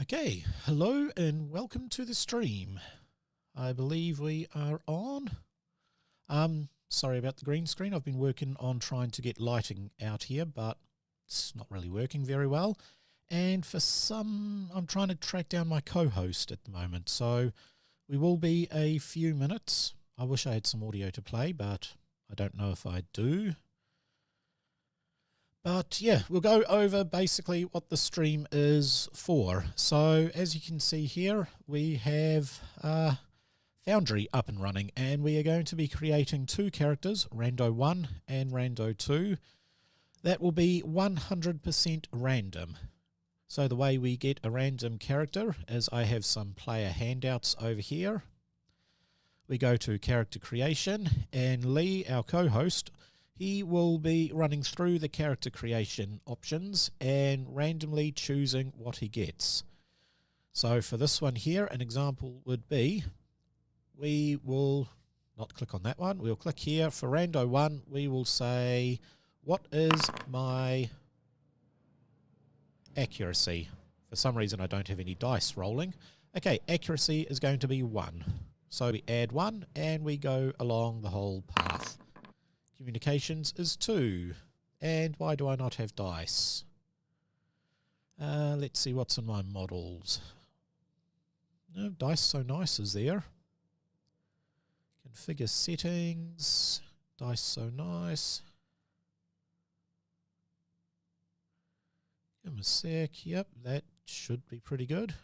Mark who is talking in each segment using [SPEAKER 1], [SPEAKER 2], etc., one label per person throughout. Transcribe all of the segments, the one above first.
[SPEAKER 1] Okay, hello and welcome to the stream. I believe we are on. Sorry about the green screen. I've been working on trying to get lighting out here, but it's not really working very well. And I'm trying to track down my co-host at the moment, so we will be a few minutes. I wish I had some audio to play, but I don't know if I do. But yeah, we'll go over basically what the stream is for. So as you can see here, we have Foundry up and running, and we are going to be creating two characters, Rando 1 and Rando 2. That will be 100% random. So the way we get a random character is I have some player handouts over here. We go to character creation, and Lee, our co-host, he will be running through the character creation options and randomly choosing what he gets. So for this one here, an example would be, we will not click on that one, we'll click here. For Rando 1, we will say, what is my accuracy? For some reason I don't have any dice rolling. Okay, accuracy is going to be 1. So we add 1 and we go along the whole path. Communications is 2. And why do I not have dice? Let's see what's in my models. No, dice so nice is there. Configure settings. Dice so nice. Give them a sec. Yep, that should be pretty good.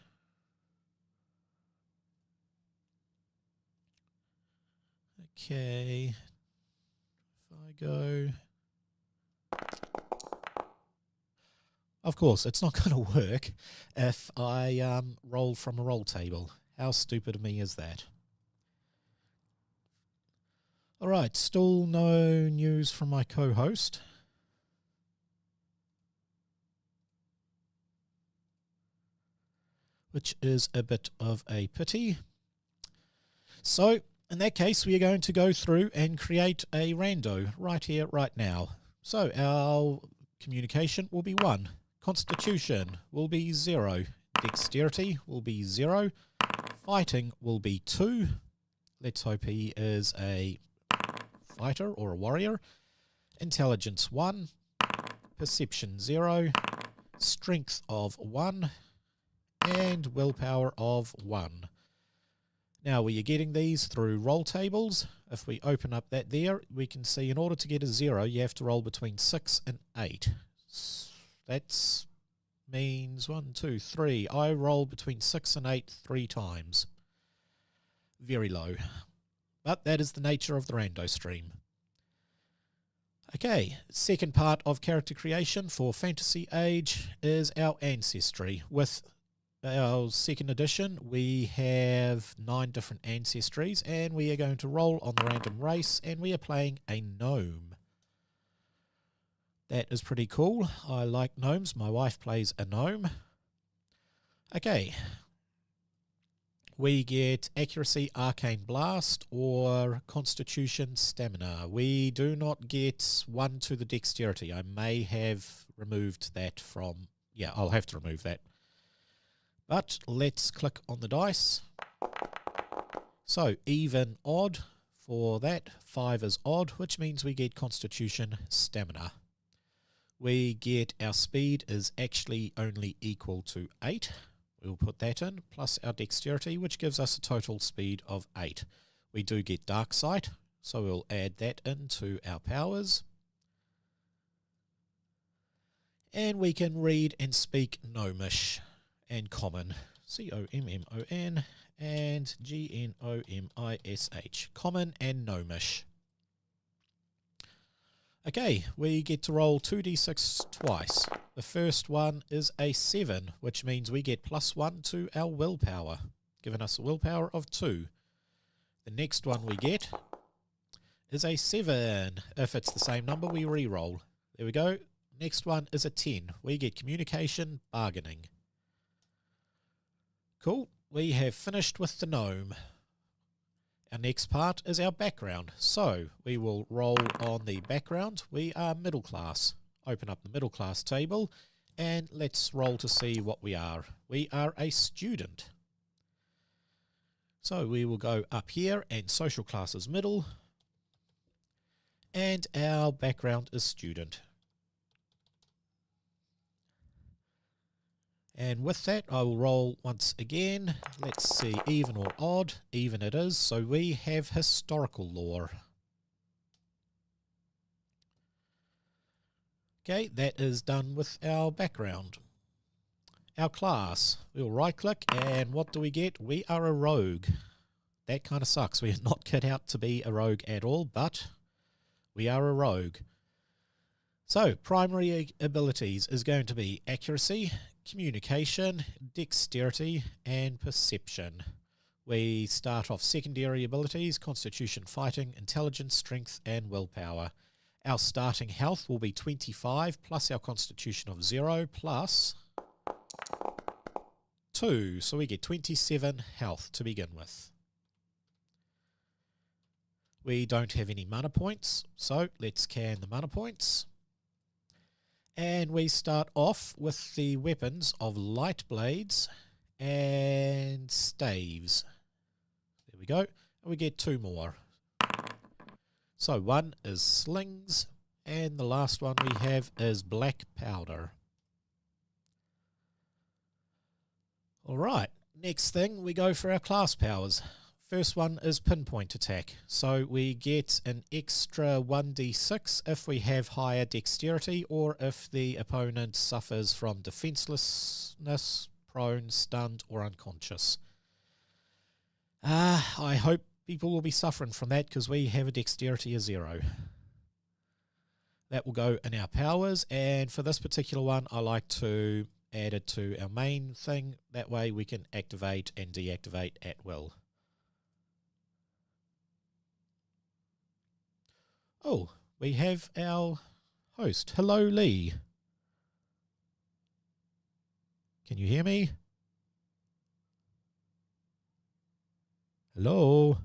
[SPEAKER 1] Okay. If I go... Of course, it's not going to work if I roll from a roll table. How stupid of me is that? Alright, still no news from my co-host. Which is a bit of a pity. So, in that case, we are going to go through and create a rando right here, right now. So, our communication will be 1. Constitution will be 0. Dexterity will be 0. Fighting will be 2. Let's hope he is a fighter or a warrior. Intelligence 1. Perception 0. Strength of 1. And willpower of 1. Now we are getting these through roll tables. If we open up that there, we can see in order to get a 0, you have to roll between 6 and 8. That means 1, 2, 3. I roll between 6 and 8 3 times. Very low. But that is the nature of the rando stream. Okay, second part of character creation for Fantasy Age is our ancestry. With our second edition, we have 9 different ancestries, and we are going to roll on the random race, and we are playing a gnome. That is pretty cool. I like gnomes. My wife plays a gnome. Okay. We get accuracy, arcane blast, or constitution, stamina. We do not get 1 to the dexterity. I may have removed that from... Yeah, I'll have to remove that. But let's click on the dice. So even, odd for that. 5 is odd, which means we get constitution, stamina. We get our speed is actually only equal to 8. We'll put that in, plus our dexterity, which gives us a total speed of 8. We do get dark sight, so we'll add that into our powers. And we can read and speak Gnomish and Common, C-O-M-M-O-N, and G-N-O-M-I-S-H, Common and Gnomish. Okay, we get to roll 2d6 twice. The first one is a 7, which means we get +1 to our willpower, giving us a willpower of 2. The next one we get is a 7. If it's the same number, we re-roll. There we go. Next one is a 10. We get communication, bargaining. Cool. We have finished with the gnome. Our next part is our background. So we will roll on the background. We are middle class. Open up the middle class table, And let's roll to see what we are. We are a student. So we will go up here and social class is middle. And our background is student. And with that, I will roll once again. Let's see, even or odd. Even it is. So we have historical lore. Okay, that is done with our background. Our class. We'll right click and what do we get? We are a rogue. That kind of sucks. We are not cut out to be a rogue at all, but we are a rogue. So primary abilities is going to be accuracy, communication, dexterity, and perception. We start off secondary abilities, constitution, fighting, intelligence, strength, and willpower. Our starting health will be 25 plus our constitution of 0 plus 2. So we get 27 health to begin with. We don't have any mana points, so let's can the mana points. And we start off with the weapons of light blades and staves. There we go. And we get 2 more. So one is slings, and the last one we have is black powder. Alright, next thing we go for our class powers. First one is pinpoint attack. So we get an extra 1d6 if we have higher dexterity or if the opponent suffers from defenselessness, prone, stunned, or unconscious. I hope people will be suffering from that because we have a dexterity of 0. That will go in our powers, and for this particular one I like to add it to our main thing. That way we can activate and deactivate at will. Oh, we have our host. Hello, Lee. Can you hear me? Hello?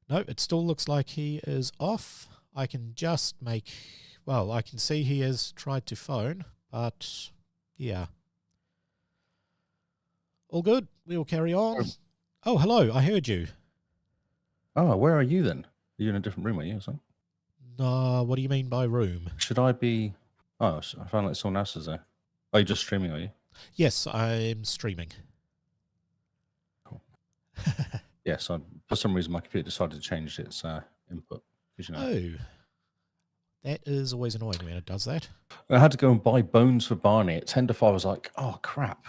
[SPEAKER 1] No, it still looks like he is off. I can just make... Well, I can see he has tried to phone, but yeah. All good. We will carry on. Oh, hello. I heard you.
[SPEAKER 2] Oh, where are you then? Are you in a different room, are you? Or something?
[SPEAKER 1] No, what do you mean by room?
[SPEAKER 2] Should I be... Oh, I found like someone else is there. Are you just streaming, are you?
[SPEAKER 1] Yes, I'm streaming.
[SPEAKER 2] Cool. Yes, for some reason my computer decided to change its input. You know.
[SPEAKER 1] Oh, that is always annoying when it does that.
[SPEAKER 2] I had to go and buy bones for Barney. At 10 to 5, I was like, oh, crap.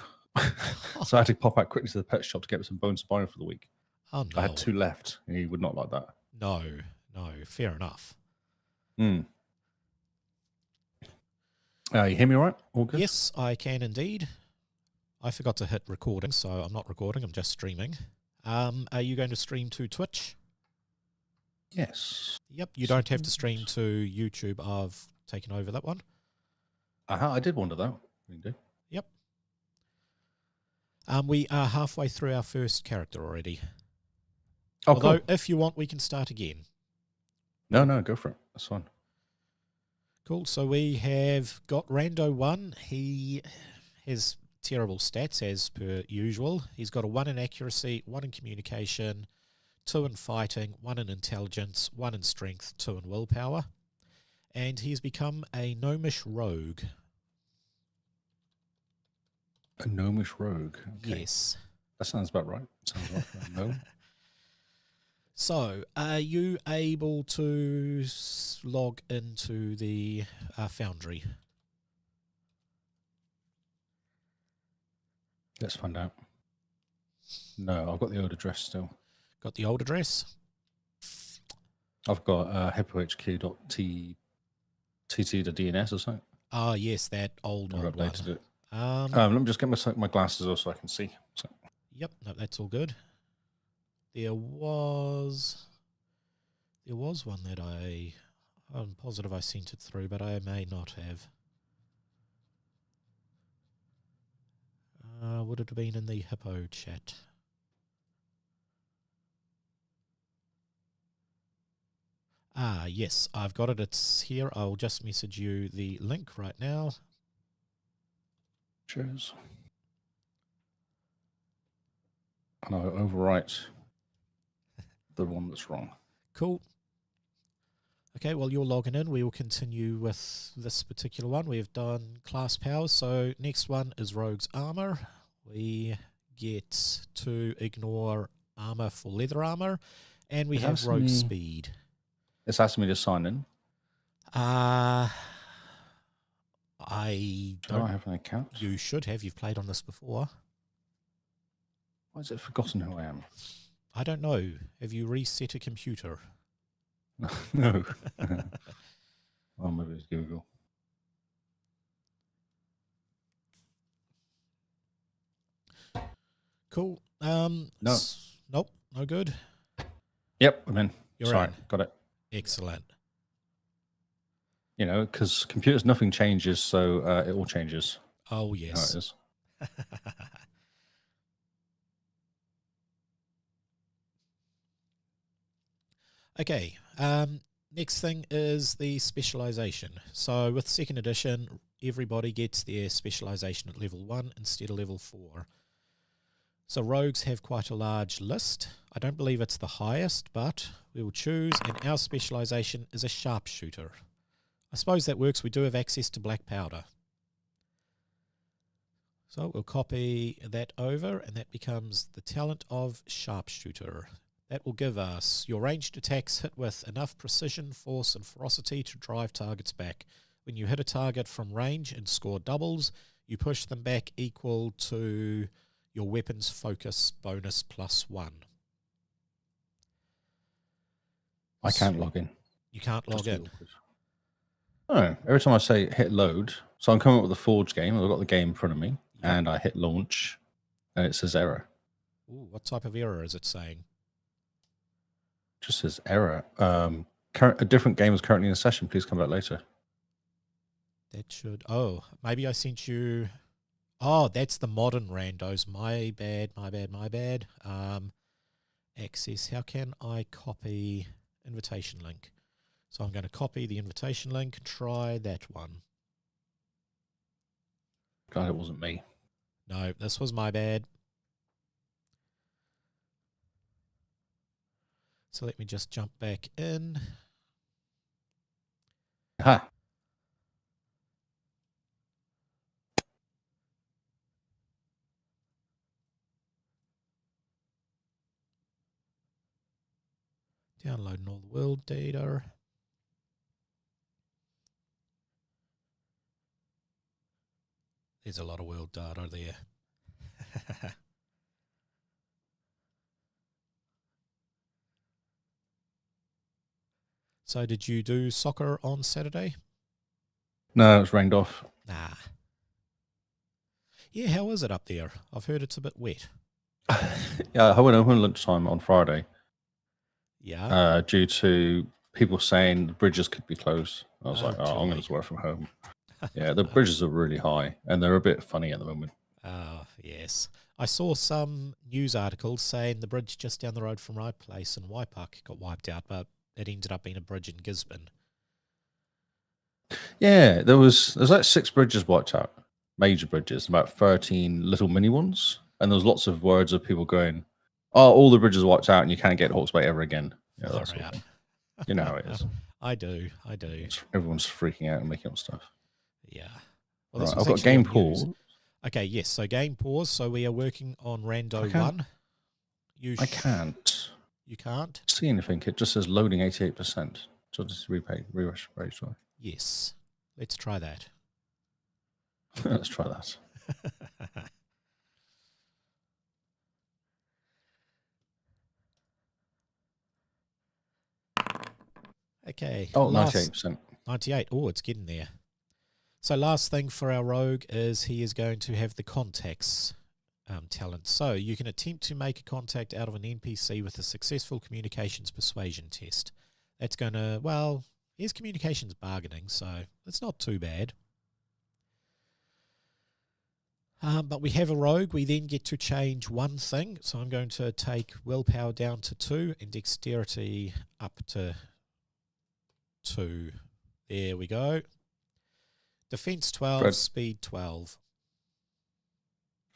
[SPEAKER 2] So I had to pop out quickly to the pet shop to get some bones for Barney for the week.
[SPEAKER 1] Oh, no.
[SPEAKER 2] I had 2 left, and he would not like that.
[SPEAKER 1] No, fair enough.
[SPEAKER 2] You hear me all right? All good?
[SPEAKER 1] Yes, I can indeed. I forgot to hit recording, so I'm not recording, I'm just streaming. Are you going to stream to Twitch?
[SPEAKER 2] Yes.
[SPEAKER 1] Yep, you don't have to stream to YouTube. I've taken over that one.
[SPEAKER 2] I did wonder that. You do.
[SPEAKER 1] Yep. We are halfway through our first character already.
[SPEAKER 2] Oh,
[SPEAKER 1] although,
[SPEAKER 2] cool.
[SPEAKER 1] if you want, we can start again.
[SPEAKER 2] No, go for it. That's fine.
[SPEAKER 1] Cool, so we have got Rando 1. He has terrible stats as per usual. He's got a 1 in accuracy, 1 in communication, 2 in fighting, 1 in intelligence, 1 in strength, 2 in willpower. And he's become a gnomish rogue.
[SPEAKER 2] A gnomish rogue? Okay.
[SPEAKER 1] Yes.
[SPEAKER 2] That sounds about right. Sounds right for a gnome.
[SPEAKER 1] So, are you able to log into the Foundry?
[SPEAKER 2] Let's find out. No, I've got the old address still.
[SPEAKER 1] Got the old address?
[SPEAKER 2] I've got hippohq.tt.dns or something.
[SPEAKER 1] Ah, yes, that old
[SPEAKER 2] I've
[SPEAKER 1] one.
[SPEAKER 2] updated it. Let me just get my glasses off so I can see. So.
[SPEAKER 1] Yep, no, that's all good. There was one that I'm positive I sent it through, but I may not have. Would it have been in the Hippo chat? Yes, I've got it. It's here. I'll just message you the link right now.
[SPEAKER 2] Cheers. And I'll overwrite the one that's wrong.
[SPEAKER 1] Cool. Okay, well, you're logging in. We will continue with this particular one. We've done class powers. So next one is Rogue's Armor. We get to ignore armor for leather armor. And we have Rogue Speed.
[SPEAKER 2] It's asking me to sign in.
[SPEAKER 1] I
[SPEAKER 2] Do I have an account?
[SPEAKER 1] You should have. You've played on this before.
[SPEAKER 2] Why has it forgotten who I am?
[SPEAKER 1] I don't know. Have you reset a computer?
[SPEAKER 2] No. Well, maybe it's Google.
[SPEAKER 1] Cool.
[SPEAKER 2] No.
[SPEAKER 1] Nope. No good.
[SPEAKER 2] Yep, I'm in.
[SPEAKER 1] You're
[SPEAKER 2] Sorry,
[SPEAKER 1] in.
[SPEAKER 2] got it.
[SPEAKER 1] Excellent.
[SPEAKER 2] You know, because computers, nothing changes, so it all changes.
[SPEAKER 1] Oh, yes.
[SPEAKER 2] How it is.
[SPEAKER 1] Okay. Next thing is the specialization. So with second edition, everybody gets their specialization at level 1 instead of level 4. So rogues have quite a large list. I don't believe it's the highest, but we will choose, and our specialization is a sharpshooter. I suppose that works. We do have access to black powder. So we'll copy that over, and that becomes the talent of sharpshooter. That will give us your ranged attacks hit with enough precision, force, and ferocity to drive targets back. When you hit a target from range and score doubles, you push them back equal to your weapon's focus bonus +1.
[SPEAKER 2] I can't log in.
[SPEAKER 1] You can't log in.
[SPEAKER 2] Oh, every time I say hit load, so I'm coming up with the Forge game. I've got the game in front of me, and I hit launch, and it says error.
[SPEAKER 1] Ooh, what type of error is it saying?
[SPEAKER 2] It just says error. A different game is currently in session. Please come back later.
[SPEAKER 1] That should... Oh, maybe I sent you... Oh, that's the modern randos. My bad. Access. How can I copy invitation link? So I'm going to copy the invitation link. Try that one.
[SPEAKER 2] God, it wasn't me.
[SPEAKER 1] No, this was my bad. So let me just jump back in.
[SPEAKER 2] Aha.
[SPEAKER 1] Downloading all the world data. There's a lot of world data there. So did you do soccer on Saturday?
[SPEAKER 2] No, it's rained off.
[SPEAKER 1] Nah. Yeah, how is it up there? I've heard it's a bit wet.
[SPEAKER 2] Yeah, I went home lunchtime on Friday.
[SPEAKER 1] Yeah.
[SPEAKER 2] Due to people saying the bridges could be closed. I was like, I'm going
[SPEAKER 1] joy.
[SPEAKER 2] to work from home. Yeah, the bridges are really high, and they're a bit funny at the moment.
[SPEAKER 1] Oh, yes. I saw some news articles saying the bridge just down the road from my place in Waipak got wiped out, but it ended up being a bridge in Gisborne.
[SPEAKER 2] Yeah, there's like 6 bridges wiped out, major bridges, about 13 little mini ones, and there was lots of words of people going, "Oh, all the bridges are wiped out, and you can't get Hawke's Bay ever again." Yeah, that sort of thing. You know how it is.
[SPEAKER 1] I do.
[SPEAKER 2] Everyone's freaking out and making up stuff.
[SPEAKER 1] Yeah. Well,
[SPEAKER 2] right, I've got game pause.
[SPEAKER 1] Okay, yes. So game pause. So we are working on Rando 1.
[SPEAKER 2] I can't.
[SPEAKER 1] You can't?
[SPEAKER 2] See anything. It just says loading 88%. So just refresh page.
[SPEAKER 1] Yes. Let's try that.
[SPEAKER 2] Let's try that.
[SPEAKER 1] Okay.
[SPEAKER 2] Oh, 98%.
[SPEAKER 1] 98. Oh, it's getting there. So last thing for our rogue is he is going to have the contacts talent. So you can attempt to make a contact out of an NPC with a successful communications persuasion test. That's going to, well, here's communications bargaining, so it's not too bad. But we have a rogue. We then get to change one thing. So I'm going to take willpower down to 2 and dexterity up to 2. There we go. Defense 12,
[SPEAKER 2] Fred.
[SPEAKER 1] speed 12.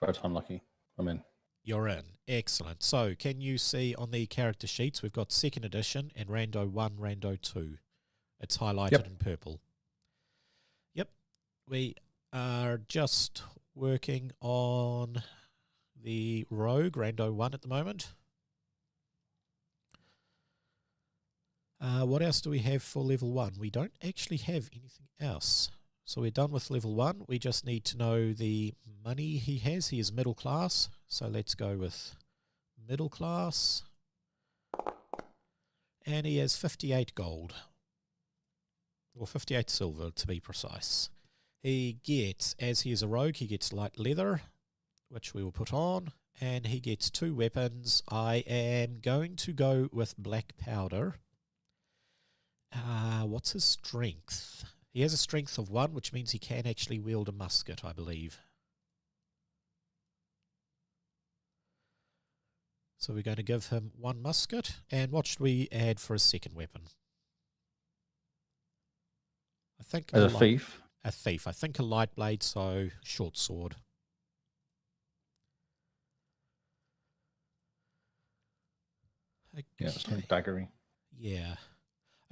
[SPEAKER 2] Third unlucky. I'm in.
[SPEAKER 1] You're in. Excellent. So can you see on the character sheets, we've got 2nd edition and Rando 1, Rando 2. It's highlighted in purple. Yep. We are just working on the rogue, Rando 1 at the moment. What else do we have for level 1? We don't actually have anything else. So we're done with level 1. We just need to know the money he has. He is middle class. So let's go with middle class. And he has 58 gold. Or 58 silver to be precise. He gets, as he is a rogue, he gets light leather, which we will put on. And he gets 2 weapons. I am going to go with black powder. What's his strength? He has a strength of 1, which means he can actually wield a musket, I believe. So we're going to give him 1 musket. And what should we add for his second weapon? I think
[SPEAKER 2] As a thief.
[SPEAKER 1] A thief. I think a light blade, so short sword. Okay.
[SPEAKER 2] Yeah, it's like daggery.
[SPEAKER 1] Yeah.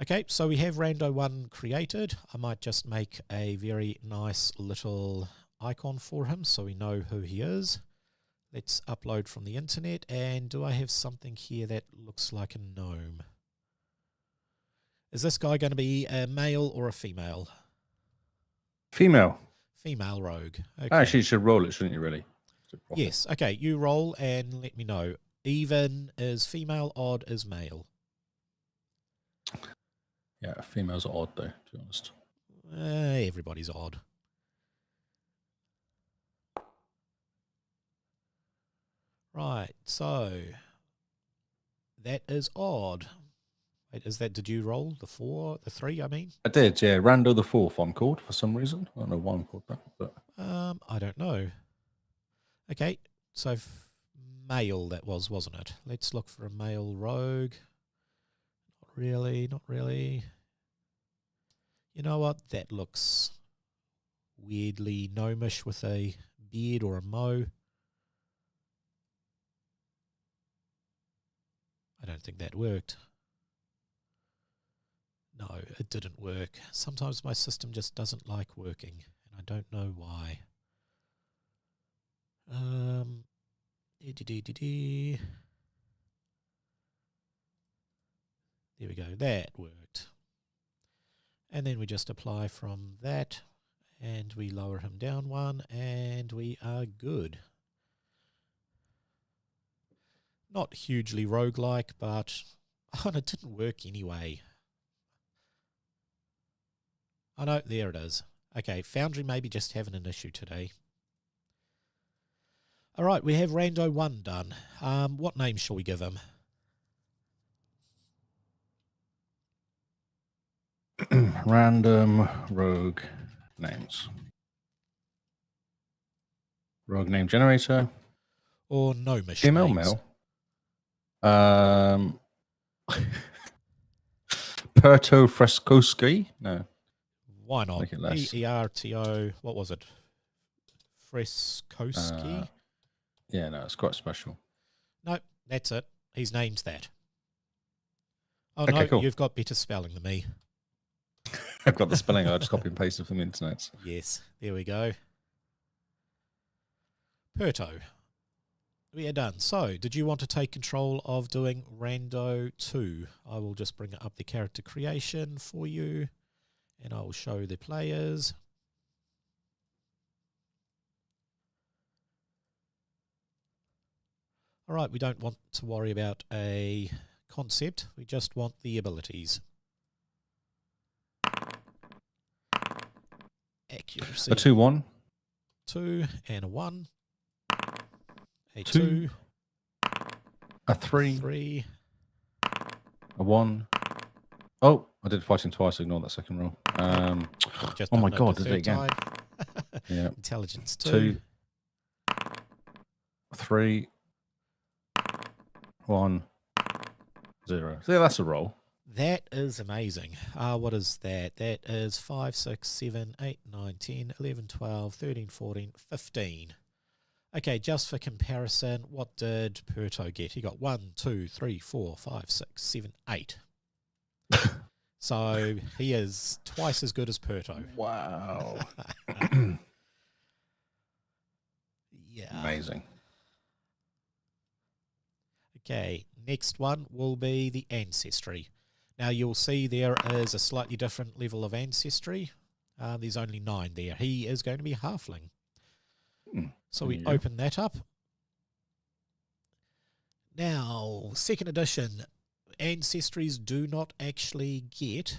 [SPEAKER 1] Okay, so we have Rando 1 created. I might just make a very nice little icon for him so we know who he is. Let's upload from the internet. And do I have something here that looks like a gnome? Is this guy going to be a male or a female?
[SPEAKER 2] Female.
[SPEAKER 1] Female rogue. Okay.
[SPEAKER 2] Actually, you should roll it, shouldn't you, really?
[SPEAKER 1] Yes. Okay, you roll and let me know. Even is female, odd is male.
[SPEAKER 2] Yeah, females are odd, though, to be honest.
[SPEAKER 1] Everybody's odd. Right, so that is odd. Wait, is that, did you roll the 4, the 3, I mean?
[SPEAKER 2] I did, yeah. Rando the 4th, I'm called for some reason. I don't know why I'm called that, but...
[SPEAKER 1] I don't know. Okay, so male that was, wasn't it? Let's look for a male rogue. Not really, not really. You know what? That looks weirdly gnomish with a beard or a mo. I don't think that worked. No, it didn't work. Sometimes my system just doesn't like working, and I don't know why. There we go. That worked. And then we just apply from that, and we lower him down 1, and we are good. Not hugely roguelike, but it didn't work anyway. Oh no, there it is. Okay, Foundry may be just having an issue today. All right, we have Rando 1 done. What name shall we give him?
[SPEAKER 2] Random rogue names. Rogue name generator.
[SPEAKER 1] Or gnomish
[SPEAKER 2] Female,
[SPEAKER 1] names?
[SPEAKER 2] male. Perto Frescoski? No.
[SPEAKER 1] Why not?
[SPEAKER 2] Make it less.
[SPEAKER 1] P-E-R-T-O, what was it? Frescoski?
[SPEAKER 2] Yeah, no, it's quite special.
[SPEAKER 1] No, that's it. He's named that. Oh
[SPEAKER 2] Okay,
[SPEAKER 1] no,
[SPEAKER 2] cool.
[SPEAKER 1] You've got better spelling than me.
[SPEAKER 2] I've got the spelling. I just copy and pasted from the internet.
[SPEAKER 1] Yes, there we go. Perto. We are done. So, did you want to take control of doing Rando 2? I will just bring up the character creation for you, and I will show the players. All right, we don't want to worry about a concept. We just want the abilities. Accuracy.
[SPEAKER 2] A 2-1.
[SPEAKER 1] 2 and a 1. A
[SPEAKER 2] 2.
[SPEAKER 1] 2.
[SPEAKER 2] A 3.
[SPEAKER 1] 3.
[SPEAKER 2] A 1. Oh, I did fighting twice. Ignore that second roll.
[SPEAKER 1] Just
[SPEAKER 2] Oh my
[SPEAKER 1] done it
[SPEAKER 2] god,
[SPEAKER 1] the
[SPEAKER 2] did it
[SPEAKER 1] third
[SPEAKER 2] again?
[SPEAKER 1] time.
[SPEAKER 2] Yeah.
[SPEAKER 1] Intelligence
[SPEAKER 2] 2. 3. 1. 0. So yeah, that's a roll.
[SPEAKER 1] That is amazing. What is that? That is 5, 6, 7, 8, 9, 10, 11, 12, 13, 14, 15. Okay, just for comparison, what did Perto get? He got 1, 2, 3, 4, 5, 6, 7, 8. So he is twice as good as Perto.
[SPEAKER 2] Wow.
[SPEAKER 1] Yeah.
[SPEAKER 2] Amazing.
[SPEAKER 1] Okay, next one will be the ancestry. Now you'll see there is a slightly different level of ancestry. There's only 9 there. He is going to be halfling. So we open that up. Now, second edition, ancestries do not actually get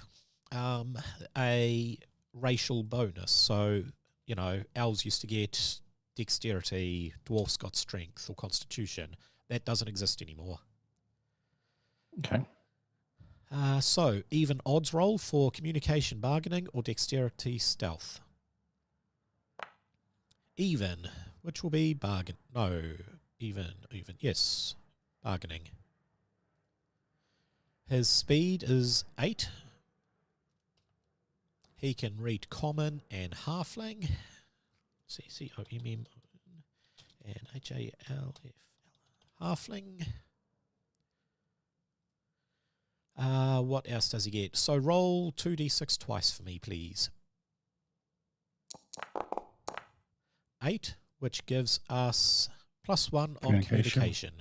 [SPEAKER 1] a racial bonus. So, you know, elves used to get dexterity, dwarfs got strength or constitution. That doesn't exist anymore.
[SPEAKER 2] Okay.
[SPEAKER 1] So, even odds roll for communication bargaining or dexterity stealth. Even, which will be bargain. No, even, yes, bargaining. His speed is 8. He can read common and halfling. C-C-O-M-M and H-A-L-F. Halfling. What else does he get? So roll 2d6 twice for me, please. 8, which gives us +1 on communication.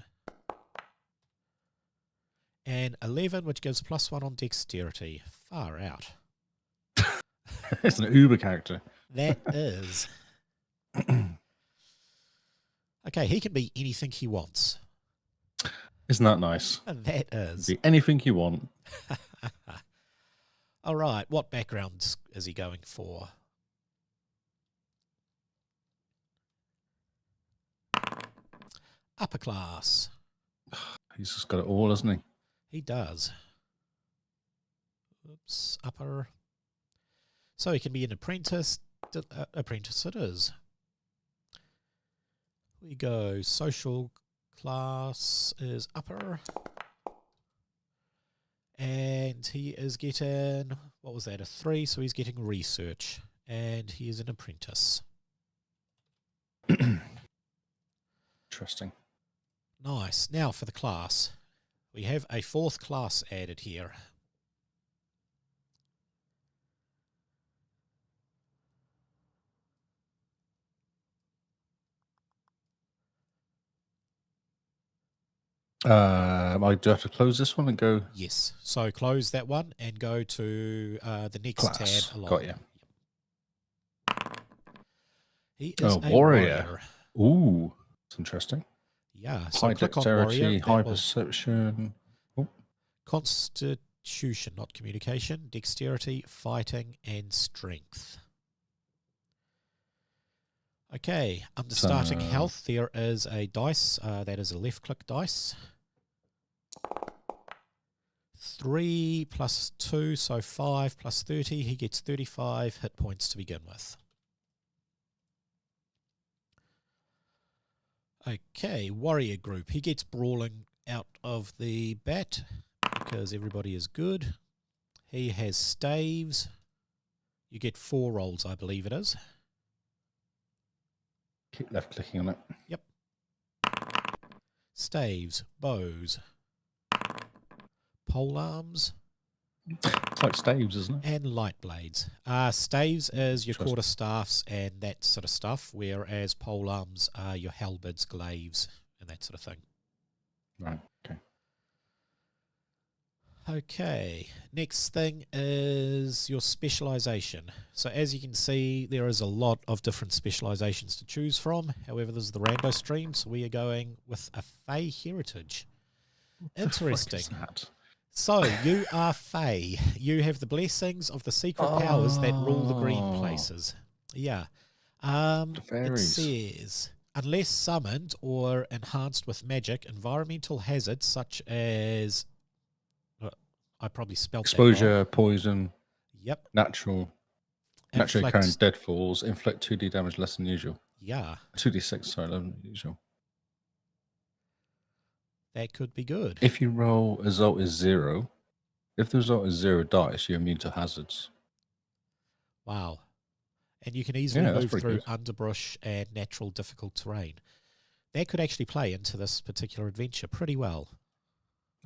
[SPEAKER 1] And 11, which gives +1 on dexterity. Far out.
[SPEAKER 2] It's an Uber character.
[SPEAKER 1] That is. Okay, he can be anything he wants.
[SPEAKER 2] Isn't that nice?
[SPEAKER 1] That is.
[SPEAKER 2] Be anything you want.
[SPEAKER 1] All right, what background is he going for? Upper class.
[SPEAKER 2] He's just got it all, hasn't he?
[SPEAKER 1] He does. Oops, upper. So he can be an apprentice. Apprentice it is. We go social class is upper. And he is getting, what was that, a 3? So he's getting research. And he is an apprentice.
[SPEAKER 2] Interesting.
[SPEAKER 1] Nice. Now for the class. We have a 4th class added here.
[SPEAKER 2] I do have to close this one and go.
[SPEAKER 1] Yes. So close that one and go to the next
[SPEAKER 2] Class.
[SPEAKER 1] tab along.
[SPEAKER 2] Got you.
[SPEAKER 1] He is a
[SPEAKER 2] warrior. Ooh, it's interesting.
[SPEAKER 1] Yeah. So
[SPEAKER 2] High
[SPEAKER 1] click on
[SPEAKER 2] dexterity,
[SPEAKER 1] warrior.
[SPEAKER 2] high perception.
[SPEAKER 1] Constitution, not communication. Dexterity, fighting, and strength. Okay. Under starting health, there is a dice. That is a left-click dice. 3 plus 2, so 5 plus 30. He gets 35 hit points to begin with. Okay, warrior group. He gets brawling out of the bat because everybody is good. He has staves. You get 4 rolls, I believe it is.
[SPEAKER 2] Keep left clicking on it.
[SPEAKER 1] Yep. Staves, bows, pole arms.
[SPEAKER 2] It's like staves, isn't it?
[SPEAKER 1] And light blades. Staves is your quarter staffs and that sort of stuff, whereas pole arms are your halberds, glaives, and that sort of thing.
[SPEAKER 2] Right, okay.
[SPEAKER 1] Okay, next thing is your specialization. So as you can see, there is a lot of different specializations to choose from. However, this is the Rando stream, so we are going with a Fey heritage. Interesting. So you are Fey. You have the blessings of the secret powers that rule the green places. Yeah. It says, unless summoned or enhanced with magic, environmental hazards such as... I probably spelled
[SPEAKER 2] exposure,
[SPEAKER 1] that wrong.
[SPEAKER 2] poison.
[SPEAKER 1] Yep.
[SPEAKER 2] Naturally occurring deadfalls inflict 2d damage less than usual.
[SPEAKER 1] Yeah.
[SPEAKER 2] 2d6, sorry, less than usual.
[SPEAKER 1] That could be good.
[SPEAKER 2] If you roll a result is 0, If there's not a 0 dice, you're immune to hazards.
[SPEAKER 1] Wow. And you can easily
[SPEAKER 2] Yeah, that's
[SPEAKER 1] move
[SPEAKER 2] pretty
[SPEAKER 1] through
[SPEAKER 2] good.
[SPEAKER 1] underbrush and natural difficult terrain. That could actually play into this particular adventure pretty well.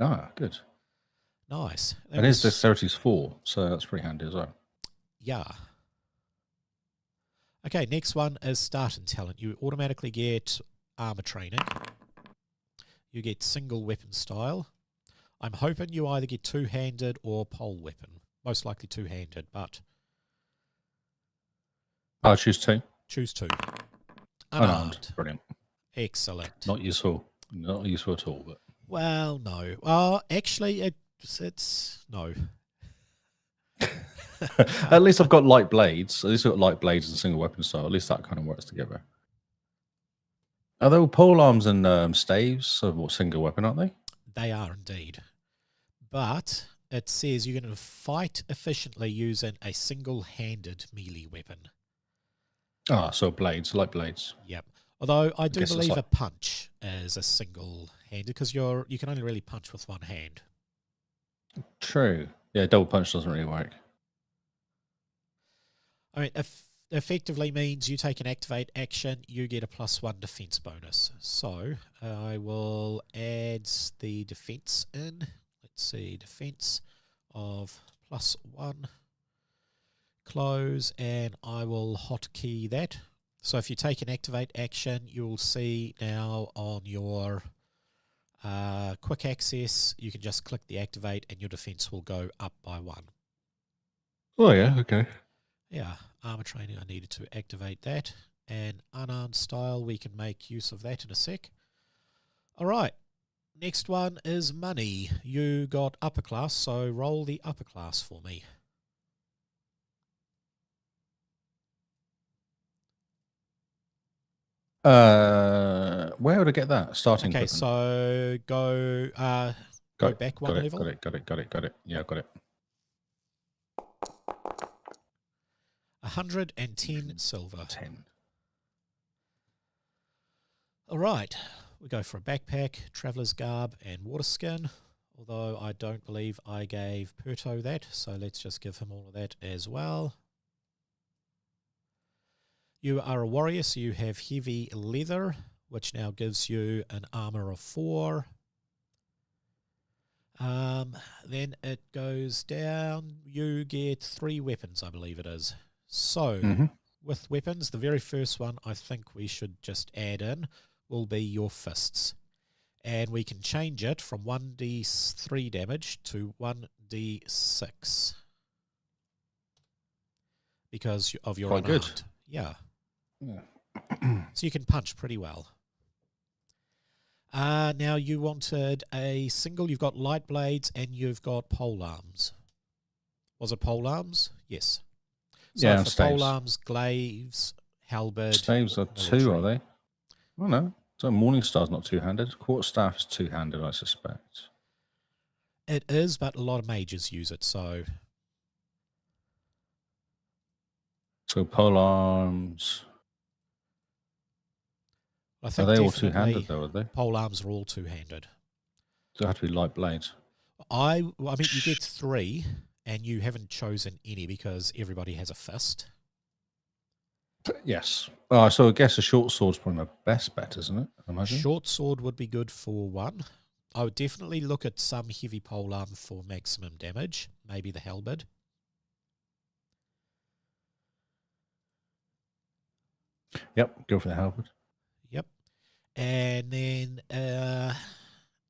[SPEAKER 2] Ah, good.
[SPEAKER 1] Nice.
[SPEAKER 2] And his dexterity's 4, so that's pretty handy as well.
[SPEAKER 1] Yeah. Okay, next one is starting talent. You automatically get armor training. You get single weapon style. I'm hoping you either get two-handed or pole weapon. Most likely two-handed, but...
[SPEAKER 2] I'll choose 2.
[SPEAKER 1] Choose 2.
[SPEAKER 2] Unarmed. Brilliant.
[SPEAKER 1] Excellent.
[SPEAKER 2] Not useful. Not useful at all, but...
[SPEAKER 1] Well, no. Actually, it's... No.
[SPEAKER 2] At least I've got light blades. At least I've got light blades and single weapon style. At least that kind of works together. Are they all pole arms and staves? So what, single weapon, aren't they?
[SPEAKER 1] They are indeed. But it says you're going to fight efficiently using a single-handed melee weapon.
[SPEAKER 2] Ah, so blades, light blades.
[SPEAKER 1] Yep. Although I do
[SPEAKER 2] guess it's
[SPEAKER 1] believe
[SPEAKER 2] like-
[SPEAKER 1] a punch is a single-handed because you can only really punch with one hand.
[SPEAKER 2] True. Yeah, double punch doesn't really work.
[SPEAKER 1] I mean, effectively means you take an activate action, you get a +1 defense bonus. So I will add the defense in. Let's see, defense of +1. Close, and I will hotkey that. So if you take an activate action, you'll see now on your quick access, you can just click the activate and your defense will go up by 1.
[SPEAKER 2] Oh, yeah, okay.
[SPEAKER 1] Yeah, armor training, I needed to activate that. And unarmed style, we can make use of that in a sec. All right, next one is money. You got upper class, so roll the upper class for me.
[SPEAKER 2] Where would I get that? Starting
[SPEAKER 1] Okay,
[SPEAKER 2] equipment.
[SPEAKER 1] so go back one level.
[SPEAKER 2] Got it. Yeah, got it.
[SPEAKER 1] 110 silver.
[SPEAKER 2] 10.
[SPEAKER 1] All right, we go for a backpack, traveler's garb, and water skin. Although I don't believe I gave Perto that, so let's just give him all of that as well. You are a warrior, so you have heavy leather, which now gives you an armor of 4. Then it goes down. You get 3 weapons, I believe it is. So, with weapons, the very first one I think we should just add in will be your fists. And we can change it from 1d3 damage to 1d6. Because of your
[SPEAKER 2] Quite
[SPEAKER 1] unarmed.
[SPEAKER 2] good.
[SPEAKER 1] Yeah.
[SPEAKER 2] Yeah.
[SPEAKER 1] So you can punch pretty well. Now you wanted a single. You've got light blades and you've got pole arms. Was it pole arms? Yes. So
[SPEAKER 2] Yeah,
[SPEAKER 1] for
[SPEAKER 2] and staves.
[SPEAKER 1] pole arms, glaives, halberd.
[SPEAKER 2] Staves are 2, are they? Oh, no. So Morningstar's not two-handed. Quarterstaff is two-handed, I suspect.
[SPEAKER 1] It is, but a lot of mages use it, so...
[SPEAKER 2] So pole arms...
[SPEAKER 1] I think
[SPEAKER 2] are they all
[SPEAKER 1] definitely
[SPEAKER 2] two-handed, though, are they?
[SPEAKER 1] pole arms are all two-handed.
[SPEAKER 2] So they have to be light blades.
[SPEAKER 1] I mean, you get 3, and you haven't chosen any because everybody has a fist.
[SPEAKER 2] Yes. So I guess a short sword's probably my best bet, isn't it? I imagine.
[SPEAKER 1] Short sword would be good for 1. I would definitely look at some heavy polearm for maximum damage. Maybe the halberd.
[SPEAKER 2] Yep, go for the halberd.
[SPEAKER 1] Yep. And then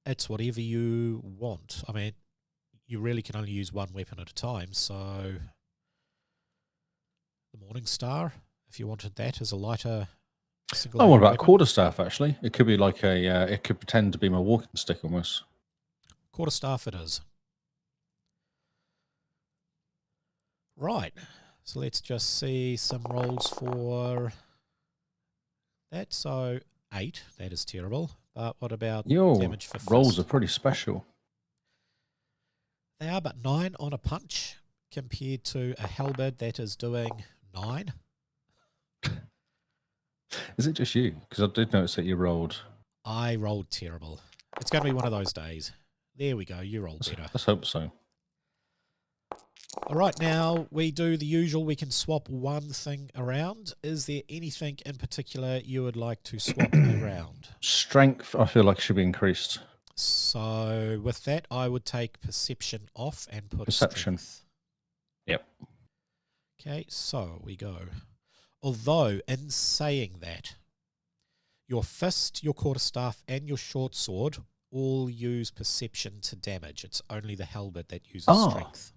[SPEAKER 1] it's whatever you want. I mean, you really can only use 1 weapon at a time, so the Morningstar, if you wanted that as a lighter single.
[SPEAKER 2] Oh, what about quarterstaff, actually? It could be like it could pretend to be my walking stick almost.
[SPEAKER 1] Quarterstaff it is. Right. So let's just see some rolls for that. So 8, that is terrible. But what about damage for fist?
[SPEAKER 2] Rolls are pretty special.
[SPEAKER 1] They are, but 9 on a punch compared to a halberd that is doing 9.
[SPEAKER 2] Is it just you? Because I did notice that you rolled.
[SPEAKER 1] I rolled terrible. It's going to be one of those days. There we go. You rolled better.
[SPEAKER 2] Let's hope so.
[SPEAKER 1] All right, now we do the usual. We can swap one thing around. Is there anything in particular you would like to swap around?
[SPEAKER 2] Strength, I feel like should be increased.
[SPEAKER 1] So with that, I would take perception off and put
[SPEAKER 2] Perception.
[SPEAKER 1] strength.
[SPEAKER 2] Yep.
[SPEAKER 1] Okay, so we go. Although, in saying that, your fist, your quarterstaff, and your short sword all use perception to damage. It's only the halberd that uses strength.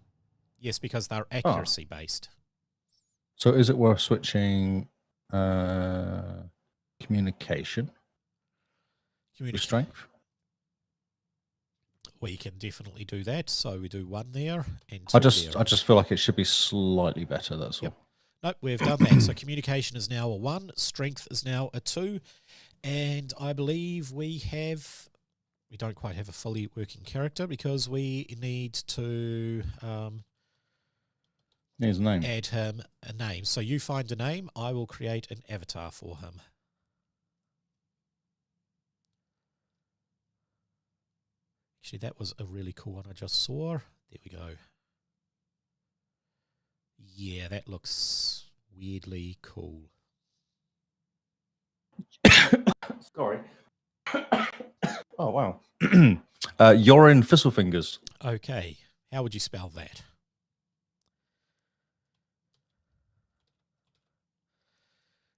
[SPEAKER 1] Yes, because they're accuracy based.
[SPEAKER 2] So is it worth switching communication with strength?
[SPEAKER 1] We can definitely do that. So we do one there and
[SPEAKER 2] I
[SPEAKER 1] two
[SPEAKER 2] just feel like it should be slightly better, that's all.
[SPEAKER 1] Nope, we've done that. So communication is now a 1, strength is now a 2, and I believe we don't quite have a fully working character because we need to
[SPEAKER 2] His name.
[SPEAKER 1] Add him a name. So you find a name, I will create an avatar for him. Actually, that was a really cool one I just saw. There we go. Yeah, that looks weirdly cool.
[SPEAKER 2] Sorry. Oh, wow. Yorin Thistlefinger's.
[SPEAKER 1] Okay, how would you spell that?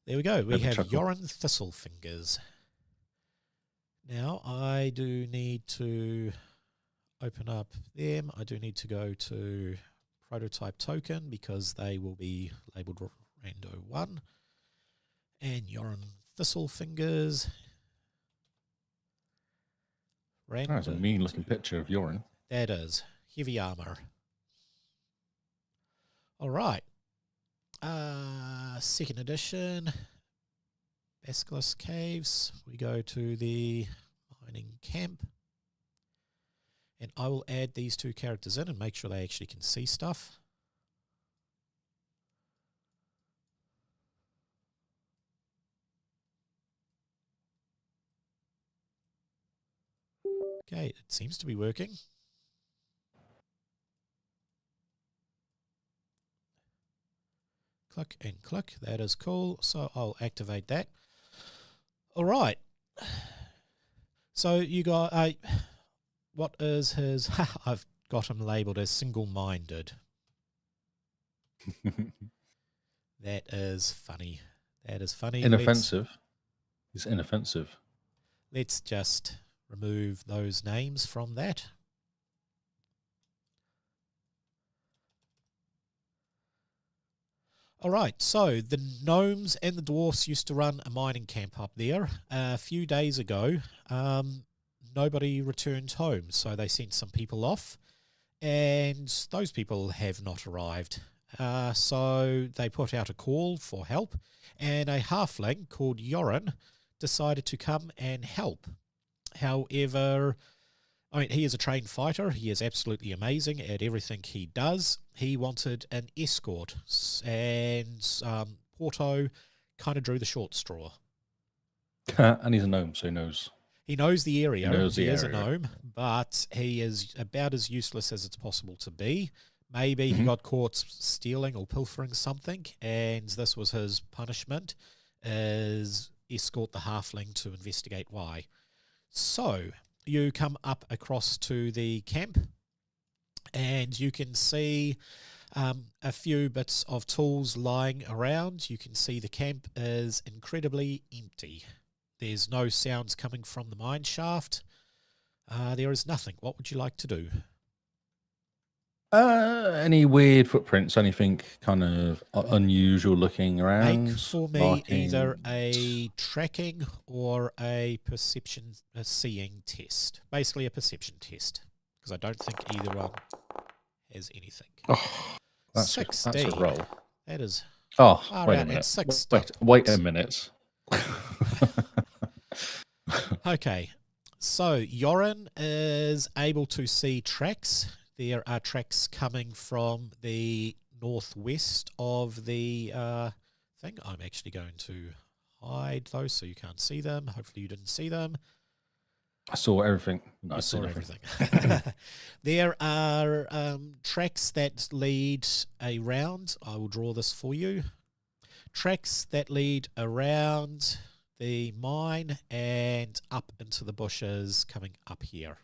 [SPEAKER 1] There we go. We have Yorin Thistlefinger's. Now, I do need to open up them. I do need to go to prototype token because they will be labeled Rando 1. And Yorin Thistlefinger's. Rando.
[SPEAKER 2] That's a mean looking picture of Yorin.
[SPEAKER 1] That is. Heavy armor. All right. Second edition. Basilisk Caves. We go to the mining camp. And I will add these two characters in and make sure they actually can see stuff. Okay, it seems to be working. Click and click. That is cool. So I'll activate that. All right. So you got what is his? I've got him labeled as single-minded. That is funny. That is funny.
[SPEAKER 2] Inoffensive. He's inoffensive.
[SPEAKER 1] Let's just remove those names from that. All right, so the gnomes and the dwarfs used to run a mining camp up there. A few days ago, nobody returned home, so they sent some people off, and those people have not arrived. So they put out a call for help, and a halfling called Yorin decided to come and help. However, I mean, he is a trained fighter. He is absolutely amazing at everything he does. He wanted an escort, and Porto kind of drew the short straw.
[SPEAKER 2] And he's a gnome, so he knows.
[SPEAKER 1] He knows the area.
[SPEAKER 2] He
[SPEAKER 1] is a gnome, but he is about as useless as it's possible to be. Maybe he got caught stealing or pilfering something, and this was his punishment, is escort the halfling to investigate why. So you come up across to the camp, and you can see a few bits of tools lying around. You can see the camp is incredibly empty. There's no sounds coming from the mine shaft. There is nothing. What would you like to do?
[SPEAKER 2] Any weird footprints? Anything kind of unusual looking around?
[SPEAKER 1] Make for me either a tracking or a perception, a seeing test. Basically a perception test, because I don't think either one has anything.
[SPEAKER 2] Oh, that's
[SPEAKER 1] 16.
[SPEAKER 2] That's a roll.
[SPEAKER 1] That is.
[SPEAKER 2] Oh, wait a minute. Wait a minute.
[SPEAKER 1] Okay, so Yorin is able to see tracks. There are tracks coming from the northwest of the thing. I'm actually going to hide those so you can't see them. Hopefully you didn't see them.
[SPEAKER 2] I saw everything. No,
[SPEAKER 1] You
[SPEAKER 2] I see
[SPEAKER 1] saw
[SPEAKER 2] nothing.
[SPEAKER 1] everything. There are tracks that lead around. I will draw this for you. Tracks that lead around the mine and up into the bushes coming up here.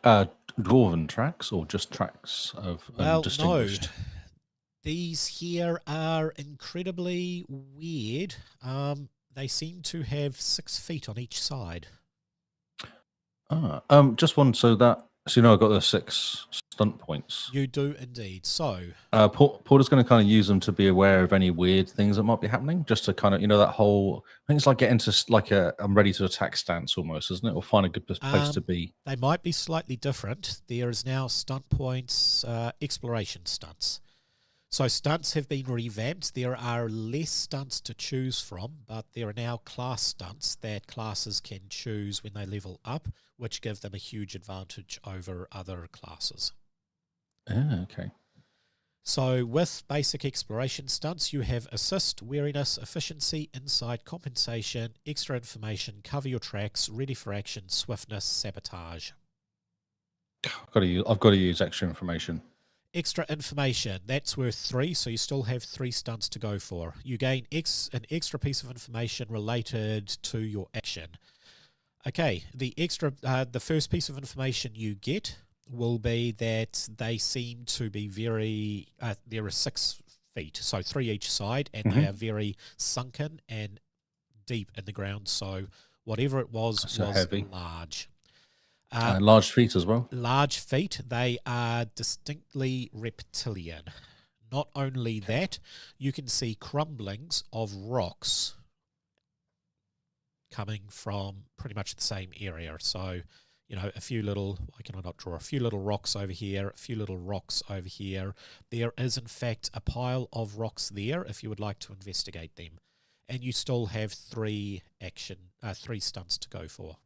[SPEAKER 2] Dwarven tracks or just tracks of
[SPEAKER 1] Well,
[SPEAKER 2] undistinguished?
[SPEAKER 1] no. These here are incredibly weird. They seem to have 6 feet on each side.
[SPEAKER 2] Just one. So you know, I got the 6 stunt points.
[SPEAKER 1] You do indeed. So,
[SPEAKER 2] Porter's going to kind of use them to be aware of any weird things that might be happening, just to kind of, that whole. I think it's like getting to like a I'm ready to attack stance almost, isn't it? Or find a good place to be.
[SPEAKER 1] They might be slightly different. There is now stunt points, exploration stunts. So stunts have been revamped. There are less stunts to choose from, but there are now class stunts that classes can choose when they level up, which give them a huge advantage over other classes.
[SPEAKER 2] Okay.
[SPEAKER 1] So with basic exploration stunts, you have assist, wariness, efficiency, insight, compensation, extra information, cover your tracks, ready for action, swiftness, sabotage.
[SPEAKER 2] I've got to use extra information.
[SPEAKER 1] Extra information, that's worth 3, so you still have 3 stunts to go for. You gain an extra piece of information related to your action. Okay, the first piece of information you get will be that they seem to be very, there are 6 feet, so 3 each side, and they are very sunken and deep in the ground, so whatever it was
[SPEAKER 2] heavy.
[SPEAKER 1] Large.
[SPEAKER 2] Large feet as well.
[SPEAKER 1] Large feet, they are distinctly reptilian. Not only that, you can see crumblings of rocks coming from pretty much the same area. So, a few little, why can I not draw? A few little rocks over here, a few little rocks over here. There is, in fact, a pile of rocks there if you would like to investigate them. And you still have 3 stunts to go for.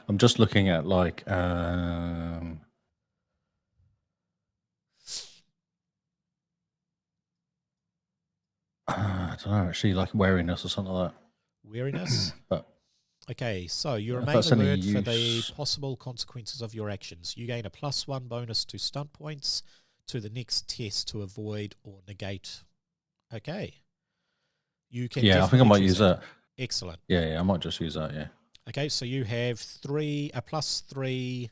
[SPEAKER 2] I'm just looking at like I don't know, actually, like wariness or something like that.
[SPEAKER 1] Wariness?
[SPEAKER 2] But
[SPEAKER 1] okay, so you remain alert for the possible consequences of your actions. You gain a +1 bonus to stunt points to the next test to avoid or negate. Okay. You can
[SPEAKER 2] I think I might use that.
[SPEAKER 1] Excellent.
[SPEAKER 2] Yeah, I might just use that, yeah.
[SPEAKER 1] Okay, so you have a +3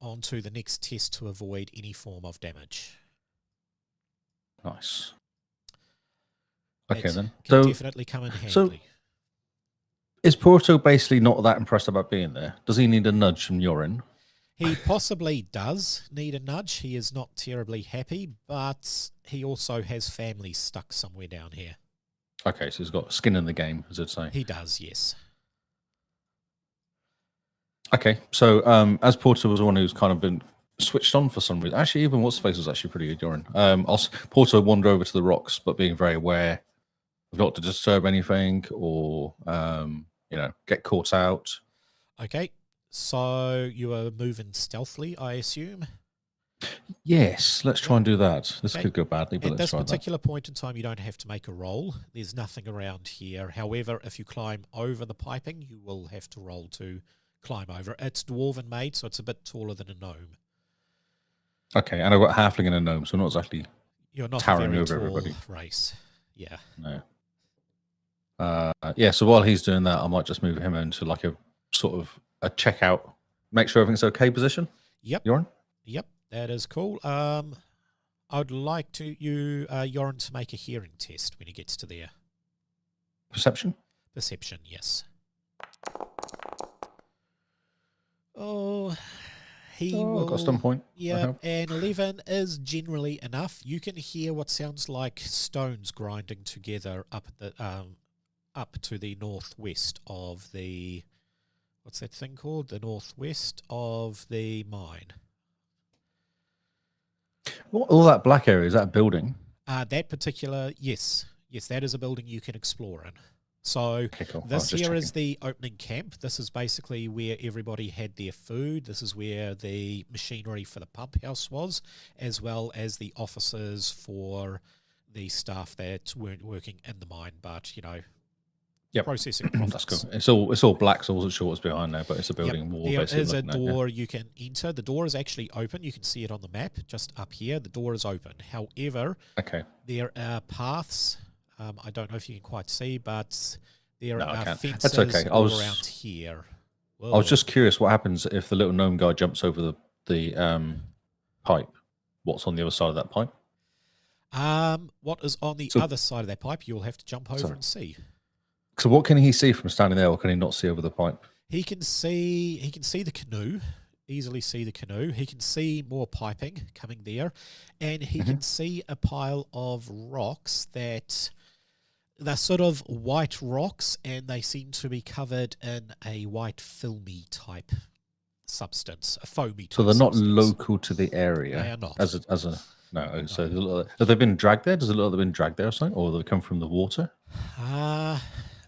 [SPEAKER 1] onto the next test to avoid any form of damage.
[SPEAKER 2] Nice. Okay, then.
[SPEAKER 1] Can definitely come in handy.
[SPEAKER 2] So, is Porto basically not that impressed about being there? Does he need a nudge from your end?
[SPEAKER 1] He possibly does need a nudge. He is not terribly happy, but he also has family stuck somewhere down here.
[SPEAKER 2] Okay, so he's got skin in the game, as I'd say.
[SPEAKER 1] He does, yes.
[SPEAKER 2] Okay, so as Porto was the one who's kind of been switched on for some reason. Actually, even what's face was actually pretty good, Joran. Porto wandered over to the rocks, but being very aware of not to disturb anything or get caught out.
[SPEAKER 1] Okay, so you are moving stealthily, I assume?
[SPEAKER 2] Yes, let's try and do that. This could go badly, but let's try that.
[SPEAKER 1] At this particular point in time, you don't have to make a roll. There's nothing around here. However, if you climb over the piping, you will have to roll to climb over. It's dwarven made, so it's a bit taller than a gnome.
[SPEAKER 2] Okay, and I've got halfling and a gnome, so not exactly
[SPEAKER 1] you're not
[SPEAKER 2] towering
[SPEAKER 1] a very
[SPEAKER 2] over
[SPEAKER 1] tall
[SPEAKER 2] everybody.
[SPEAKER 1] Race. Yeah.
[SPEAKER 2] No. So while he's doing that, I might just move him into like a sort of a checkout, make sure everything's okay position.
[SPEAKER 1] Yep.
[SPEAKER 2] Joran?
[SPEAKER 1] Yep, that is cool. I'd like Joran to make a hearing test when he gets to there.
[SPEAKER 2] Perception?
[SPEAKER 1] Perception, yes. Oh, will
[SPEAKER 2] got a stun point.
[SPEAKER 1] Yeah, and 11 is generally enough. You can hear what sounds like stones grinding together up to the northwest of the, what's that thing called? The northwest of the mine.
[SPEAKER 2] All that black area, is that a building?
[SPEAKER 1] That particular, yes, that is a building you can explore in. So
[SPEAKER 2] okay, cool.
[SPEAKER 1] This here is the opening camp. This is basically where everybody had their food. This is where the machinery for the pump house was, as well as the offices for the staff that weren't working in the mine, but, you know,
[SPEAKER 2] Yep.
[SPEAKER 1] processing
[SPEAKER 2] That's
[SPEAKER 1] profits.
[SPEAKER 2] cool. It's all black, so I wasn't sure what's behind there, but it's a building wall.
[SPEAKER 1] There
[SPEAKER 2] basically
[SPEAKER 1] is a
[SPEAKER 2] looking at,
[SPEAKER 1] door you can enter. The door is actually open. You can see it on the map just up here. The door is open. However,
[SPEAKER 2] Okay.
[SPEAKER 1] there are paths. I don't know if you can quite see, but there
[SPEAKER 2] No, I
[SPEAKER 1] are
[SPEAKER 2] can't.
[SPEAKER 1] fences
[SPEAKER 2] That's okay.
[SPEAKER 1] all around here.
[SPEAKER 2] I was just curious what happens if the little gnome guy jumps over the pipe. What's on the other side of that pipe?
[SPEAKER 1] What is on the
[SPEAKER 2] So-
[SPEAKER 1] other side of that pipe, you'll have to jump over and see.
[SPEAKER 2] So what can he see from standing there, or can he not see over the pipe?
[SPEAKER 1] He can see the canoe, easily see the canoe. He can see more piping coming there, and he can see a pile of rocks that they're sort of white rocks, and they seem to be covered in a white filmy type substance, a foamy type.
[SPEAKER 2] So they're not
[SPEAKER 1] substance.
[SPEAKER 2] local to the area.
[SPEAKER 1] They are not.
[SPEAKER 2] As a no. So have they been dragged there? Does it look like they've been dragged there or something, or they come from the water?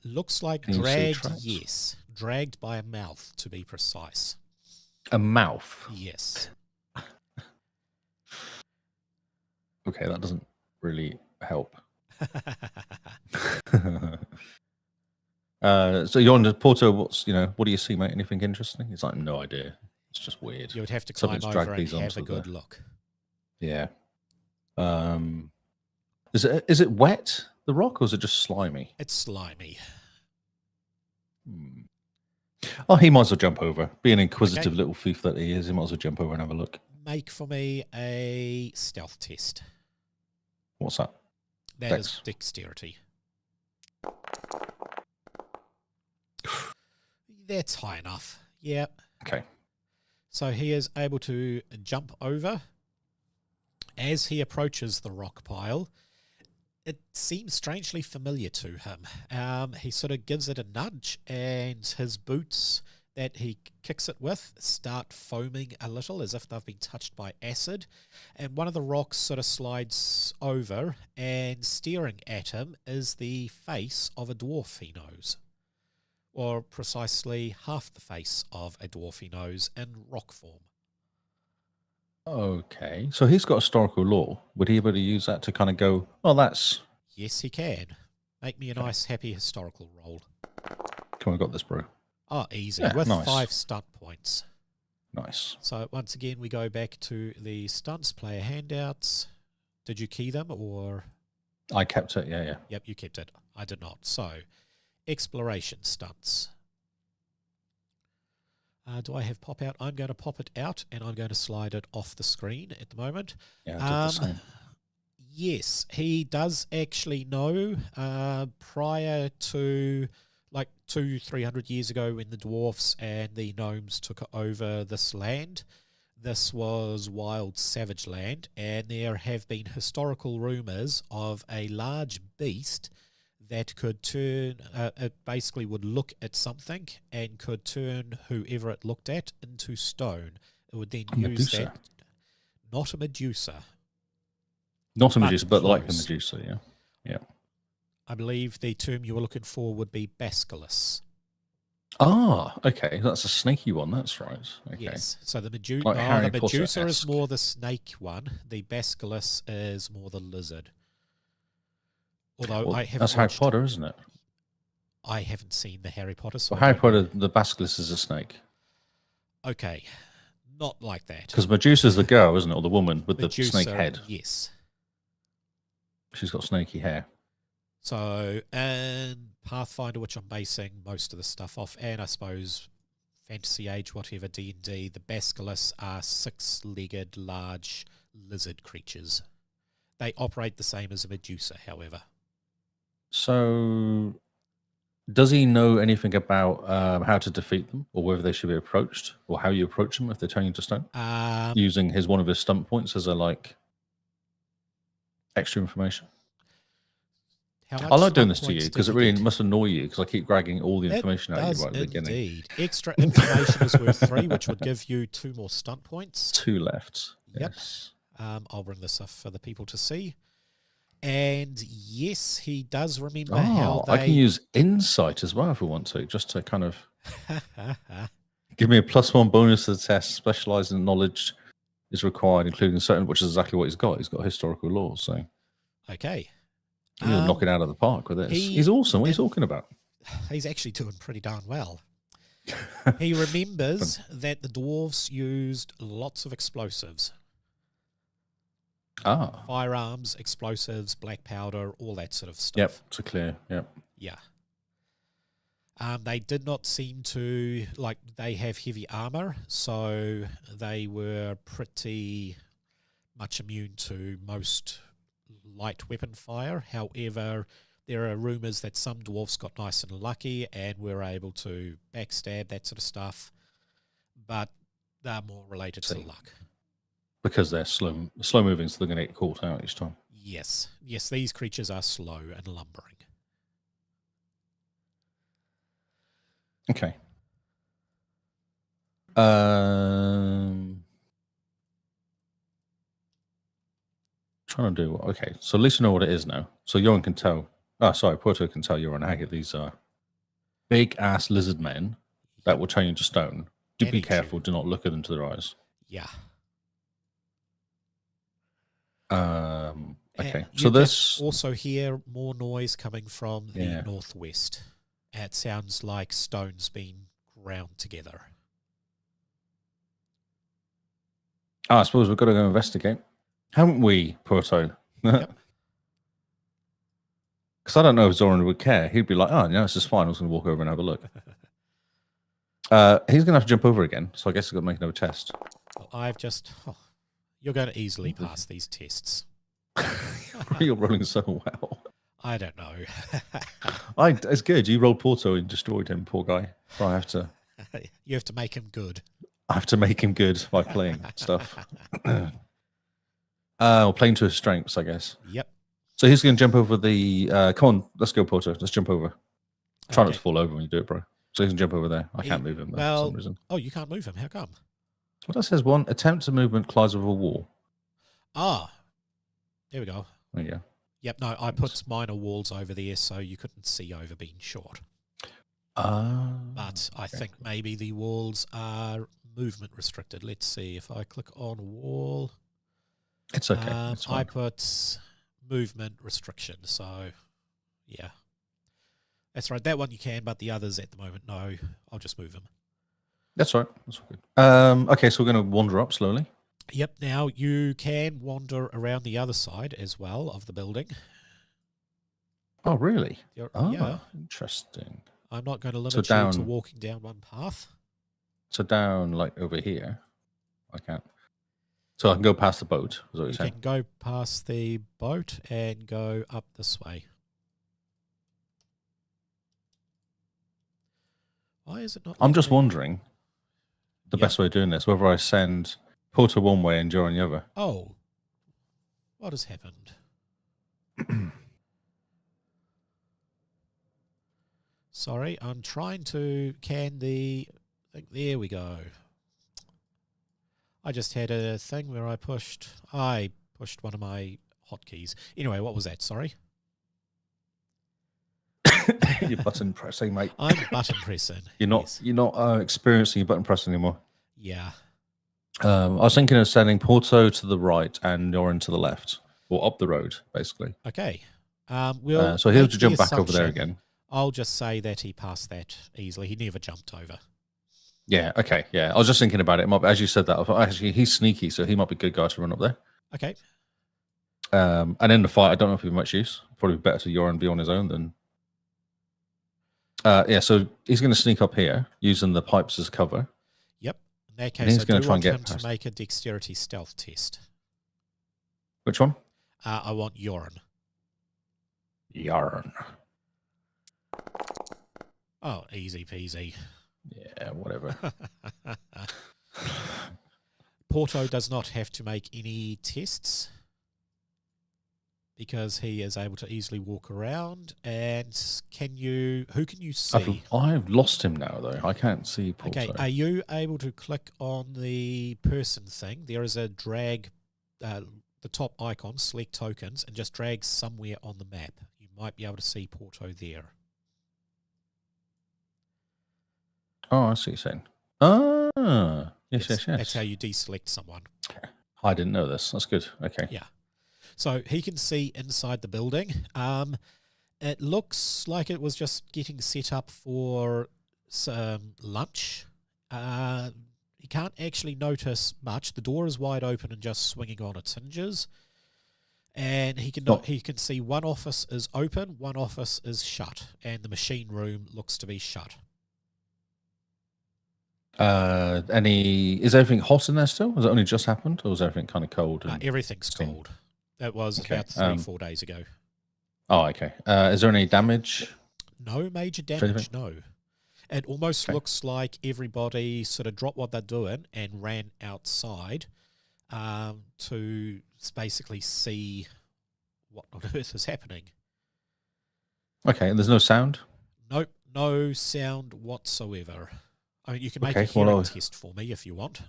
[SPEAKER 1] Looks like
[SPEAKER 2] Can you see
[SPEAKER 1] dragged.
[SPEAKER 2] tracks?
[SPEAKER 1] Yes, dragged by a mouth, to be precise.
[SPEAKER 2] A mouth.
[SPEAKER 1] Yes.
[SPEAKER 2] Okay, that doesn't really help. So you're on the Porto. What do you see, mate? Anything interesting? It's like no idea. It's just weird.
[SPEAKER 1] You would have to climb
[SPEAKER 2] Something's
[SPEAKER 1] over
[SPEAKER 2] dragged
[SPEAKER 1] and
[SPEAKER 2] these
[SPEAKER 1] have
[SPEAKER 2] onto
[SPEAKER 1] a good look.
[SPEAKER 2] Yeah. Is it wet, the rock, or is it just slimy?
[SPEAKER 1] It's slimy.
[SPEAKER 2] Oh, he might as well jump over. Being an inquisitive little thief that he is, he might as well jump over and have a look.
[SPEAKER 1] Make for me a stealth test.
[SPEAKER 2] What's that?
[SPEAKER 1] That is dexterity. That's high enough. Yeah.
[SPEAKER 2] Okay.
[SPEAKER 1] So he is able to jump over. As he approaches the rock pile, it seems strangely familiar to him. He sort of gives it a nudge, and his boots that he kicks it with start foaming a little as if they've been touched by acid. And one of the rocks sort of slides over, and staring at him is the face of a dwarf he knows. Or precisely half the face of a dwarf he knows in rock form.
[SPEAKER 2] Okay. So he's got historical lore. Would he be able to use that to kind of go, oh, that's...
[SPEAKER 1] Yes, he can. Make me a nice, happy historical roll.
[SPEAKER 2] Come on, got this, bro.
[SPEAKER 1] Oh, easy.
[SPEAKER 2] Yeah,
[SPEAKER 1] with
[SPEAKER 2] nice.
[SPEAKER 1] 5 stunt points.
[SPEAKER 2] Nice.
[SPEAKER 1] So once again, we go back to the stunts, player handouts. Did you key them or?
[SPEAKER 2] I kept it, yeah.
[SPEAKER 1] Yep, you kept it. I did not. So, exploration stunts. Do I have pop out? I'm going to pop it out, and I'm going to slide it off the screen at the moment.
[SPEAKER 2] Yeah, I did the same.
[SPEAKER 1] Yes, he does actually know prior to like 200-300 years ago when the dwarfs and the gnomes took over this land. This was wild savage land, and there have been historical rumours of a large beast that could turn, it basically would look at something and could turn whoever it looked at into stone. It would then use
[SPEAKER 2] Medusa.
[SPEAKER 1] that. Not a Medusa.
[SPEAKER 2] Not a Medusa, but like a
[SPEAKER 1] close.
[SPEAKER 2] Medusa, yeah. Yeah.
[SPEAKER 1] I believe the term you were looking for would be basculus.
[SPEAKER 2] Ah, okay. That's a snaky one. That's right. Okay.
[SPEAKER 1] Yes. So the, the
[SPEAKER 2] Harry
[SPEAKER 1] Medusa is
[SPEAKER 2] Potter-esque.
[SPEAKER 1] more the snake one. The basculus is more the lizard. Although
[SPEAKER 2] Well,
[SPEAKER 1] I haven't
[SPEAKER 2] that's Harry
[SPEAKER 1] watched-
[SPEAKER 2] Potter, isn't it?
[SPEAKER 1] I haven't seen the Harry Potter. So
[SPEAKER 2] Well, Harry Potter, the basilisk is a snake.
[SPEAKER 1] Okay. Not like that.
[SPEAKER 2] Because Medusa's the girl, isn't it? Or the woman with the
[SPEAKER 1] Medusa,
[SPEAKER 2] snake head.
[SPEAKER 1] Yes.
[SPEAKER 2] She's got snaky hair.
[SPEAKER 1] So, and Pathfinder, which I'm basing most of the stuff off, and I suppose Fantasy Age, whatever, D&D, the basculus are 6-legged large lizard creatures. They operate the same as a Medusa, however.
[SPEAKER 2] So, does he know anything about how to defeat them, or whether they should be approached, or how you approach them if they turn you into stone? Using one of his stunt points as a extra information. I like doing this to you because it really must annoy you because I keep dragging all the information out of you right at the beginning.
[SPEAKER 1] Indeed. Extra information is worth 3, which would give you 2 more stunt points.
[SPEAKER 2] 2 left.
[SPEAKER 1] Yep.
[SPEAKER 2] Yes.
[SPEAKER 1] I'll bring this up for the people to see. And yes, he does remember how they...
[SPEAKER 2] I can use insight as well if we want to, just to kind of give me a +1 bonus to the test. Specialized in knowledge is required, including certain, which is exactly what he's got. He's got historical law. So,
[SPEAKER 1] Okay.
[SPEAKER 2] He'll knock it out of the park with this. He's awesome. What are you talking about?
[SPEAKER 1] He's actually doing pretty darn well. He remembers that the dwarves used lots of explosives. Firearms, explosives, black powder, all that sort of stuff.
[SPEAKER 2] Yep, it's a clear, yep.
[SPEAKER 1] Yeah. They did not seem to, they have heavy armor, so they were pretty much immune to most light weapon fire. However, there are rumours that some dwarves got nice and lucky and were able to backstab, that sort of stuff. But they're more related to luck.
[SPEAKER 2] Because they're slow moving, so they're going to get caught out each time.
[SPEAKER 1] Yes. Yes, these creatures are slow and lumbering.
[SPEAKER 2] Okay. Trying to do... Okay, so at least we know what it is now. So Joran can tell... Porto can tell Joran Haggett these are big-ass lizard men that will turn you into stone. Do be careful. Do not look at them to their eyes.
[SPEAKER 1] Yeah.
[SPEAKER 2] Okay,
[SPEAKER 1] you
[SPEAKER 2] so this...
[SPEAKER 1] also hear more noise coming from the northwest. It sounds like stones being ground together.
[SPEAKER 2] I suppose we've got to go investigate. Haven't we, Porto?
[SPEAKER 1] Yep.
[SPEAKER 2] Because I don't know if Zoran would care. He'd be like, oh, no, it's just fine. I was going to walk over and have a look. He's going to have to jump over again, so I guess he's got to make another test.
[SPEAKER 1] Well, I've just... you're going to easily pass these tests.
[SPEAKER 2] You're rolling so well.
[SPEAKER 1] I don't know.
[SPEAKER 2] It's good. You rolled Porto and destroyed him, poor guy. So I have to...
[SPEAKER 1] You have to make him good.
[SPEAKER 2] I have to make him good by playing stuff. Playing to his strengths, I guess.
[SPEAKER 1] Yep.
[SPEAKER 2] So he's going to jump over the... come on, let's go, Porto. Let's jump over. Try not to fall over when you do it, bro. So he can jump over there. I can't move him there for some reason.
[SPEAKER 1] Oh, you can't move him. How come?
[SPEAKER 2] Well, that says one. Attempt to movement collides with a wall.
[SPEAKER 1] Ah. There we go.
[SPEAKER 2] There you go.
[SPEAKER 1] Yep, no, I put minor walls over there so you couldn't see over being short. But I think maybe the walls are movement restricted. Let's see. If I click on a wall...
[SPEAKER 2] It's okay. It's fine.
[SPEAKER 1] I put movement restriction, so yeah. That's right. That one you can, but the others at the moment, no. I'll just move them.
[SPEAKER 2] That's right. That's all good. Okay, so we're going to wander up slowly.
[SPEAKER 1] Yep. Now you can wander around the other side as well of the building.
[SPEAKER 2] Oh, really?
[SPEAKER 1] Yeah.
[SPEAKER 2] Interesting.
[SPEAKER 1] I'm not going to limit you to walking down one path.
[SPEAKER 2] So down, like over here, I can't. So I can go past the boat. Is what you're saying?
[SPEAKER 1] You can go past the boat and go up this way. Why is it not?
[SPEAKER 2] I'm just wondering the best way of doing this, whether I send Porter one way and Joran the other.
[SPEAKER 1] Oh. What has happened? Sorry, I'm trying to can the... There we go. I just had a thing where I pushed one of my hotkeys. Anyway, what was that? Sorry.
[SPEAKER 2] You're button pressing, mate.
[SPEAKER 1] I'm button pressing.
[SPEAKER 2] You're not experiencing your button pressing anymore.
[SPEAKER 1] Yeah.
[SPEAKER 2] I was thinking of sending Porto to the right and Joran to the left, or up the road, basically.
[SPEAKER 1] Okay.
[SPEAKER 2] So he'll have to jump back over there again.
[SPEAKER 1] I'll just say that he passed that easily. He never jumped over.
[SPEAKER 2] Yeah, okay, yeah. I was just thinking about it. As you said that, I thought, actually, he's sneaky, so he might be a good guy to run up there.
[SPEAKER 1] Okay.
[SPEAKER 2] And in the fight, I don't know if he'd much use. Probably better to Joran be on his own than... yeah, so he's going to sneak up here, using the pipes as cover.
[SPEAKER 1] Yep. In that case, I do want him to make a dexterity stealth test.
[SPEAKER 2] Which one?
[SPEAKER 1] I want Joran.
[SPEAKER 2] Joran.
[SPEAKER 1] Oh, easy peasy.
[SPEAKER 2] Yeah, whatever.
[SPEAKER 1] Porto does not have to make any tests because he is able to easily walk around. And who can you see?
[SPEAKER 2] I've lost him now, though. I can't see Porto.
[SPEAKER 1] Okay, are you able to click on the person thing? There is a drag, the top icon, select tokens, and just drag somewhere on the map. You might be able to see Porto there.
[SPEAKER 2] Oh, I see what you're saying. Ah, yes.
[SPEAKER 1] That's how you deselect someone.
[SPEAKER 2] I didn't know this. That's good. Okay.
[SPEAKER 1] Yeah. So he can see inside the building. It looks like it was just getting set up for some lunch. He can't actually notice much. The door is wide open and just swinging on its hinges. And he can see one office is open, one office is shut, and the machine room looks to be shut.
[SPEAKER 2] Is everything hot in there still? Has it only just happened, or is everything kind of cold?
[SPEAKER 1] Everything's cold. It was about 3-4 days ago.
[SPEAKER 2] Oh, okay. Is there any damage?
[SPEAKER 1] No major damage, no. It almost looks like everybody sort of dropped what they're doing and ran outside to basically see what on earth is happening.
[SPEAKER 2] Okay, and there's no sound?
[SPEAKER 1] Nope, no sound whatsoever. I mean, you can make a hearing test for me if you want.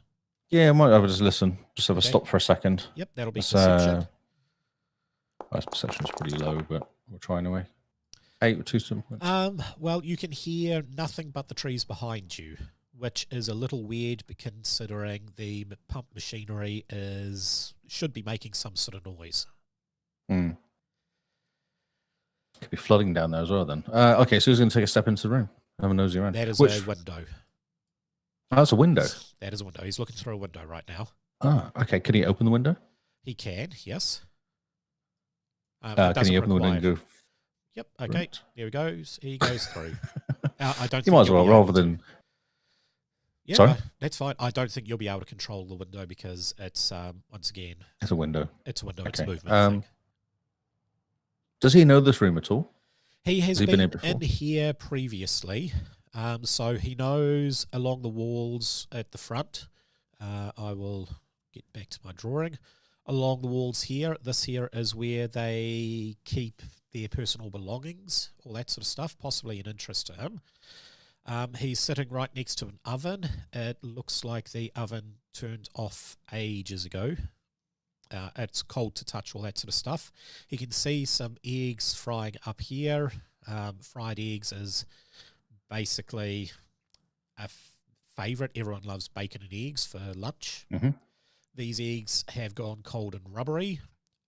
[SPEAKER 2] Yeah, I might have just listen. Just have a stop for a second.
[SPEAKER 1] Yep, that'll be perception.
[SPEAKER 2] Perception's pretty low, but we'll try anyway. 8 with 2 simple.
[SPEAKER 1] Well, you can hear nothing but the trees behind you, which is a little weird considering the pump machinery should be making some sort of noise.
[SPEAKER 2] Could be flooding down there as well then. Okay, so who's going to take a step into the room? Have a nosy around.
[SPEAKER 1] That is a window.
[SPEAKER 2] Oh, that's a window.
[SPEAKER 1] That is a window. He's looking through a window right now.
[SPEAKER 2] Ah, okay. Can he open the window?
[SPEAKER 1] He can, yes.
[SPEAKER 2] Can he open the window and go?
[SPEAKER 1] Yep, okay. Right. There he goes. He goes through. I don't.
[SPEAKER 2] You might as well, rather than.
[SPEAKER 1] Yeah,
[SPEAKER 2] sorry?
[SPEAKER 1] No, that's fine. I don't think you'll be able to control the window because it's once again.
[SPEAKER 2] It's a window.
[SPEAKER 1] It's a window. Okay. It's a movement thing.
[SPEAKER 2] Does he know this room at all?
[SPEAKER 1] He has been in here previously, so he knows along the walls at the front. I will get back to my drawing. Along the walls here, this here is where they keep their personal belongings, all that sort of stuff, possibly an interest to him. He's sitting right next to an oven. It looks like the oven turned off ages ago. It's cold to touch, all that sort of stuff. He can see some eggs frying up here. Fried eggs is basically a favourite. Everyone loves bacon and eggs for lunch.
[SPEAKER 2] Mm-hmm.
[SPEAKER 1] These eggs have gone cold and rubbery.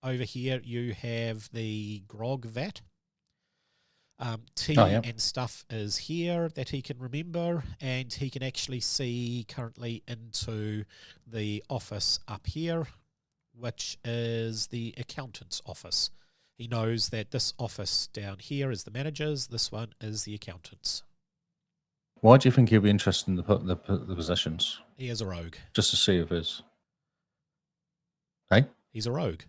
[SPEAKER 1] Over here you have the grog vat. Tea and stuff is here that he can remember, and he can actually see currently into the office up here, which is the accountant's office. He knows that this office down here is the manager's, this one is the accountant's.
[SPEAKER 2] Why do you think he'll be interested in the possessions?
[SPEAKER 1] He is a rogue.
[SPEAKER 2] Just to see if it's... Hey?
[SPEAKER 1] He's a rogue.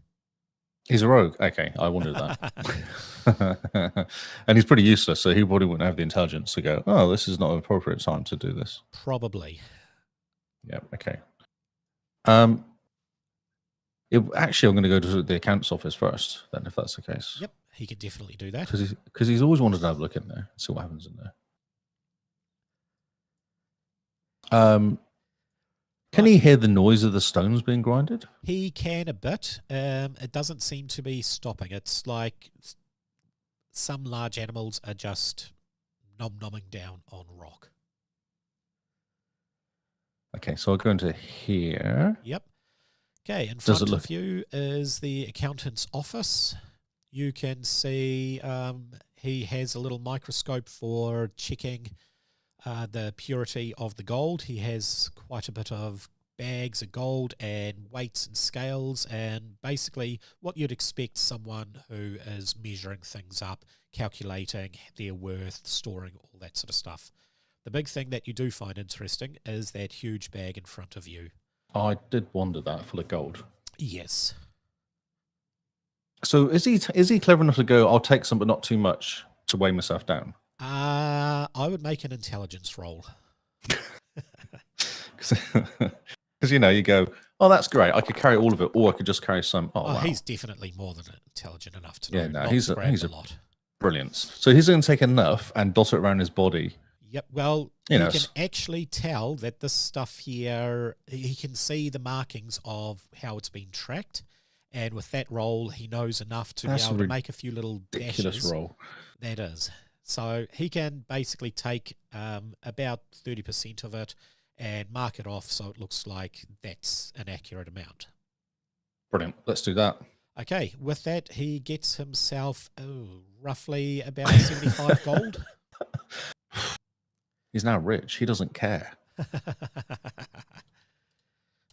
[SPEAKER 2] He's a rogue. Okay, I wondered that. And he's pretty useless, so he probably wouldn't have the intelligence to go, oh, this is not an appropriate time to do this.
[SPEAKER 1] Probably.
[SPEAKER 2] Yeah, okay. Actually, I'm going to go to the accountant's office first, then, if that's the case.
[SPEAKER 1] Yep, he can definitely do that.
[SPEAKER 2] Because he's always wanted to have a look in there and see what happens in there. Can he hear the noise of the stones being grinded?
[SPEAKER 1] He can a bit. It doesn't seem to be stopping. It's like some large animals are just nom-nomming down on rock.
[SPEAKER 2] Okay, so I'll go into here.
[SPEAKER 1] Yep. Okay, in front of you is the accountant's office. You can see he has a little microscope for checking the purity of the gold. He has quite a bit of bags of gold and weights and scales, and basically what you'd expect someone who is measuring things up, calculating their worth, storing all that sort of stuff. The big thing that you do find interesting is that huge bag in front of you.
[SPEAKER 2] I did wonder that, full of gold.
[SPEAKER 1] Yes.
[SPEAKER 2] So is he clever enough to go, I'll take some but not too much to weigh myself down?
[SPEAKER 1] I would make an intelligence roll.
[SPEAKER 2] Because, you go, oh, that's great. I could carry all of it, or I could just carry some. Oh, wow.
[SPEAKER 1] He's definitely more than intelligent enough to know.
[SPEAKER 2] Yeah, no, he's a
[SPEAKER 1] lot.
[SPEAKER 2] Brilliance. So he's going to take enough and dot it around his body.
[SPEAKER 1] Yep. Well, you can actually tell that this stuff here, he can see the markings of how it's been tracked. And with that roll, he knows enough to be able to make a few little
[SPEAKER 2] ridiculous
[SPEAKER 1] dashes.
[SPEAKER 2] Roll.
[SPEAKER 1] That is. So he can basically take about 30% of it and mark it off so it looks like that's an accurate amount.
[SPEAKER 2] Brilliant. Let's do that.
[SPEAKER 1] Okay, with that, he gets himself roughly about 75 gold.
[SPEAKER 2] He's now rich. He doesn't care.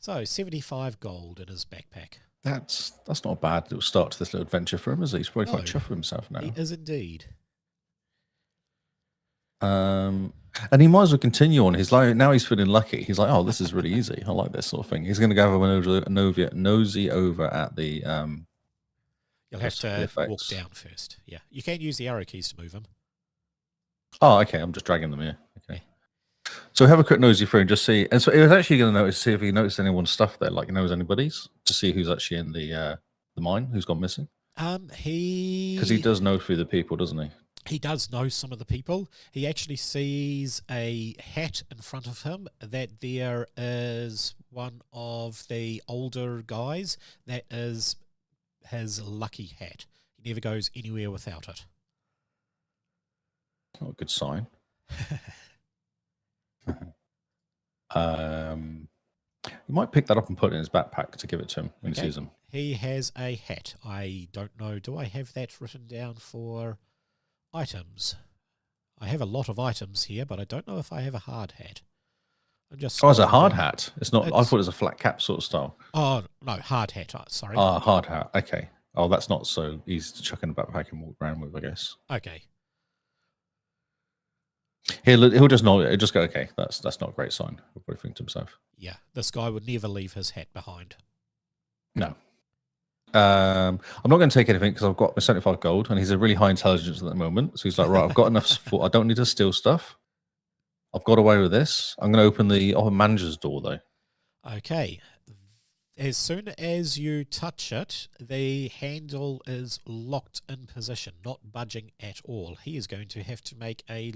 [SPEAKER 1] So 75 gold in his backpack.
[SPEAKER 2] That's not a bad little start to this little adventure for him, is he? He's probably quite chuffed with himself now.
[SPEAKER 1] He is indeed.
[SPEAKER 2] And he might as well continue on. He's like, now he's feeling lucky. He's like, oh, this is really easy. I like this sort of thing. He's going to go have a nosy over at the.
[SPEAKER 1] You'll have to walk down first. Yeah, you can use the arrow keys to move him.
[SPEAKER 2] Oh, okay. I'm just dragging them here. Okay. So have a quick nosy through and just see. And so he was actually going to see if he noticed anyone's stuff there, like he knows anybody's, to see who's actually in the mine, who's gone missing. Because he does know through the people, doesn't he?
[SPEAKER 1] He does know some of the people. He actually sees a hat in front of him that there is one of the older guys that is his lucky hat. He never goes anywhere without it.
[SPEAKER 2] Not a good sign. You might pick that up and put it in his backpack to give it to him when he sees him.
[SPEAKER 1] He has a hat. I don't know. Do I have that written down for items? I have a lot of items here, but I don't know if I have a hard hat. I'm just.
[SPEAKER 2] Oh, it's a hard hat. It's not. I thought it was a flat cap sort of style.
[SPEAKER 1] Oh no, hard hat. Sorry.
[SPEAKER 2] Ah, hard hat. Okay. Oh, that's not so easy to chuck in the backpack and walk around with, I guess.
[SPEAKER 1] Okay.
[SPEAKER 2] He'll just know. He'll just go. Okay, that's not a great sign. He'll probably think to himself.
[SPEAKER 1] Yeah, this guy would never leave his hat behind.
[SPEAKER 2] No. I'm not going to take anything because I've got my 75 gold, and he's a really high intelligence at the moment. So he's like, right, I've got enough. I don't need to steal stuff. I've got away with this. I'm going to open the manager's door, though.
[SPEAKER 1] Okay. As soon as you touch it, the handle is locked in position, not budging at all. He is going to have to make a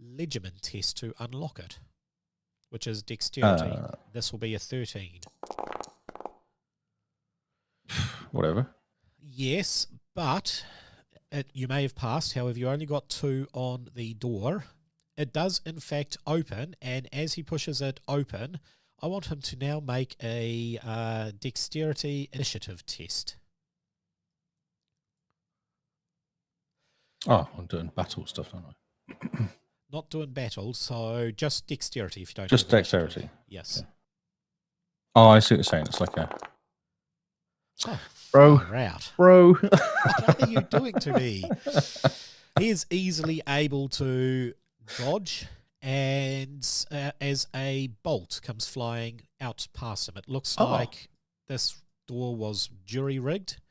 [SPEAKER 1] legerdemain test to unlock it, which is dexterity. This will be a 13.
[SPEAKER 2] Whatever.
[SPEAKER 1] Yes, but you may have passed. However, you only got 2 on the door. It does, in fact, open, and as he pushes it open, I want him to now make a dexterity initiative test.
[SPEAKER 2] Oh, I'm doing battle stuff, don't I?
[SPEAKER 1] Not doing battle, so just dexterity if you don't.
[SPEAKER 2] Just dexterity.
[SPEAKER 1] Yes.
[SPEAKER 2] Okay. Oh, I see what you're saying. It's like a.
[SPEAKER 1] Oh,
[SPEAKER 2] bro.
[SPEAKER 1] Bro. What are you doing to me? He is easily able to dodge, and as a bolt comes flying out past him. It looks like this door was jury-rigged,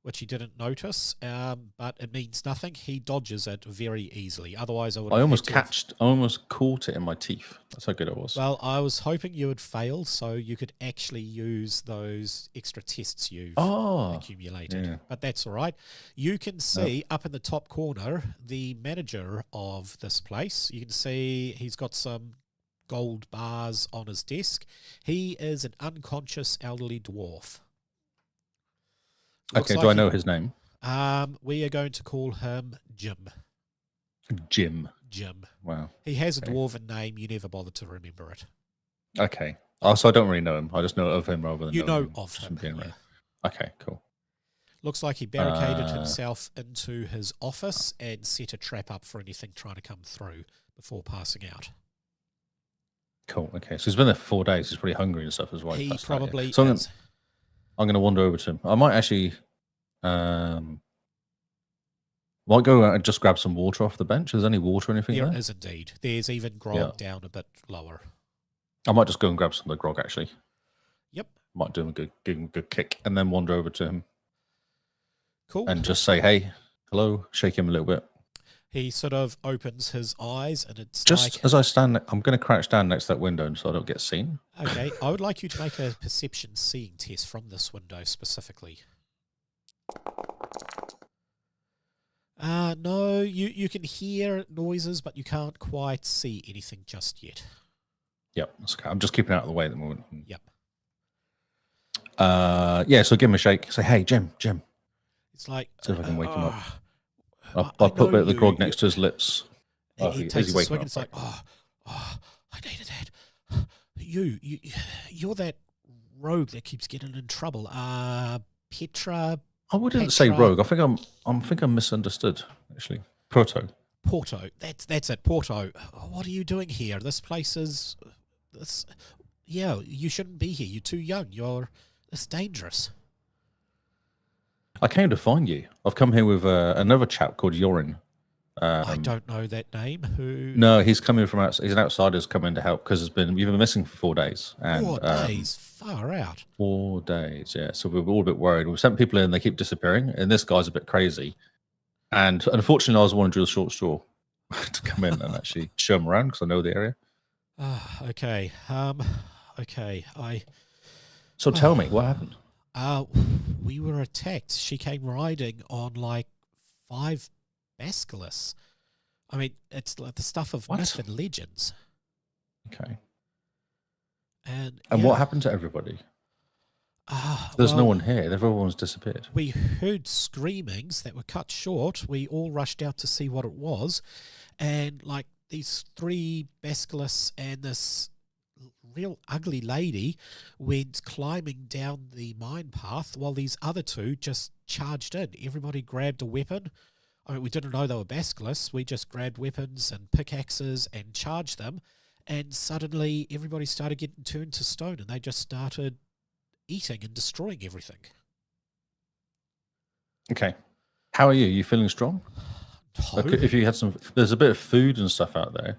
[SPEAKER 1] which he didn't notice, but it means nothing. He dodges it very easily. Otherwise, I would. I almost
[SPEAKER 2] caught it in my teeth. That's how good it was.
[SPEAKER 1] Well, I was hoping you would fail, so you could actually use those extra tests you've accumulated. Yeah. But that's all right. You can see up in the top corner the manager of this place. You can see he's got some gold bars on his desk. He is an unconscious elderly dwarf.
[SPEAKER 2] Okay, do I know his name?
[SPEAKER 1] We are going to call him Jim.
[SPEAKER 2] Jim.
[SPEAKER 1] Wow. He has a dwarven name. You never bothered to remember it.
[SPEAKER 2] Okay. Oh, so I don't really know him. I just know of him rather than
[SPEAKER 1] you know of him. Yeah.
[SPEAKER 2] Okay, cool.
[SPEAKER 1] Looks like he barricaded himself into his office and set a trap up for anything trying to come through before passing out.
[SPEAKER 2] Cool. Okay, so he's been there for 4 days. He's pretty hungry and stuff as well.
[SPEAKER 1] He probably is.
[SPEAKER 2] So I'm going to wander over to him. I might actually, might go and just grab some water off the bench. Is there any water or anything there?
[SPEAKER 1] There is indeed. There's even grog down a bit lower.
[SPEAKER 2] I might just go and grab some of the grog, actually.
[SPEAKER 1] Yep.
[SPEAKER 2] Might give him a good kick and then wander over to him.
[SPEAKER 1] Cool.
[SPEAKER 2] And just say, hey, hello, shake him a little bit.
[SPEAKER 1] He sort of opens his eyes and it's
[SPEAKER 2] just as I stand, I'm going to crouch down next to that window so I don't get seen.
[SPEAKER 1] Okay, I would like you to make a perception seeing test from this window specifically. No, you can hear noises, but you can't quite see anything just yet.
[SPEAKER 2] Yep, that's okay. I'm just keeping out of the way at the moment.
[SPEAKER 1] Yep.
[SPEAKER 2] So give him a shake. Say, hey, Jim.
[SPEAKER 1] It's like...
[SPEAKER 2] See if I can wake him up. I'll put a bit of the grog next to his lips.
[SPEAKER 1] He takes a swig and it's like, I needed that. You're that rogue that keeps getting in trouble. Petra.
[SPEAKER 2] I wouldn't say
[SPEAKER 1] Petra.
[SPEAKER 2] rogue. I think I'm misunderstood. Actually, Proto.
[SPEAKER 1] Porto. That's it. Porto. What are you doing here? This place is. This. Yeah, you shouldn't be here. You're too young. It's dangerous.
[SPEAKER 2] I came to find you. I've come here with another chap called Yorin.
[SPEAKER 1] I don't know that name. Who?
[SPEAKER 2] No, he's coming from outside. He's an outsider who's coming to help because you've been missing for 4 days. And,
[SPEAKER 1] 4 days? Far out.
[SPEAKER 2] 4 days, yeah. So we're all a bit worried. We've sent people in, they keep disappearing, and this guy's a bit crazy. And unfortunately, I was one to do the short straw to come in and actually show him around because I know the area.
[SPEAKER 1] Okay. Okay.
[SPEAKER 2] So tell me, what happened?
[SPEAKER 1] We were attacked. She came riding on like 5 basilisks. I mean, it's like the stuff of myth and legends.
[SPEAKER 2] Okay.
[SPEAKER 1] And
[SPEAKER 2] what happened to everybody? There's no one here. Everyone's disappeared.
[SPEAKER 1] We heard screamings that were cut short. We all rushed out to see what it was. And like these 3 basilisks and this real ugly lady went climbing down the mine path while these other 2 just charged in. Everybody grabbed a weapon. I mean, we didn't know they were basilisks. We just grabbed weapons and pickaxes and charged them. And suddenly everybody started getting turned to stone and they just started eating and destroying everything.
[SPEAKER 2] Okay. How are you? You feeling strong?
[SPEAKER 1] No.
[SPEAKER 2] If you had there's a bit of food and stuff out there.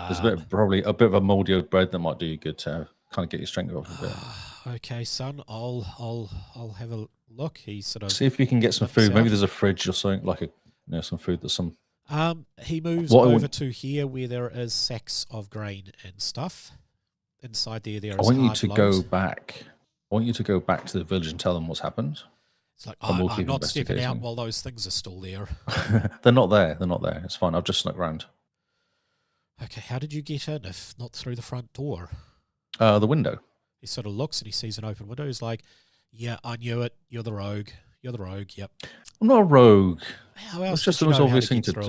[SPEAKER 2] There's probably a bit of a mouldy oat bread that might do you good to kind of get your strength up a bit.
[SPEAKER 1] Okay, son, I'll have a look. He sort of
[SPEAKER 2] see if you can get some food. Maybe there's a fridge or something like some food that's some.
[SPEAKER 1] He moves over to here where there is sacks of grain and stuff. Inside there is.
[SPEAKER 2] I want you to go back. I want you to go back to the village and tell them what's happened.
[SPEAKER 1] It's like, I'm not stepping out while those things are still there.
[SPEAKER 2] They're not there. They're not there. It's fine. I've just snuck around.
[SPEAKER 1] Okay, how did you get in if not through the front door?
[SPEAKER 2] The window.
[SPEAKER 1] He sort of looks and he sees an open window. He's like, yeah, I knew it. You're the rogue. You're the rogue, yep.
[SPEAKER 2] I'm not a rogue.
[SPEAKER 1] How else
[SPEAKER 2] it's just the most obvious thing to do.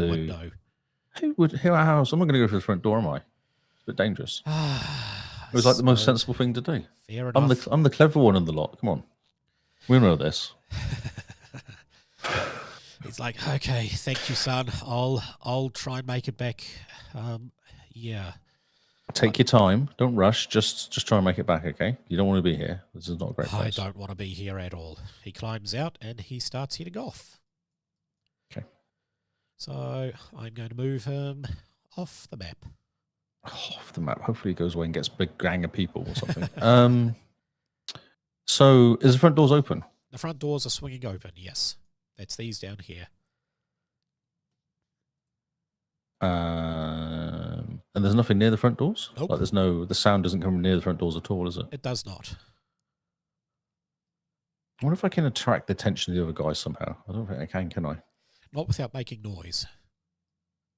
[SPEAKER 2] How else? I'm not going to go through the front door, am I? It's a bit dangerous. It was like the most sensible thing to do.
[SPEAKER 1] Fair enough.
[SPEAKER 2] I'm the clever one in the lot. Come on. We know this.
[SPEAKER 1] It's like, okay, thank you, son. I'll try and make it back. Yeah.
[SPEAKER 2] Take your time. Don't rush. Just try and make it back, okay? You don't want to be here. This is not a great place.
[SPEAKER 1] I don't want to be here at all. He climbs out and he starts heading off.
[SPEAKER 2] Okay.
[SPEAKER 1] So I'm going to move him off the map.
[SPEAKER 2] Off the map. Hopefully he goes away and gets a big gang of people or something. So is the front doors open?
[SPEAKER 1] The front doors are swinging open, yes. That's these down here.
[SPEAKER 2] And there's nothing near the front doors?
[SPEAKER 1] Nope.
[SPEAKER 2] Like the sound doesn't come near the front doors at all, is it?
[SPEAKER 1] It does not.
[SPEAKER 2] I wonder if I can attract the attention of the other guys somehow. I don't think I can I?
[SPEAKER 1] Not without making noise.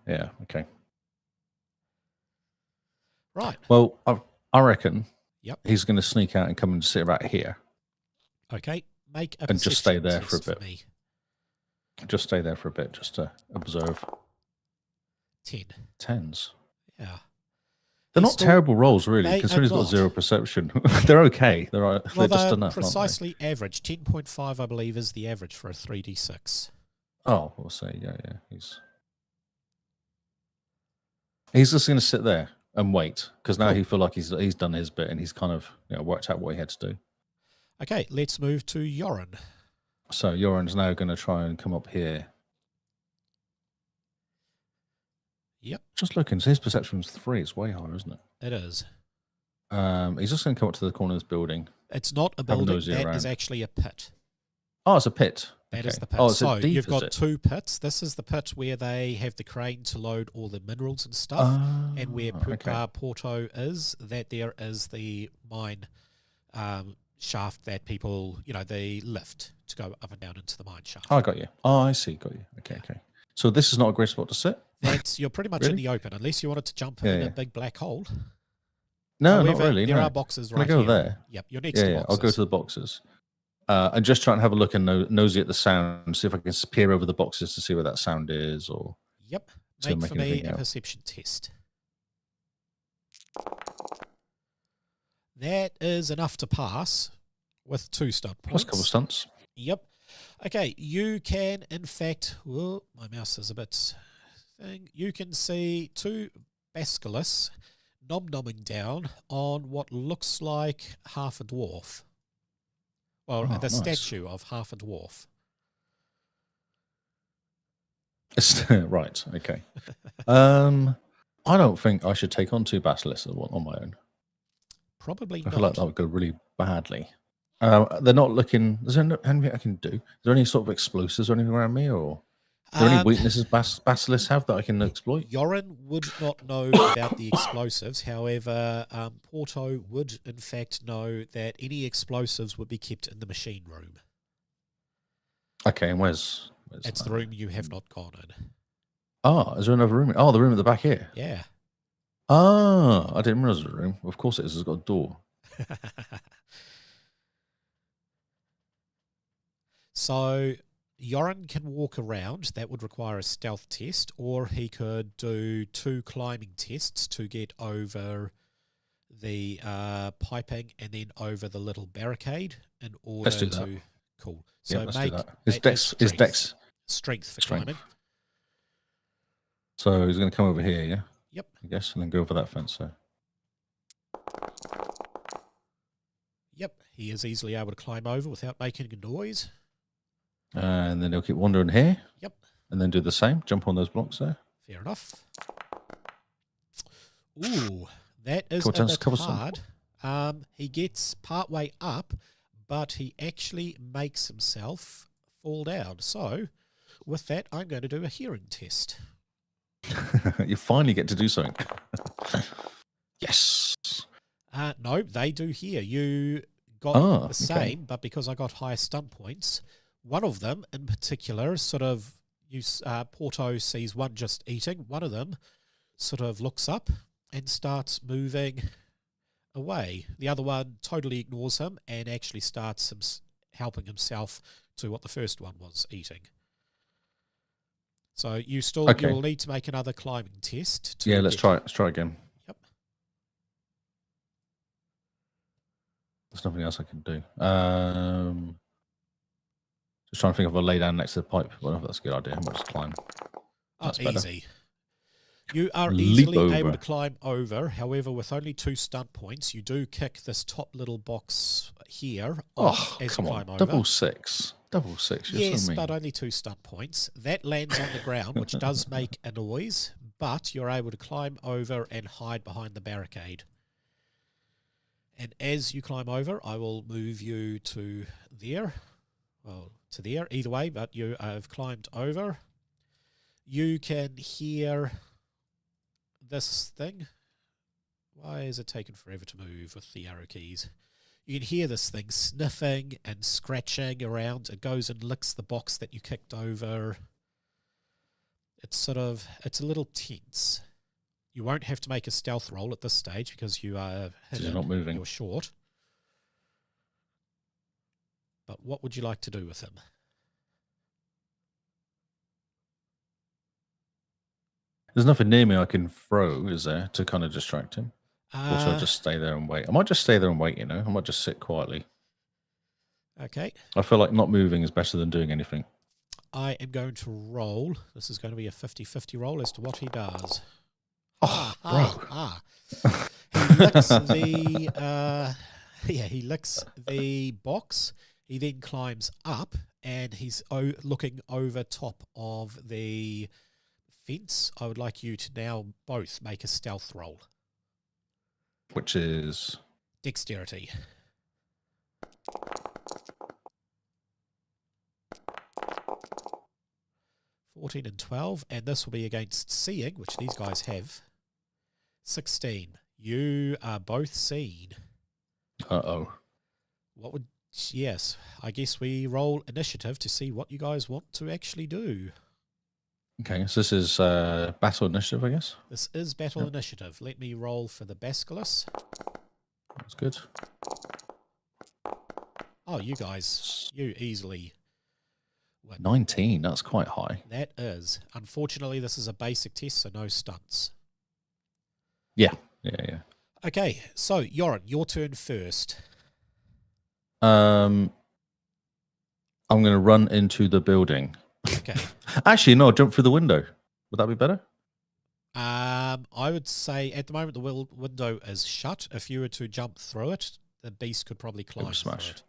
[SPEAKER 2] Yeah, okay.
[SPEAKER 1] Right.
[SPEAKER 2] Well, I reckon
[SPEAKER 1] yep.
[SPEAKER 2] he's going to sneak out and come and sit right here.
[SPEAKER 1] Okay. Make a
[SPEAKER 2] and just stay there for a bit.
[SPEAKER 1] Me.
[SPEAKER 2] Just stay there for a bit, just to observe.
[SPEAKER 1] 10.
[SPEAKER 2] 10s.
[SPEAKER 1] Yeah.
[SPEAKER 2] They're not terrible rolls, really, considering he's got 0 perception. They're okay. They're just enough.
[SPEAKER 1] Precisely average. 10.5, I believe, is the average for a 3d6.
[SPEAKER 2] Oh, we'll say, yeah. He's just going to sit there and wait, because now he feel like he's done his bit and he's kind of worked out what he had to do.
[SPEAKER 1] Okay, let's move to Yorin.
[SPEAKER 2] So Yorin's now going to try and come up here.
[SPEAKER 1] Yep.
[SPEAKER 2] Just looking, so his perception's 3. It's way higher, isn't it?
[SPEAKER 1] It is.
[SPEAKER 2] He's just going to come up to the corner of this building.
[SPEAKER 1] It's not a building. That is actually a pit.
[SPEAKER 2] Oh, it's a pit.
[SPEAKER 1] That is the pit.
[SPEAKER 2] Oh,
[SPEAKER 1] so
[SPEAKER 2] deep,
[SPEAKER 1] you've got 2 pits. This is the pit where they have the crane to load all the minerals and stuff. And where Porto is, that there is the mine shaft that people, they lift to go up and down into the mine shaft.
[SPEAKER 2] Oh, I got you. Oh, I see. Got you. Okay. So this is not a great spot to sit?
[SPEAKER 1] You're pretty much in the open, unless you wanted to jump in a big black hole.
[SPEAKER 2] No,
[SPEAKER 1] However,
[SPEAKER 2] not really.
[SPEAKER 1] There are boxes right
[SPEAKER 2] here. Can I go
[SPEAKER 1] here.
[SPEAKER 2] there?
[SPEAKER 1] Yep, you're next to boxes.
[SPEAKER 2] I'll go to the boxes. And just try and have a look and nosy at the sound, see if I can peer over the boxes to see where that sound is. Or
[SPEAKER 1] Yep. Make for me a perception test. That is enough to pass with 2 stunt points.
[SPEAKER 2] Plus a couple of stunts.
[SPEAKER 1] Yep. Okay, you can, in fact, well, my mouse is a bit thing. You can see two basilisks nom-nomming down on what looks like half a dwarf. Well,
[SPEAKER 2] Oh,
[SPEAKER 1] the
[SPEAKER 2] nice.
[SPEAKER 1] statue of half a dwarf.
[SPEAKER 2] Right, okay. I don't think I should take on two basilisks on my own.
[SPEAKER 1] Probably
[SPEAKER 2] I feel like
[SPEAKER 1] not.
[SPEAKER 2] that would go really badly. They're not looking. Is there anything I can do? Is there any sort of explosives or anything around me, or are there any weaknesses basilisks have that I can exploit?
[SPEAKER 1] Yorin would not know about the explosives. However, Porto would, in fact, know that any explosives would be kept in the machine room.
[SPEAKER 2] Okay, and where's
[SPEAKER 1] It's the room you have not gone in.
[SPEAKER 2] Oh, is there another room? Oh, the room at the back here.
[SPEAKER 1] Yeah.
[SPEAKER 2] Ah, I didn't realize it was a room. Of course it is. It's got a door.
[SPEAKER 1] So Yorin can walk around. That would require a stealth test, or he could do 2 climbing tests to get over the piping and then over the little barricade in order
[SPEAKER 2] Let's do that.
[SPEAKER 1] to. Cool. So
[SPEAKER 2] let's
[SPEAKER 1] make
[SPEAKER 2] do that. His dex
[SPEAKER 1] strength for
[SPEAKER 2] strength.
[SPEAKER 1] climbing.
[SPEAKER 2] So he's going to come over here, yeah.
[SPEAKER 1] Yep.
[SPEAKER 2] I guess, and then go over that fence. So.
[SPEAKER 1] Yep. He is easily able to climb over without making a noise.
[SPEAKER 2] And then he'll keep wandering here.
[SPEAKER 1] Yep.
[SPEAKER 2] And then do the same. Jump on those blocks there.
[SPEAKER 1] Fair enough. Ooh, that is a bit hard. He gets partway up, but he actually makes himself fall down. So, with that, I'm going to do a hearing test.
[SPEAKER 2] You finally get to do something. Yes.
[SPEAKER 1] No, they do hear. You got the same, but because I got higher stun points, one of them in particular sort of, Porto sees one just eating. One of them sort of looks up and starts moving away. The other one totally ignores him and actually starts helping himself to what the first one was eating. So you will need to make another climbing test.
[SPEAKER 2] Let's try it. Let's try again.
[SPEAKER 1] Yep.
[SPEAKER 2] There's nothing else I can do. Just trying to think if I lay down next to the pipe. Well, that's a good idea. I might just climb.
[SPEAKER 1] That's easy. You are easily able to climb over. However, with only 2 stunt points, you do kick this top little box here off as you climb over.
[SPEAKER 2] Double six.
[SPEAKER 1] Yes, but only 2 stunt points. That lands on the ground, which does make a noise, but you're able to climb over and hide behind the barricade. And as you climb over, I will move you to there. Well, to there, either way, but you have climbed over. You can hear this thing. Why is it taking forever to move with the arrow keys? You can hear this thing sniffing and scratching around. It goes and licks the box that you kicked over. It's a little tense. You won't have to make a stealth roll at this stage because you are hidden.
[SPEAKER 2] You're not moving.
[SPEAKER 1] You're short. But what would you like to do with him?
[SPEAKER 2] There's nothing near me I can throw, is there, to kind of distract him? Or should I just stay there and wait? I might just stay there and wait, I might just sit quietly.
[SPEAKER 1] Okay.
[SPEAKER 2] I feel like not moving is better than doing anything.
[SPEAKER 1] I am going to roll. This is going to be a 50-50 roll as to what he does. He licks the box. He then climbs up and he's looking over top of the fence. I would like you to now both make a stealth roll.
[SPEAKER 2] Which is?
[SPEAKER 1] Dexterity. (14 and 12), and this will be against seeing, which these guys have. 16. You are both seen.
[SPEAKER 2] Uh-oh.
[SPEAKER 1] Yes, I guess we roll initiative to see what you guys want to actually do.
[SPEAKER 2] Okay, so this is battle initiative, I guess?
[SPEAKER 1] This is battle initiative. Let me roll for the Basilisks.
[SPEAKER 2] That's good.
[SPEAKER 1] Oh, you guys, you easily win.
[SPEAKER 2] 19, that's quite high.
[SPEAKER 1] That is. Unfortunately, this is a basic test, so no stunts.
[SPEAKER 2] Yeah.
[SPEAKER 1] Okay, so Yorin, your turn first.
[SPEAKER 2] I'm going to run into the building.
[SPEAKER 1] Okay.
[SPEAKER 2] Actually, no, jump through the window. Would that be better?
[SPEAKER 1] I would say at the moment the window is shut. If you were to jump through it, the beast could probably climb through it.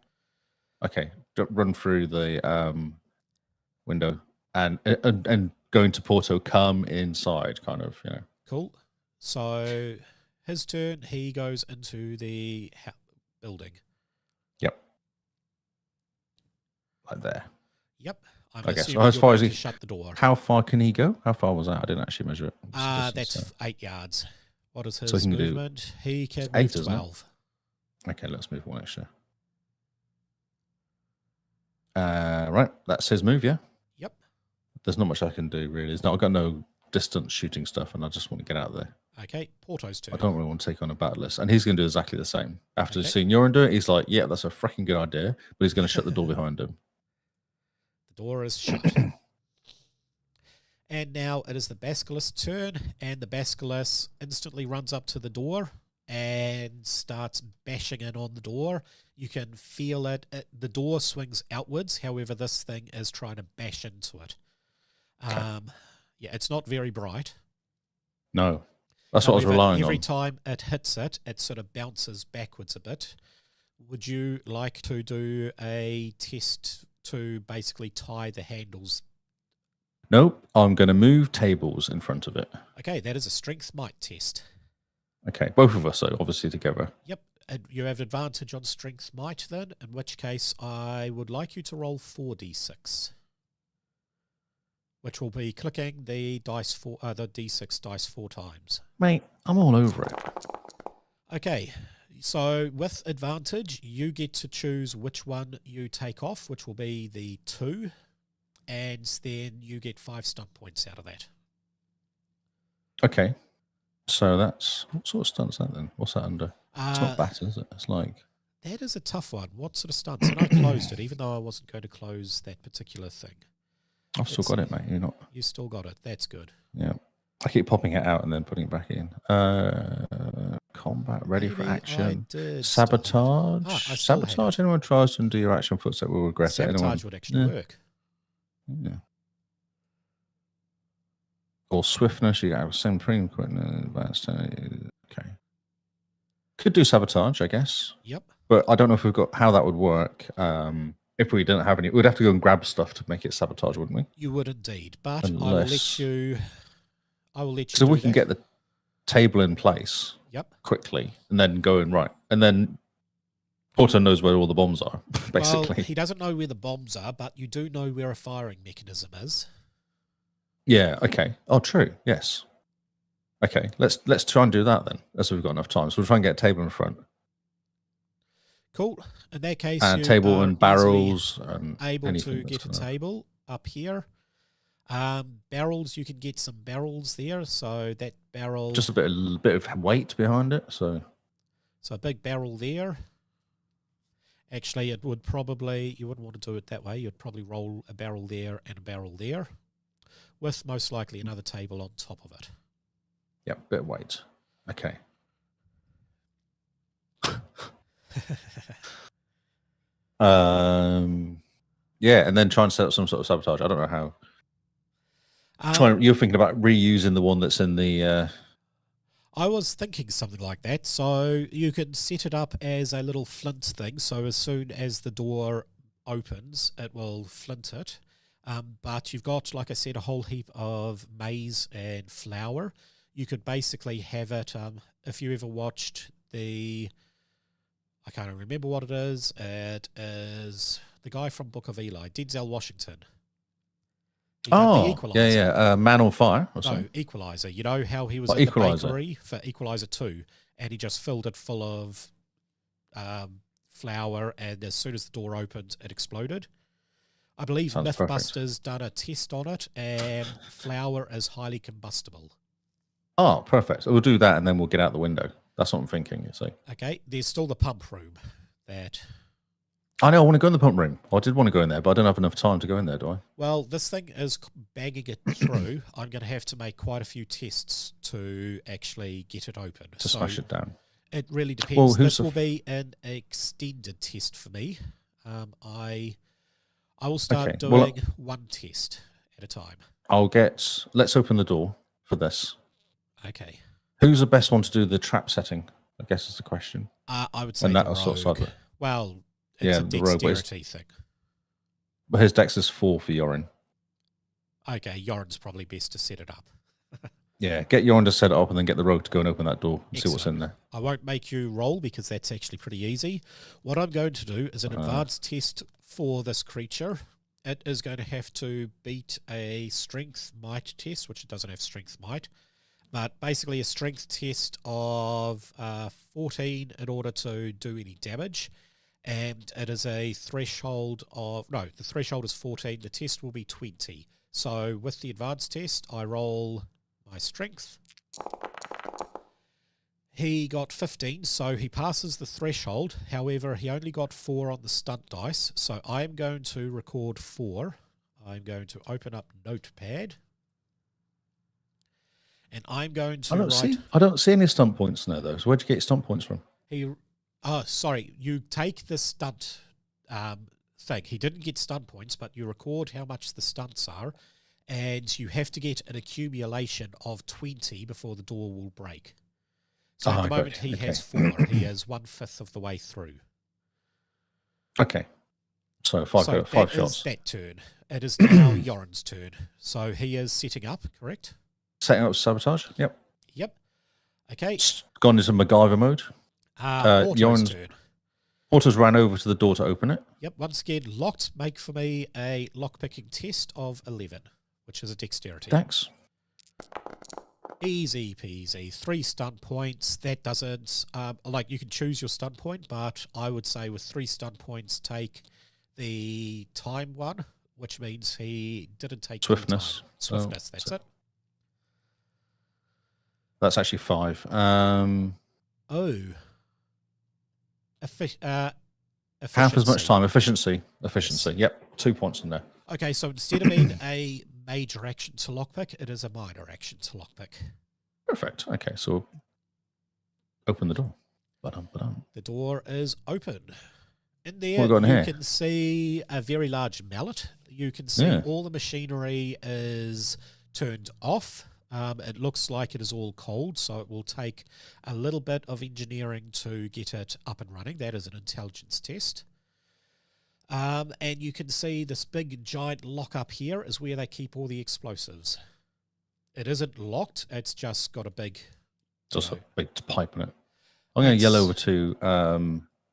[SPEAKER 2] Okay, run through the window and going to Porto, come inside, kind of, you know.
[SPEAKER 1] Cool. So his turn, he goes into the building.
[SPEAKER 2] Yep. Like there.
[SPEAKER 1] Yep.
[SPEAKER 2] I guess. As far as he
[SPEAKER 1] shut the door.
[SPEAKER 2] How far can he go? How far was that? I didn't actually measure it.
[SPEAKER 1] That's 8 yards. What is his movement? He can move 12.
[SPEAKER 2] Okay, let's move one extra. Right, that's his move, yeah?
[SPEAKER 1] Yep.
[SPEAKER 2] There's not much I can do, really. I've got no distance shooting stuff, and I just want to get out of there.
[SPEAKER 1] Okay, Porto's turn.
[SPEAKER 2] I don't really want to take on a battleless, and he's going to do exactly the same. After seeing Yoran do it, he's like, yeah, that's a freaking good idea, but he's going to shut the door behind him.
[SPEAKER 1] The door is shut. And now it is the Basilisk's turn, and the Basilisk instantly runs up to the door and starts bashing in on the door. You can feel it. The door swings outwards. However, this thing is trying to bash into it. Yeah, it's not very bright.
[SPEAKER 2] No. That's what I was relying on.
[SPEAKER 1] Every time it hits it, it sort of bounces backwards a bit. Would you like to do a test to basically tie the handles?
[SPEAKER 2] Nope. I'm going to move tables in front of it.
[SPEAKER 1] Okay, that is a strength might test.
[SPEAKER 2] Okay, both of us, so obviously together.
[SPEAKER 1] Yep. And you have advantage on strength might then, in which case I would like you to roll 4d6. Which will be clicking the the d6 dice 4 times.
[SPEAKER 2] Mate, I'm all over it.
[SPEAKER 1] Okay, so with advantage, you get to choose which one you take off, which will be the 2, and then you get 5 stunt points out of that.
[SPEAKER 2] Okay, so that's what sort of stunt is that then? What's that under? It's not batter, is it? It's like
[SPEAKER 1] that is a tough one. What sort of stunts? And I closed it, even though I wasn't going to close that particular thing.
[SPEAKER 2] I've still got it, mate. You're not.
[SPEAKER 1] You still got it. That's good.
[SPEAKER 2] Yeah. I keep popping it out and then putting it back in. Combat, ready for action. Sabotage. Sabotage. Anyone tries to undo your action footstep will regret it.
[SPEAKER 1] Sabotage would actually work.
[SPEAKER 2] Yeah. Or swiftness. You have same premium equipment. Advanced. Okay. Could do sabotage, I guess.
[SPEAKER 1] Yep.
[SPEAKER 2] But I don't know if we've got how that would work. If we didn't have any, we'd have to go and grab stuff to make it sabotage, wouldn't we?
[SPEAKER 1] You would indeed, but I will let you.
[SPEAKER 2] So we can get the table in place.
[SPEAKER 1] Yep.
[SPEAKER 2] Quickly, and then go in right, and then Porto knows where all the bombs are. Basically,
[SPEAKER 1] well, he doesn't know where the bombs are, but you do know where a firing mechanism is.
[SPEAKER 2] Yeah. Okay. Oh, true. Yes. Okay. Let's try and do that then, as we've got enough time. So we'll try and get a table in front.
[SPEAKER 1] Cool. In that case,
[SPEAKER 2] and table and barrels and
[SPEAKER 1] able to get a table up here. Barrels, you can get some barrels there. So that barrel,
[SPEAKER 2] just a bit of weight behind it. So
[SPEAKER 1] a big barrel there. Actually, it would probably, you wouldn't want to do it that way. You'd probably roll a barrel there and a barrel there, with most likely another table on top of it.
[SPEAKER 2] Yeah, bit of weight. Okay. Yeah, and then try and set up some sort of sabotage. I don't know how. You're thinking about reusing the one that's in the.
[SPEAKER 1] I was thinking something like that. So you can set it up as a little flint thing. So as soon as the door opens, it will flint it. But you've got, like I said, a whole heap of maize and flour. You could basically have it. If you ever watched I can't remember what it is. It is the guy from Book of Eli, Denzel Washington.
[SPEAKER 2] Yeah. Man on Fire. Or
[SPEAKER 1] no, Equalizer. You know how he was in the bakery for Equalizer 2, and he just filled it full of flour, and as soon as the door opened, it exploded. I believe Mythbusters done a test on it, and flour is highly combustible.
[SPEAKER 2] Oh, perfect. So we'll do that, and then we'll get out the window. That's what I'm thinking, you see.
[SPEAKER 1] Okay, there's still the pump room.
[SPEAKER 2] I know, I want to go in the pump room. I did want to go in there, but I don't have enough time to go in there, do I?
[SPEAKER 1] Well, this thing is banging it through. I'm going to have to make quite a few tests to actually get it open.
[SPEAKER 2] To smash it down.
[SPEAKER 1] It really depends. This will be an extended test for me. I will start
[SPEAKER 2] Okay,
[SPEAKER 1] doing one test at a time.
[SPEAKER 2] Let's open the door for this.
[SPEAKER 1] Okay.
[SPEAKER 2] Who's the best one to do the trap setting? I guess is the question.
[SPEAKER 1] I would say
[SPEAKER 2] And
[SPEAKER 1] the
[SPEAKER 2] that sort of
[SPEAKER 1] rogue.
[SPEAKER 2] side of it.
[SPEAKER 1] Well, it's a
[SPEAKER 2] the rogue,
[SPEAKER 1] dexterity thing.
[SPEAKER 2] But his dex is 4 for Yorin.
[SPEAKER 1] Okay, Yoren's probably best to set it up.
[SPEAKER 2] Yeah, get Yorin to set it up and then get the rogue to go and open that door and see
[SPEAKER 1] Excellent.
[SPEAKER 2] what's in there.
[SPEAKER 1] I won't make you roll because that's actually pretty easy. What I'm going to do is an advanced test for this creature. It is going to have to beat a strength might test, which it doesn't have strength might, but basically a strength test of 14 in order to do any damage. And it is a threshold of, no, the threshold is 14. The test will be 20. So with the advanced test, I roll my strength. He got 15, so he passes the threshold. However, he only got 4 on the stunt dice, so I'm going to record 4. I'm going to open up Notepad. And I'm going to
[SPEAKER 2] I don't see any stunt points in there, though. So where'd you get your stunt points from?
[SPEAKER 1] Sorry. You take the stunt thing. He didn't get stunt points, but you record how much the stunts are, and you have to get an accumulation of 20 before the door will break. So at the moment he has 4. He is 1/5 of the way through.
[SPEAKER 2] Okay. So 5 shots.
[SPEAKER 1] That turn. It is now Yoren's turn. So he is setting up, correct?
[SPEAKER 2] Setting up sabotage? Yep.
[SPEAKER 1] Okay.
[SPEAKER 2] Gone into MacGyver mode.
[SPEAKER 1] Auto's turn.
[SPEAKER 2] Auto's ran over to the door to open it.
[SPEAKER 1] Yep, once again, locked. Make for me a lockpicking test of 11, which is a dexterity.
[SPEAKER 2] Dex.
[SPEAKER 1] Easy peasy. 3 stunt points. That doesn't... you can choose your stunt point, but I would say with 3 stunt points, take the time one, which means he didn't take
[SPEAKER 2] Swiftness.
[SPEAKER 1] Swiftness, that's it.
[SPEAKER 2] That's actually 5.
[SPEAKER 1] Efficiency.
[SPEAKER 2] Half as much time. Efficiency. Yes. Yep. 2 points in there.
[SPEAKER 1] Okay, so instead of being a major action to lockpick, it is a minor action to lockpick.
[SPEAKER 2] Perfect. Okay, so open the door. Ba-dum.
[SPEAKER 1] The door is open. In there, you can see a very large mallet. You can see all the machinery is turned off. It looks like it is all cold, so it will take a little bit of engineering to get it up and running. That is an intelligence test. And you can see this big giant lock up here is where they keep all the explosives. It isn't locked, it's just got a big...
[SPEAKER 2] Just a big pipe in it. I'm going to yell over to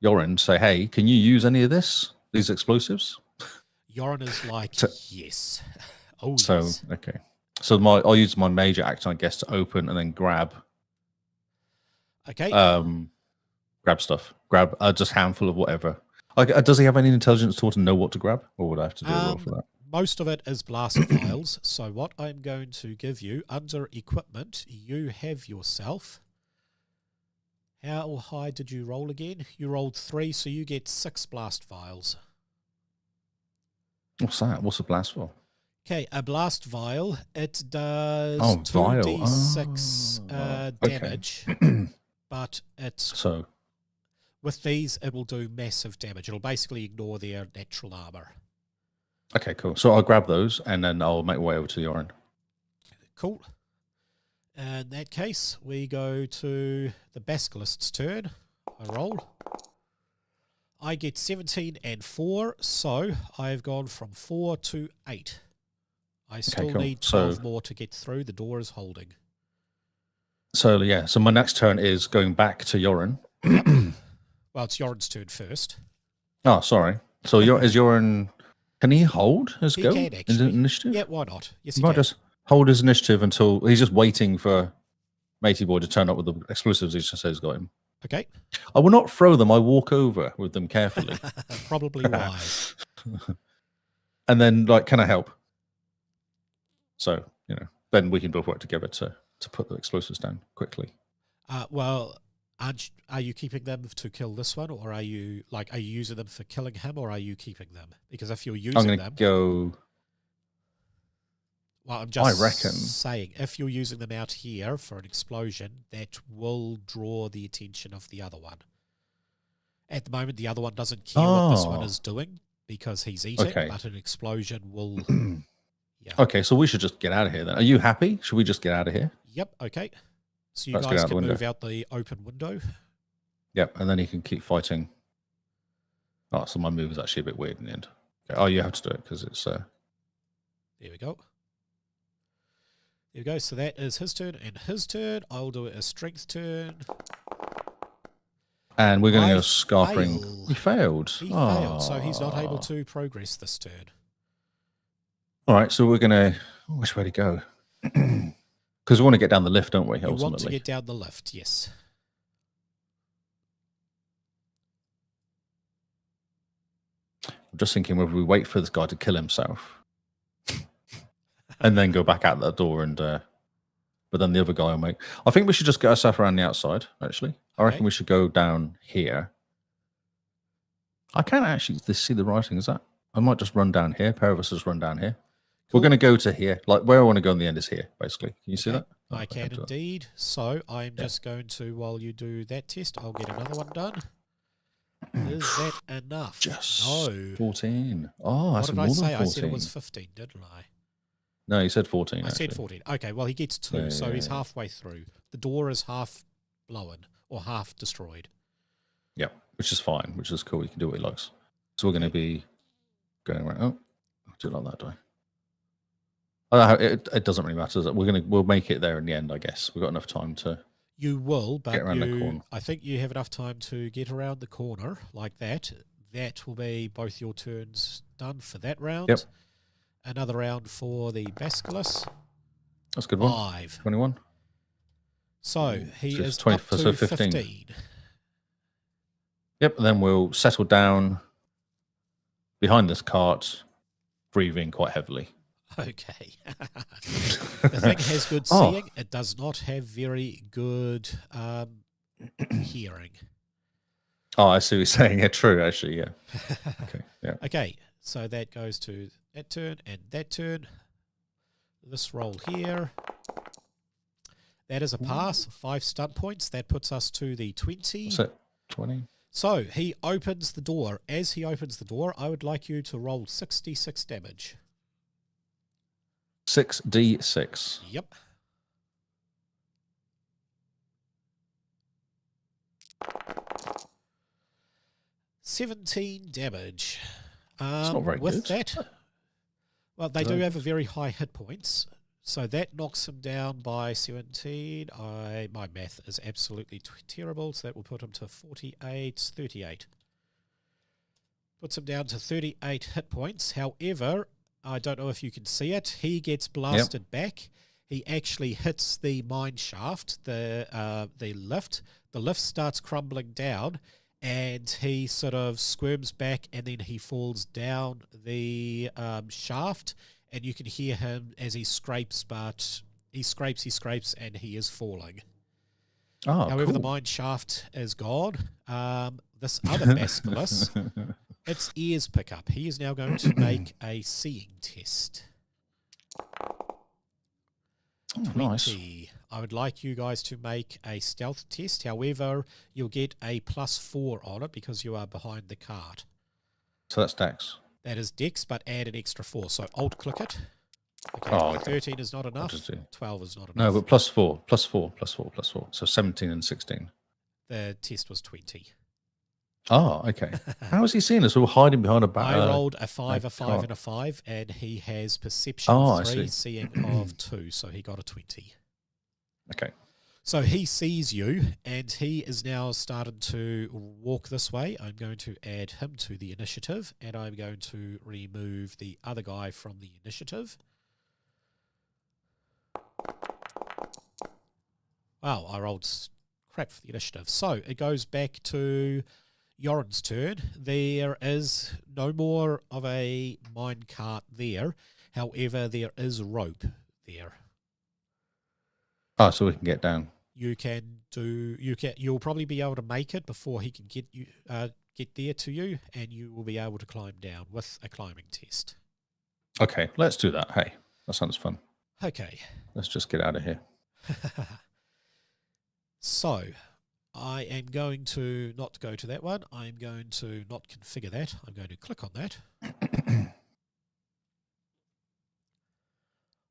[SPEAKER 2] Yorin and say, hey, can you use any of these explosives?
[SPEAKER 1] Yorin is like, yes.
[SPEAKER 2] Yes. Okay. So I'll use my major action, I guess, to open and then grab.
[SPEAKER 1] Okay.
[SPEAKER 2] Grab stuff. Grab just a handful of whatever. Does he have any intelligence to know what to grab, or would I have to do a roll for that?
[SPEAKER 1] Most of it is blast vials. So what I'm going to give you under equipment, you have yourself. How high did you roll again? You rolled 3, so you get 6 blast vials.
[SPEAKER 2] What's that? What's a blast vial?
[SPEAKER 1] Okay, a blast vial, it does 2d6 damage, but it's... With these, it will do massive damage. It'll basically ignore their natural armor.
[SPEAKER 2] Okay, cool. So I'll grab those, and then I'll make my way over to Yorin.
[SPEAKER 1] Cool. In that case, we go to the Basculist's turn. I roll. I get 17 and 4, so I've gone from 4 to 8. I still need 12 more to get through. The door is holding.
[SPEAKER 2] So, yeah. So my next turn is going back to Yorin.
[SPEAKER 1] Well, it's Yorin's turn first.
[SPEAKER 2] Oh, sorry. So is Yorin... Can he hold his go?
[SPEAKER 1] He can, actually.
[SPEAKER 2] Initiative?
[SPEAKER 1] Yeah, why not? Yes,
[SPEAKER 2] he might just hold his initiative until... He's just waiting for Matey Boy to turn up with the explosives he just says he's got him.
[SPEAKER 1] Okay.
[SPEAKER 2] I will not throw them. I walk over with them carefully.
[SPEAKER 1] Probably wise.
[SPEAKER 2] And then, can I help? So, then we can both work together to put the explosives down quickly.
[SPEAKER 1] Well, are you keeping them to kill this one, or are you using them for killing him, or are you keeping them? Because if you're using them...
[SPEAKER 2] I'm going to go...
[SPEAKER 1] Well, I'm just saying, if you're using them out here for an explosion, that will draw the attention of the other one. At the moment, the other one doesn't care what this one is doing. because he's eating,
[SPEAKER 2] Okay.
[SPEAKER 1] but an explosion will... Yeah.
[SPEAKER 2] Okay, so we should just get out of here then. Are you happy? Should we just get out of here?
[SPEAKER 1] Yep, okay. So you
[SPEAKER 2] Let's get
[SPEAKER 1] guys
[SPEAKER 2] out the
[SPEAKER 1] can move
[SPEAKER 2] window.
[SPEAKER 1] out the open window.
[SPEAKER 2] Yep, and then he can keep fighting. Oh, so my move is actually a bit weird in the end. Okay. Oh, you have to do it because it's...
[SPEAKER 1] There we go. There we go. So that is his turn and his turn. I'll do a strength turn.
[SPEAKER 2] And we're going to go
[SPEAKER 1] Fail.
[SPEAKER 2] scarpering. He failed.
[SPEAKER 1] He failed, so he's not able to progress this turn.
[SPEAKER 2] All right, so we're going to... which way to go? Because we want to get down the lift, don't we,
[SPEAKER 1] You
[SPEAKER 2] ultimately?
[SPEAKER 1] want to get down the lift, yes.
[SPEAKER 2] I'm just thinking whether we wait for this guy to kill himself and then go back out that door and... but then the other guy will make... I think we should just get ourselves around the outside, actually. I reckon we should go down here. I can't actually see the writing. Is that... I might just run down here. A pair of us just run down here. Cool. We're going to go to here. Like, where I want to go in the end is here, basically. Can you see that? Oh,
[SPEAKER 1] I can indeed. So I'm just going to, while you do that test, I'll get another one done. Is that enough?
[SPEAKER 2] Just
[SPEAKER 1] no.
[SPEAKER 2] 14. Oh, that's more than 14.
[SPEAKER 1] What did I say? I said it was 15, didn't I?
[SPEAKER 2] No, you said 14.
[SPEAKER 1] I said 14. Okay, well, he gets 2, so he's halfway through. The door is half blown or half destroyed.
[SPEAKER 2] Yeah, which is fine, which is cool. He can do what he likes. So we're going to be going around. Oh, I'll do it like that, do I? It doesn't really matter. We'll make it there in the end, I guess. We've got enough time to.
[SPEAKER 1] You will, but
[SPEAKER 2] get around the corner.
[SPEAKER 1] I think you have enough time to get around the corner like that. That will be both your turns done for that round.
[SPEAKER 2] Yep.
[SPEAKER 1] Another round for the Basculus.
[SPEAKER 2] That's a good one.
[SPEAKER 1] 5.
[SPEAKER 2] 21.
[SPEAKER 1] So he
[SPEAKER 2] So
[SPEAKER 1] is
[SPEAKER 2] 20,
[SPEAKER 1] up to
[SPEAKER 2] so
[SPEAKER 1] 15.
[SPEAKER 2] Yep, and then we'll settle down behind this cart, breathing quite heavily.
[SPEAKER 1] Okay. The thing has good seeing. It does not have very good hearing.
[SPEAKER 2] Oh, I see what you're saying. Yeah, true, actually, yeah. Okay, yeah.
[SPEAKER 1] Okay, so that goes to that turn and that turn. This roll here. That is a pass. 5 stunt points. That puts us to the 20.
[SPEAKER 2] What's it? 20?
[SPEAKER 1] So he opens the door. As he opens the door, I would like you to roll 66 damage.
[SPEAKER 2] 6d6.
[SPEAKER 1] Yep. $17 damage.
[SPEAKER 2] It's not very
[SPEAKER 1] with
[SPEAKER 2] good.
[SPEAKER 1] That, well, they do have a very high hit points. So that knocks him down by 17. My math is absolutely terrible, so that will put him to 48, 38. Puts him down to 38 hit points. However, I don't know if you can see it. He gets blasted back. He actually hits the mine shaft, the lift. The lift starts crumbling down, and he sort of squirms back, and then he falls down the shaft. And you can hear him as he scrapes, but he scrapes, and he is falling.
[SPEAKER 2] Oh,
[SPEAKER 1] however,
[SPEAKER 2] cool.
[SPEAKER 1] the mine shaft is gone. This other Basculus, its ears pick up. He is now going to make a seeing test.
[SPEAKER 2] Oh,
[SPEAKER 1] 20.
[SPEAKER 2] nice.
[SPEAKER 1] I would like you guys to make a stealth test. However, you'll get a +4 on it because you are behind the cart.
[SPEAKER 2] So that's Dex.
[SPEAKER 1] That is Dex, but add an extra 4. So Alt-click it. Okay,
[SPEAKER 2] Oh, okay.
[SPEAKER 1] 13 is not enough. 12 is not enough.
[SPEAKER 2] No, but +4, +4, +4, +4. So 17 and 16.
[SPEAKER 1] The test was 20.
[SPEAKER 2] Oh, okay. How has he seen us? We're hiding behind a back.
[SPEAKER 1] I rolled a 5, a 5, and a 5, and he has perception 3, seeing of 2, so he got a 20.
[SPEAKER 2] Okay.
[SPEAKER 1] So he sees you, and he is now starting to walk this way. I'm going to add him to the initiative, and I'm going to remove the other guy from the initiative. Wow, I rolled crap for the initiative. So it goes back to Yoren's turn. There is no more of a mine cart there. However, there is rope there.
[SPEAKER 2] Oh, so we can get down.
[SPEAKER 1] You'll probably be able to make it before he can get there to you, and you will be able to climb down with a climbing test.
[SPEAKER 2] Okay, let's do that. Hey, that sounds fun.
[SPEAKER 1] Okay.
[SPEAKER 2] Let's just get out of here.
[SPEAKER 1] So, I am going to not go to that one. I'm going to not configure that. I'm going to click on that.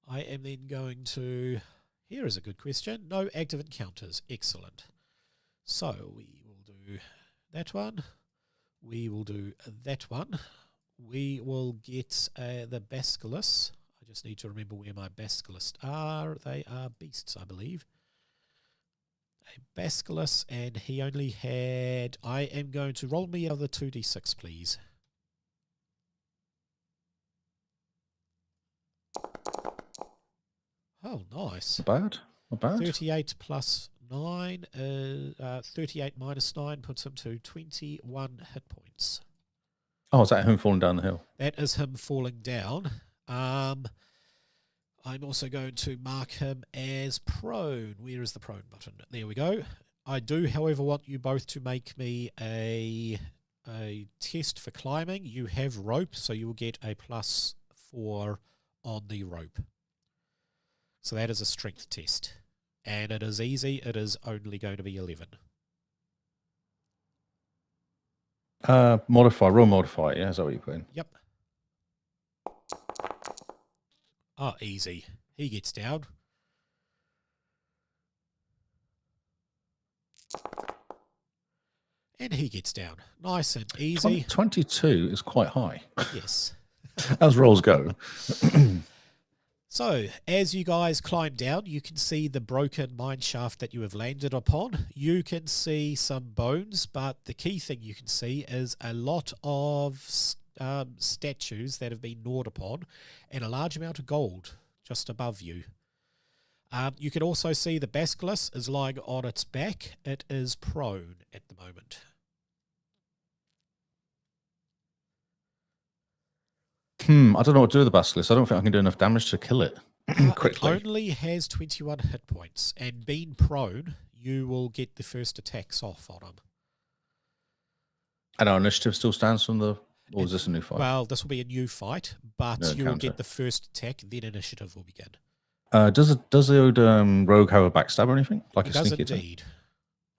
[SPEAKER 1] I am then going to, here is a good question, no active encounters. Excellent. So we will do that one. We will do that one. We will get the Basculus. I just need to remember where my Basculus are. They are beasts, I believe. A Basculus, and he only had... I am going to roll me another 2d6, please. Oh, nice.
[SPEAKER 2] Not bad. Not bad.
[SPEAKER 1] 38 plus 9, 38 minus 9 puts him to 21 hit points.
[SPEAKER 2] Oh, is that him falling down the hill?
[SPEAKER 1] That is him falling down. I'm also going to mark him as prone. Where is the prone button? There we go. I do, however, want you both to make me a test for climbing. You have rope, so you will get a +4 on the rope. So that is a strength test. And it is easy. It is only going to be 11.
[SPEAKER 2] Modify, roll modify, yeah? Is that what you put in?
[SPEAKER 1] Yep. Oh, easy. He gets down. And he gets down. Nice and easy.
[SPEAKER 2] 22 is quite high.
[SPEAKER 1] Yes.
[SPEAKER 2] As rolls go.
[SPEAKER 1] So, as you guys climb down, you can see the broken mine shaft that you have landed upon. You can see some bones, but the key thing you can see is a lot of statues that have been gnawed upon and a large amount of gold just above you. You can also see the Basculus is lying on its back. It is prone at the moment.
[SPEAKER 2] I don't know what to do with the Basilisk. I don't think I can do enough damage to kill it quickly.
[SPEAKER 1] It only has 21 hit points, and being prone, you will get the first attacks off on him.
[SPEAKER 2] And our initiative still stands from the... Or is this a new fight?
[SPEAKER 1] Well, this will be a new fight, but
[SPEAKER 2] No
[SPEAKER 1] you will
[SPEAKER 2] counter.
[SPEAKER 1] get the first attack, then initiative will begin.
[SPEAKER 2] Does the rogue have a backstab or anything? Like
[SPEAKER 1] It
[SPEAKER 2] a
[SPEAKER 1] does
[SPEAKER 2] sneaky attack?
[SPEAKER 1] indeed.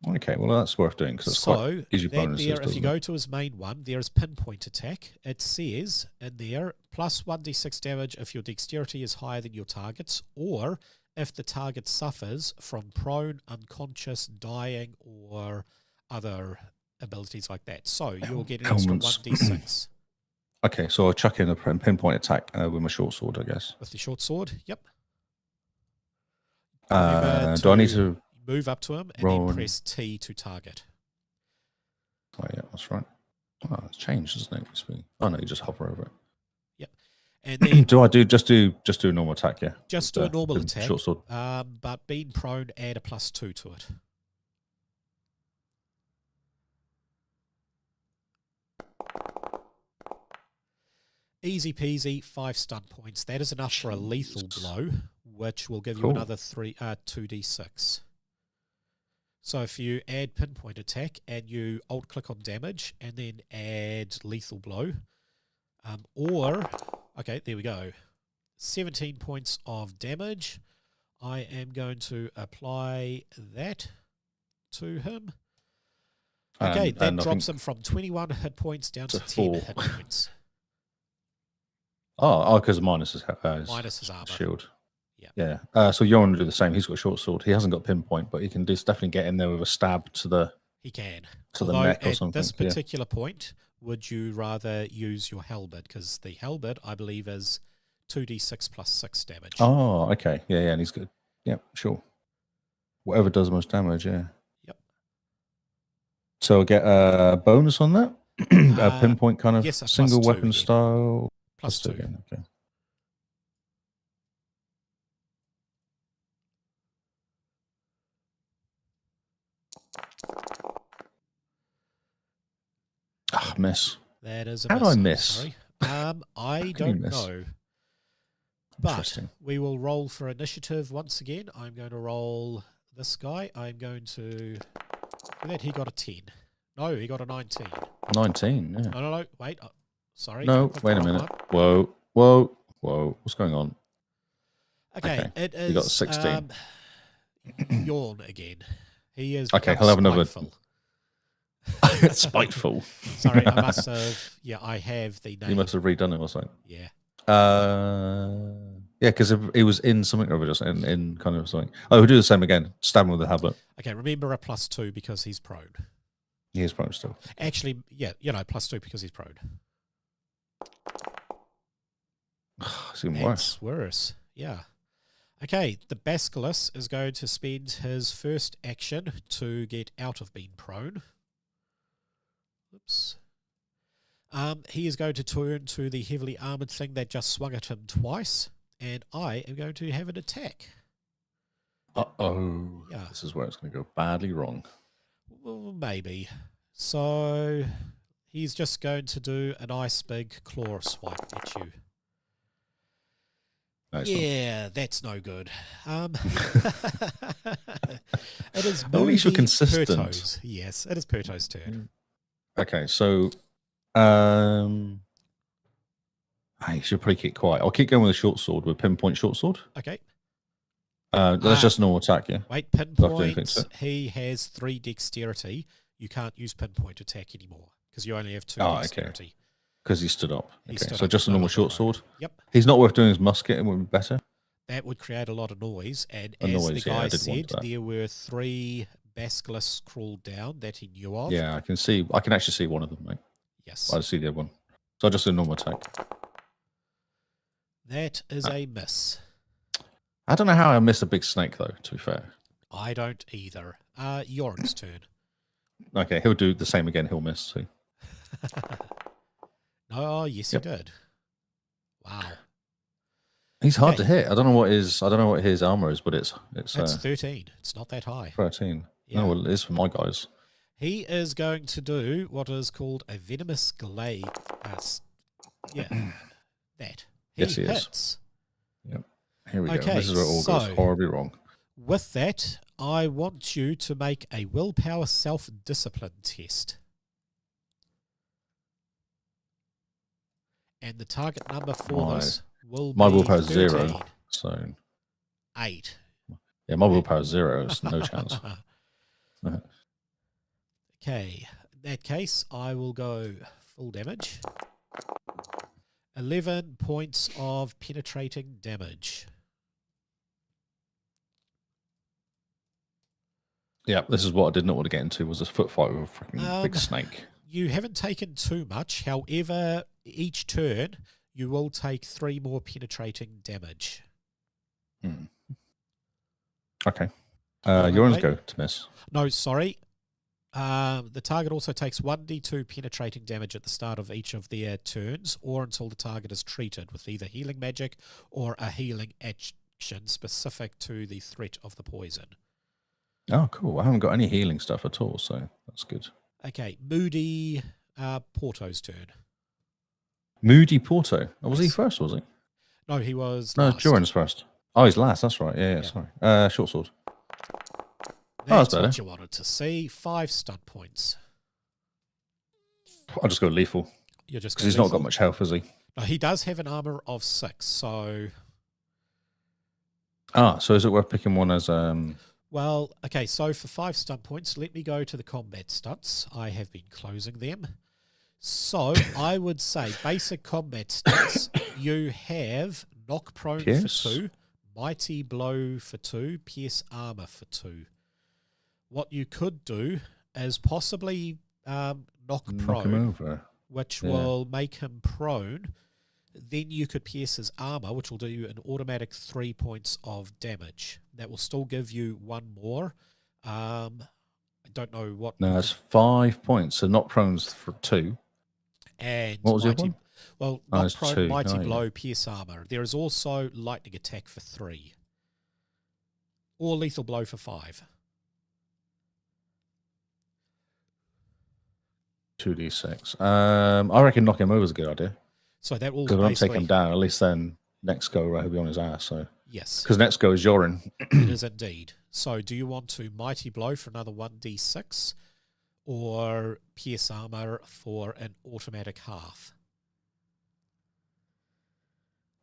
[SPEAKER 2] Okay, well that's worth doing because
[SPEAKER 1] So,
[SPEAKER 2] gives you bonuses.
[SPEAKER 1] if you
[SPEAKER 2] doesn't
[SPEAKER 1] go
[SPEAKER 2] it?
[SPEAKER 1] to his main one, there is pinpoint attack. It says in there, plus 1d6 damage if your dexterity is higher than your target's, or if the target suffers from prone, unconscious, dying, or other abilities like that. So you'll get an extra
[SPEAKER 2] Ailments.
[SPEAKER 1] 1d6.
[SPEAKER 2] Okay, so I'll chuck in a pinpoint attack with my short sword, I guess.
[SPEAKER 1] With the short sword, yep.
[SPEAKER 2] Do I need to...
[SPEAKER 1] move up to him and
[SPEAKER 2] roll
[SPEAKER 1] then press T to target?
[SPEAKER 2] Oh yeah, that's right. Oh, it's changed, isn't it? Oh no, you just hover over it.
[SPEAKER 1] Yep. And then
[SPEAKER 2] Do I just do a normal attack? Yeah.
[SPEAKER 1] just do a normal
[SPEAKER 2] the
[SPEAKER 1] attack.
[SPEAKER 2] Short sword.
[SPEAKER 1] But being prone, add a +2 to it. Easy peasy, 5 stun points. That is enough for a lethal blow, which will give you another 2d6. So if you add pinpoint attack and you alt click on damage and then add lethal blow, okay, there we go. 17 points of damage. I am going to apply that to him. Okay, that drops him from 21 hit points down to 10 hit points.
[SPEAKER 2] Oh, because minus his
[SPEAKER 1] armor.
[SPEAKER 2] Shield.
[SPEAKER 1] Yeah.
[SPEAKER 2] Yeah. So you want to do the same. He's got a short sword. He hasn't got pinpoint, but he can definitely get in there with a stab to the...
[SPEAKER 1] He can.
[SPEAKER 2] To the neck or
[SPEAKER 1] at
[SPEAKER 2] something.
[SPEAKER 1] This particular point, would you rather use your halberd? Because the halberd, I believe, is 2d6 plus 6 damage.
[SPEAKER 2] Oh, okay. Yeah, and he's good. Yeah, sure. Whatever does most damage, yeah.
[SPEAKER 1] Yep.
[SPEAKER 2] So get a bonus on that? A pinpoint kind of
[SPEAKER 1] yes, a
[SPEAKER 2] single
[SPEAKER 1] +2
[SPEAKER 2] weapon
[SPEAKER 1] again.
[SPEAKER 2] style?
[SPEAKER 1] +2.
[SPEAKER 2] Again, okay. Miss.
[SPEAKER 1] That is a
[SPEAKER 2] How
[SPEAKER 1] miss.
[SPEAKER 2] do I
[SPEAKER 1] I'm
[SPEAKER 2] miss?
[SPEAKER 1] sorry. I
[SPEAKER 2] can you
[SPEAKER 1] don't
[SPEAKER 2] miss?
[SPEAKER 1] know. But
[SPEAKER 2] Interesting.
[SPEAKER 1] we will roll for initiative once again. I'm going to roll this guy. I'm going to... For that, he got a 10. No, he got a 19.
[SPEAKER 2] 19, yeah.
[SPEAKER 1] No, wait. Sorry.
[SPEAKER 2] No,
[SPEAKER 1] Clicked
[SPEAKER 2] wait
[SPEAKER 1] the
[SPEAKER 2] a
[SPEAKER 1] wrong
[SPEAKER 2] minute.
[SPEAKER 1] one.
[SPEAKER 2] Whoa. What's going on?
[SPEAKER 1] Okay, it is...
[SPEAKER 2] You got 16.
[SPEAKER 1] Yawn again. He is
[SPEAKER 2] Okay, he'll have another.
[SPEAKER 1] spiteful.
[SPEAKER 2] Spiteful.
[SPEAKER 1] Sorry, I must have. Yeah, I have the name.
[SPEAKER 2] You must have redone it or something.
[SPEAKER 1] Yeah.
[SPEAKER 2] Yeah, because it was in something or other, just in kind of something. Oh, we'll do the same again. Stab him with the hablet.
[SPEAKER 1] Okay, remember a +2 because he's prone.
[SPEAKER 2] He is prone still.
[SPEAKER 1] Actually, yeah, +2 because he's prone.
[SPEAKER 2] It's even
[SPEAKER 1] That's
[SPEAKER 2] worse.
[SPEAKER 1] worse. Yeah. Okay, the Basilisk is going to spend his first action to get out of being prone. Oops. He is going to turn to the heavily armored thing that just swung at him twice, and I am going to have an attack.
[SPEAKER 2] Uh-oh.
[SPEAKER 1] Yeah.
[SPEAKER 2] This is where it's going to go badly wrong.
[SPEAKER 1] Well, maybe. So he's just going to do a nice big claw swipe at you.
[SPEAKER 2] Nice
[SPEAKER 1] yeah, that's no good. It is
[SPEAKER 2] At least you're
[SPEAKER 1] Moody
[SPEAKER 2] consistent.
[SPEAKER 1] Perto's. Yes, it is Perto's turn.
[SPEAKER 2] Okay, so I should probably keep quiet. I'll keep going with a short sword, with pinpoint short sword.
[SPEAKER 1] Okay.
[SPEAKER 2] That's just a normal attack, yeah?
[SPEAKER 1] Wait,
[SPEAKER 2] Do I have to do anything
[SPEAKER 1] pinpoint.
[SPEAKER 2] to it?
[SPEAKER 1] He has 3 dexterity. You can't use pinpoint attack anymore because you only have 2
[SPEAKER 2] Oh, okay.
[SPEAKER 1] dexterity.
[SPEAKER 2] Because he stood up.
[SPEAKER 1] He
[SPEAKER 2] Okay,
[SPEAKER 1] stood
[SPEAKER 2] so
[SPEAKER 1] up,
[SPEAKER 2] just a
[SPEAKER 1] no
[SPEAKER 2] normal
[SPEAKER 1] longer
[SPEAKER 2] short
[SPEAKER 1] prone.
[SPEAKER 2] sword.
[SPEAKER 1] Yep.
[SPEAKER 2] He's not worth doing his musket. It would be better.
[SPEAKER 1] That would create a lot of noise. And
[SPEAKER 2] A
[SPEAKER 1] as
[SPEAKER 2] noise,
[SPEAKER 1] the
[SPEAKER 2] yeah, I
[SPEAKER 1] guy
[SPEAKER 2] did want
[SPEAKER 1] said,
[SPEAKER 2] that.
[SPEAKER 1] there were 3 basilisks crawled down that he knew of.
[SPEAKER 2] Yeah, I can see. I can actually see one of them, mate.
[SPEAKER 1] Yes.
[SPEAKER 2] I see the other one. So I just do a normal attack.
[SPEAKER 1] That is a miss.
[SPEAKER 2] I don't know how I missed a big snake, though, to be fair.
[SPEAKER 1] I don't either. Yorin's turn.
[SPEAKER 2] Okay, he'll do the same again. He'll miss, too.
[SPEAKER 1] Oh, yes,
[SPEAKER 2] Yep.
[SPEAKER 1] he did. Wow.
[SPEAKER 2] He's hard
[SPEAKER 1] Okay.
[SPEAKER 2] to hit. I don't know what his armor is, but it's
[SPEAKER 1] It's 13. It's not that high.
[SPEAKER 2] 13.
[SPEAKER 1] Yeah.
[SPEAKER 2] No, well, it is for my guys.
[SPEAKER 1] He is going to do what is called a venomous glade. Yeah, that.
[SPEAKER 2] Yes, he is.
[SPEAKER 1] hits.
[SPEAKER 2] Yep. Here we go.
[SPEAKER 1] Okay,
[SPEAKER 2] This is where it all
[SPEAKER 1] so-
[SPEAKER 2] goes horribly wrong.
[SPEAKER 1] With that, I want you to make a willpower self-discipline test. And the target number for this will
[SPEAKER 2] My
[SPEAKER 1] be
[SPEAKER 2] willpower is
[SPEAKER 1] 13.
[SPEAKER 2] 0. So
[SPEAKER 1] 8.
[SPEAKER 2] yeah, my willpower is 0. It's no chance.
[SPEAKER 1] Okay, in that case, I will go full damage. 11 points of penetrating damage.
[SPEAKER 2] Yeah, this is what I did not want to get into, was a foot fight with a freaking big snake.
[SPEAKER 1] You haven't taken too much. However, each turn, you will take 3 more penetrating damage.
[SPEAKER 2] Okay.
[SPEAKER 1] Oh,
[SPEAKER 2] Yours
[SPEAKER 1] wait.
[SPEAKER 2] go to miss.
[SPEAKER 1] No, sorry. The target also takes 1d2 penetrating damage at the start of each of their turns, or until the target is treated with either healing magic or a healing action specific to the threat of the poison.
[SPEAKER 2] Oh, cool. I haven't got any healing stuff at all, so that's good.
[SPEAKER 1] Okay, Moody Porto's turn.
[SPEAKER 2] Moody Porto. Oh, was he
[SPEAKER 1] Yes.
[SPEAKER 2] first, was he?
[SPEAKER 1] No, he was
[SPEAKER 2] No,
[SPEAKER 1] last.
[SPEAKER 2] Joran's first. Oh, he's last. That's right. Yeah,
[SPEAKER 1] Yeah.
[SPEAKER 2] sorry. Short sword.
[SPEAKER 1] That's
[SPEAKER 2] better.
[SPEAKER 1] what you wanted to see. 5 stun points.
[SPEAKER 2] I'll just go lethal.
[SPEAKER 1] You're just
[SPEAKER 2] Because he's not got much health, has he?
[SPEAKER 1] No, he does have an armor of 6, so...
[SPEAKER 2] So is it worth picking one as...
[SPEAKER 1] Well, okay, so for 5 stun points, let me go to the combat stunts. I have been closing them. So I would say basic combat stunts, you have knock prone
[SPEAKER 2] Pierce?
[SPEAKER 1] for 2, mighty blow for 2, pierce armor for 2. What you could do is possibly knock
[SPEAKER 2] knock him
[SPEAKER 1] prone,
[SPEAKER 2] over.
[SPEAKER 1] which
[SPEAKER 2] Yeah.
[SPEAKER 1] will make him prone. Then you could pierce his armor, which will do you an automatic 3 points of damage. That will still give you 1 more. I don't know what.
[SPEAKER 2] No, it's 5 points. So not prone's for 2.
[SPEAKER 1] And
[SPEAKER 2] What was the other
[SPEAKER 1] mighty,
[SPEAKER 2] one?
[SPEAKER 1] well,
[SPEAKER 2] Oh,
[SPEAKER 1] knock
[SPEAKER 2] it's
[SPEAKER 1] prone,
[SPEAKER 2] 2.
[SPEAKER 1] mighty
[SPEAKER 2] Oh, yeah.
[SPEAKER 1] blow, pierce armor. There is also lightning attack for 3, or lethal blow for 5.
[SPEAKER 2] 2d6. I reckon knock him over is a good idea.
[SPEAKER 1] So that will
[SPEAKER 2] Because if I don't take
[SPEAKER 1] basically
[SPEAKER 2] him down, at least then next go, right, he'll be on his ass. So
[SPEAKER 1] yes,
[SPEAKER 2] because next go is Joran.
[SPEAKER 1] it is indeed. So do you want to mighty blow for another 1d6, or pierce armor for an automatic half?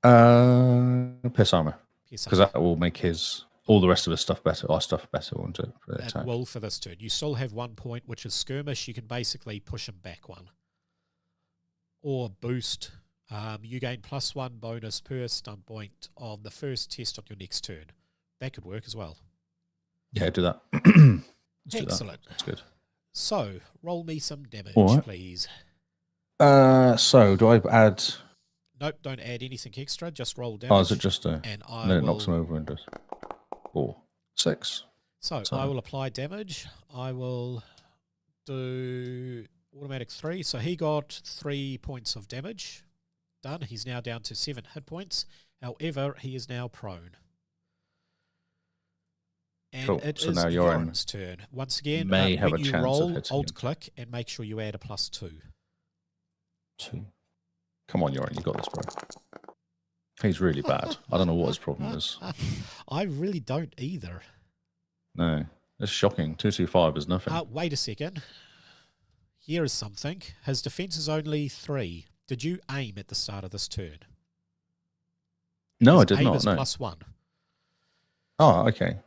[SPEAKER 2] Piss armor.
[SPEAKER 1] Pierce
[SPEAKER 2] Because
[SPEAKER 1] armor.
[SPEAKER 2] that will make his all the rest of us stuff better. Our stuff better, won't it? For the attack.
[SPEAKER 1] It will for this turn. You still have 1 point, which is skirmish. You can basically push him back 1. Or boost. You gain +1 bonus per stun point on the first test on your next turn. That could work as well.
[SPEAKER 2] Yeah, do that.
[SPEAKER 1] Excellent.
[SPEAKER 2] That's good.
[SPEAKER 1] So, roll me some damage,
[SPEAKER 2] right.
[SPEAKER 1] please.
[SPEAKER 2] So, do I add...
[SPEAKER 1] Nope, don't add anything extra. Just roll damage.
[SPEAKER 2] Oh, is it just a...
[SPEAKER 1] And
[SPEAKER 2] then it knocks him over and does... 4, 6.
[SPEAKER 1] So, I will apply damage. I will do automatic 3. So, he got 3 points of damage. Done. He's now down to 7 hit points. However, he is now prone. And
[SPEAKER 2] cool.
[SPEAKER 1] it
[SPEAKER 2] so
[SPEAKER 1] is
[SPEAKER 2] now you're
[SPEAKER 1] Yoren's turn. Once again,
[SPEAKER 2] may have
[SPEAKER 1] when
[SPEAKER 2] a
[SPEAKER 1] you
[SPEAKER 2] chance
[SPEAKER 1] roll,
[SPEAKER 2] of hitting
[SPEAKER 1] alt
[SPEAKER 2] him.
[SPEAKER 1] click and make sure you add a +2.
[SPEAKER 2] 2. Come on, Yoren, you got this, bro. He's really bad. I don't know what his problem is.
[SPEAKER 1] I really don't either.
[SPEAKER 2] No, it's shocking. 225 is nothing.
[SPEAKER 1] Wait a second. Here is something. His defense is only 3. Did you aim at the start of this turn?
[SPEAKER 2] No,
[SPEAKER 1] His
[SPEAKER 2] I did
[SPEAKER 1] aim
[SPEAKER 2] not.
[SPEAKER 1] is
[SPEAKER 2] No.
[SPEAKER 1] +1,
[SPEAKER 2] Oh, okay.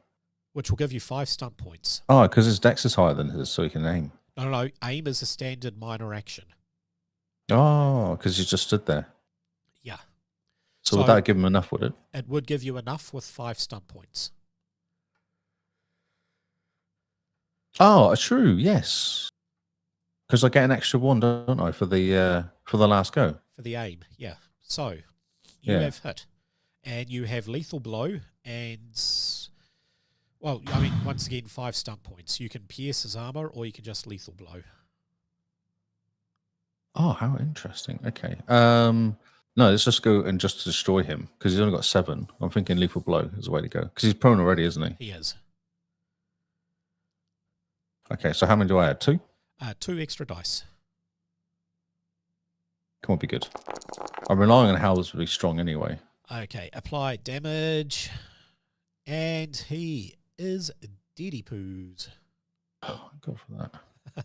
[SPEAKER 1] which will give you 5 stun points.
[SPEAKER 2] Oh, because his dex is higher than his, so he can aim.
[SPEAKER 1] No. Aim is a standard minor action.
[SPEAKER 2] Oh, because he just stood there.
[SPEAKER 1] Yeah.
[SPEAKER 2] So would that give him enough, would it?
[SPEAKER 1] It would give you enough with 5 stun points.
[SPEAKER 2] Oh, true. Yes. Because I get an extra 1, don't I, for the last go?
[SPEAKER 1] For the aim, yeah. So, you have hit. And you have lethal blow and... Well, I mean, once again, 5 stun points. You can pierce his armor or you can just lethal blow.
[SPEAKER 2] Oh, how interesting. Okay. No, let's just go and just destroy him because he's only got 7. I'm thinking lethal blow is the way to go because he's prone already, isn't he?
[SPEAKER 1] He is.
[SPEAKER 2] Okay, so how many do I add? 2?
[SPEAKER 1] 2 extra dice.
[SPEAKER 2] Come on, be good. I'm relying on Howl's to be strong anyway.
[SPEAKER 1] Okay, apply damage. And he is deedy poos.
[SPEAKER 2] Oh, go for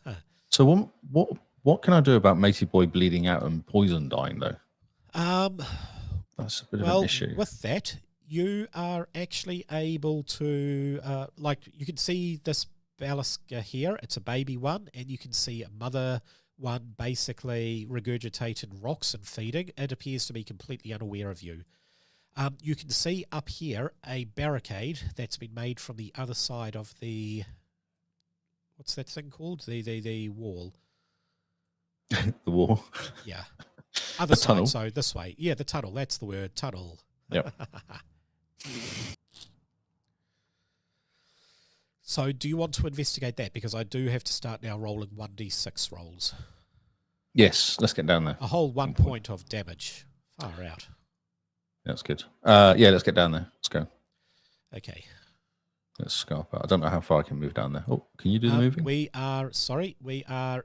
[SPEAKER 2] that. So what can I do about Matey Boy bleeding out and poison dying though? That's a bit of an issue.
[SPEAKER 1] With that, you are actually able to you can see this Baliska here. It's a baby one, and you can see a mother one basically regurgitating rocks and feeding. It appears to be completely unaware of you. You can see up here a barricade that's been made from the other side of the... What's that thing called? The wall.
[SPEAKER 2] The wall?
[SPEAKER 1] Yeah. Other side,
[SPEAKER 2] tunnel.
[SPEAKER 1] so this way. Yeah, the tunnel. That's the word, tunnel.
[SPEAKER 2] Yep.
[SPEAKER 1] So do you want to investigate that? Because I do have to start now rolling 1d6 rolls.
[SPEAKER 2] Yes, let's get down there.
[SPEAKER 1] A whole 1 point of damage. Far out.
[SPEAKER 2] That's good. Yeah, let's get down there. Let's go.
[SPEAKER 1] Okay.
[SPEAKER 2] Let's scarf out. I don't know how far I can move down there. Oh, can you do the moving?
[SPEAKER 1] We are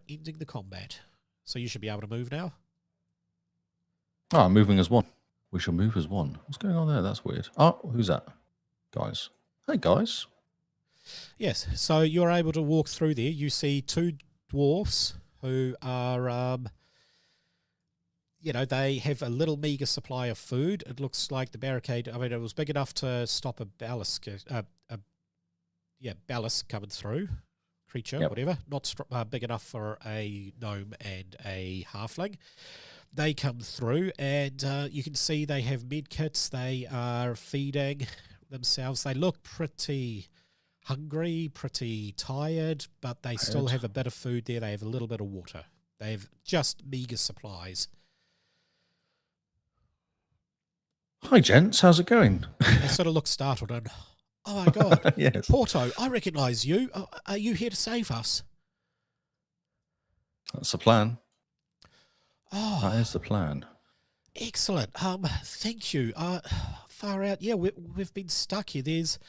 [SPEAKER 1] ending the combat. So you should be able to move now.
[SPEAKER 2] Oh, moving as 1. We shall move as 1. What's going on there? That's weird. Oh, who's that? Guys. Hey, guys.
[SPEAKER 1] Yes, so you're able to walk through there. You see 2 dwarfs who are, they have a little meager supply of food. It looks like the barricade, I mean, it was big enough to stop a ballast coming through, creature, whatever. Not big enough for a gnome and a halfling. They come through, and you can see they have med kits. They are feeding themselves. They look pretty hungry, pretty tired, but they still have a bit of food there. They have a little bit of water. They have just meager supplies.
[SPEAKER 2] Hi, gents. How's it going?
[SPEAKER 1] They sort of look startled and, oh my God,
[SPEAKER 2] yes.
[SPEAKER 1] Porto, I recognise you. Are you here to save us?
[SPEAKER 2] That's the plan.
[SPEAKER 1] Oh,
[SPEAKER 2] That is the plan.
[SPEAKER 1] excellent. Thank you. Far out. Yeah, we've been stuck here. There's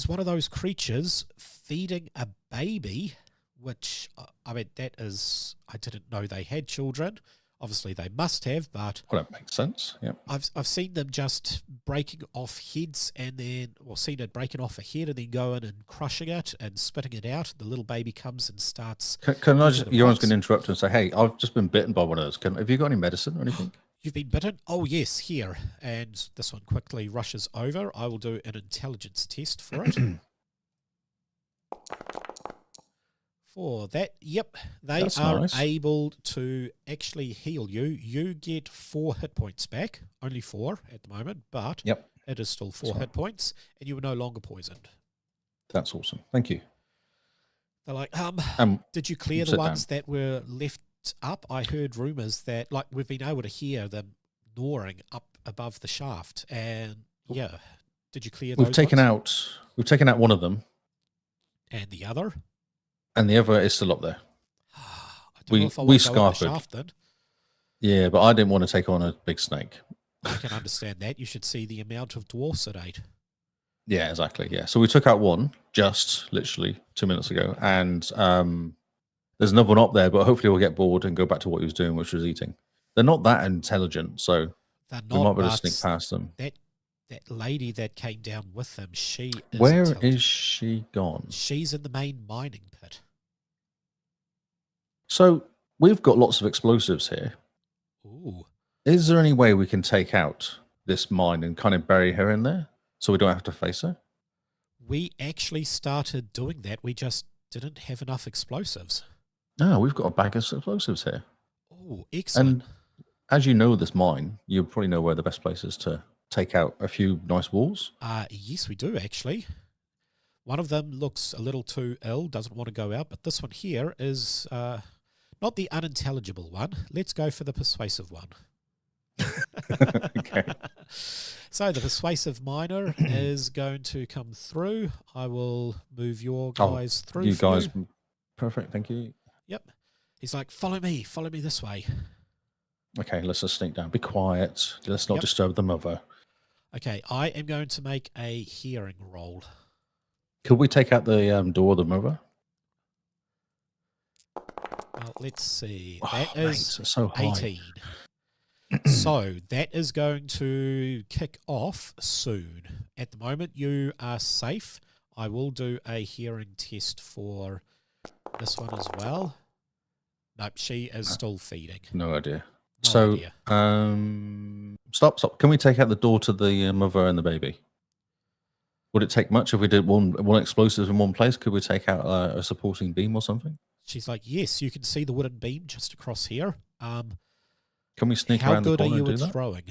[SPEAKER 1] one of those creatures feeding a baby, which, I mean, that is, I didn't know they had children. Obviously, they must have, but...
[SPEAKER 2] Well, that makes sense, yeah.
[SPEAKER 1] I've seen them just breaking off heads and then... Well, seen it breaking off a head and then going and crushing it and spitting it out. The little baby comes and starts...
[SPEAKER 2] Can I just... Yoren's going to interrupt and say, hey, I've just been bitten by one of those. Have you got any medicine or anything?
[SPEAKER 1] You've been bitten? Oh, yes, here. And this one quickly rushes over. I will do an intelligence test for it. For that, yep, they
[SPEAKER 2] That's
[SPEAKER 1] are
[SPEAKER 2] nice.
[SPEAKER 1] able to actually heal you. You get 4 hit points back. Only 4 at the moment, but
[SPEAKER 2] Yep.
[SPEAKER 1] it is still 4 hit points, and you are no longer poisoned.
[SPEAKER 2] That's awesome. Thank you.
[SPEAKER 1] They're like, did you clear the
[SPEAKER 2] sit
[SPEAKER 1] ones
[SPEAKER 2] down.
[SPEAKER 1] that were left up? I heard rumours that, like, we've been able to hear them gnawing up above the shaft, and yeah, did you clear those
[SPEAKER 2] We've taken out one of them,
[SPEAKER 1] and the other?
[SPEAKER 2] and the other is still up there.
[SPEAKER 1] I don't know if I want to go up the shaft then.
[SPEAKER 2] Yeah, but I didn't want to take on a big snake.
[SPEAKER 1] I can understand that. You should see the amount of dwarfs it ate.
[SPEAKER 2] Yeah, exactly. Yeah. So we took out one just literally 2 minutes ago, and there's another one up there, but hopefully we'll get bored and go back to what he was doing, which was eating. They're not that intelligent, so we might be able to sneak past them.
[SPEAKER 1] That lady that came down with them, she is
[SPEAKER 2] Where is she gone?
[SPEAKER 1] She's in the main mining pit.
[SPEAKER 2] So we've got lots of explosives here.
[SPEAKER 1] Ooh.
[SPEAKER 2] Is there any way we can take out this mine and kind of bury her in there so we don't have to face her?
[SPEAKER 1] We actually started doing that. We just didn't have enough explosives.
[SPEAKER 2] No, we've got a bag of explosives here.
[SPEAKER 1] Oh, excellent.
[SPEAKER 2] And as you know this mine, you probably know where the best place is to take out a few nice walls.
[SPEAKER 1] Yes, we do actually. One of them looks a little too ill, doesn't want to go out, but this one here is not the unintelligible one. Let's go for the persuasive one.
[SPEAKER 2] Okay.
[SPEAKER 1] So the persuasive miner is going to come through. I will move your guys through.
[SPEAKER 2] You guys, perfect. Thank you.
[SPEAKER 1] Yep. He's like, follow me this way.
[SPEAKER 2] Okay, let's just sneak down. Be quiet. Let's not disturb the mother.
[SPEAKER 1] Okay, I am going to make a hearing roll.
[SPEAKER 2] Could we take out the door of the mother?
[SPEAKER 1] Well, let's see. That is
[SPEAKER 2] mate, so high.
[SPEAKER 1] 18. So that is going to kick off soon. At the moment, you are safe. I will do a hearing test for this one as well. Nope, she is still feeding.
[SPEAKER 2] No idea.
[SPEAKER 1] No idea.
[SPEAKER 2] Stop. Can we take out the door to the mother and the baby? Would it take much if we did one explosive in one place? Could we take out a supporting beam or something?
[SPEAKER 1] She's like, yes, you can see the wooden beam just across here.
[SPEAKER 2] Can we sneak around the corner and do that?
[SPEAKER 1] How good are you at throwing?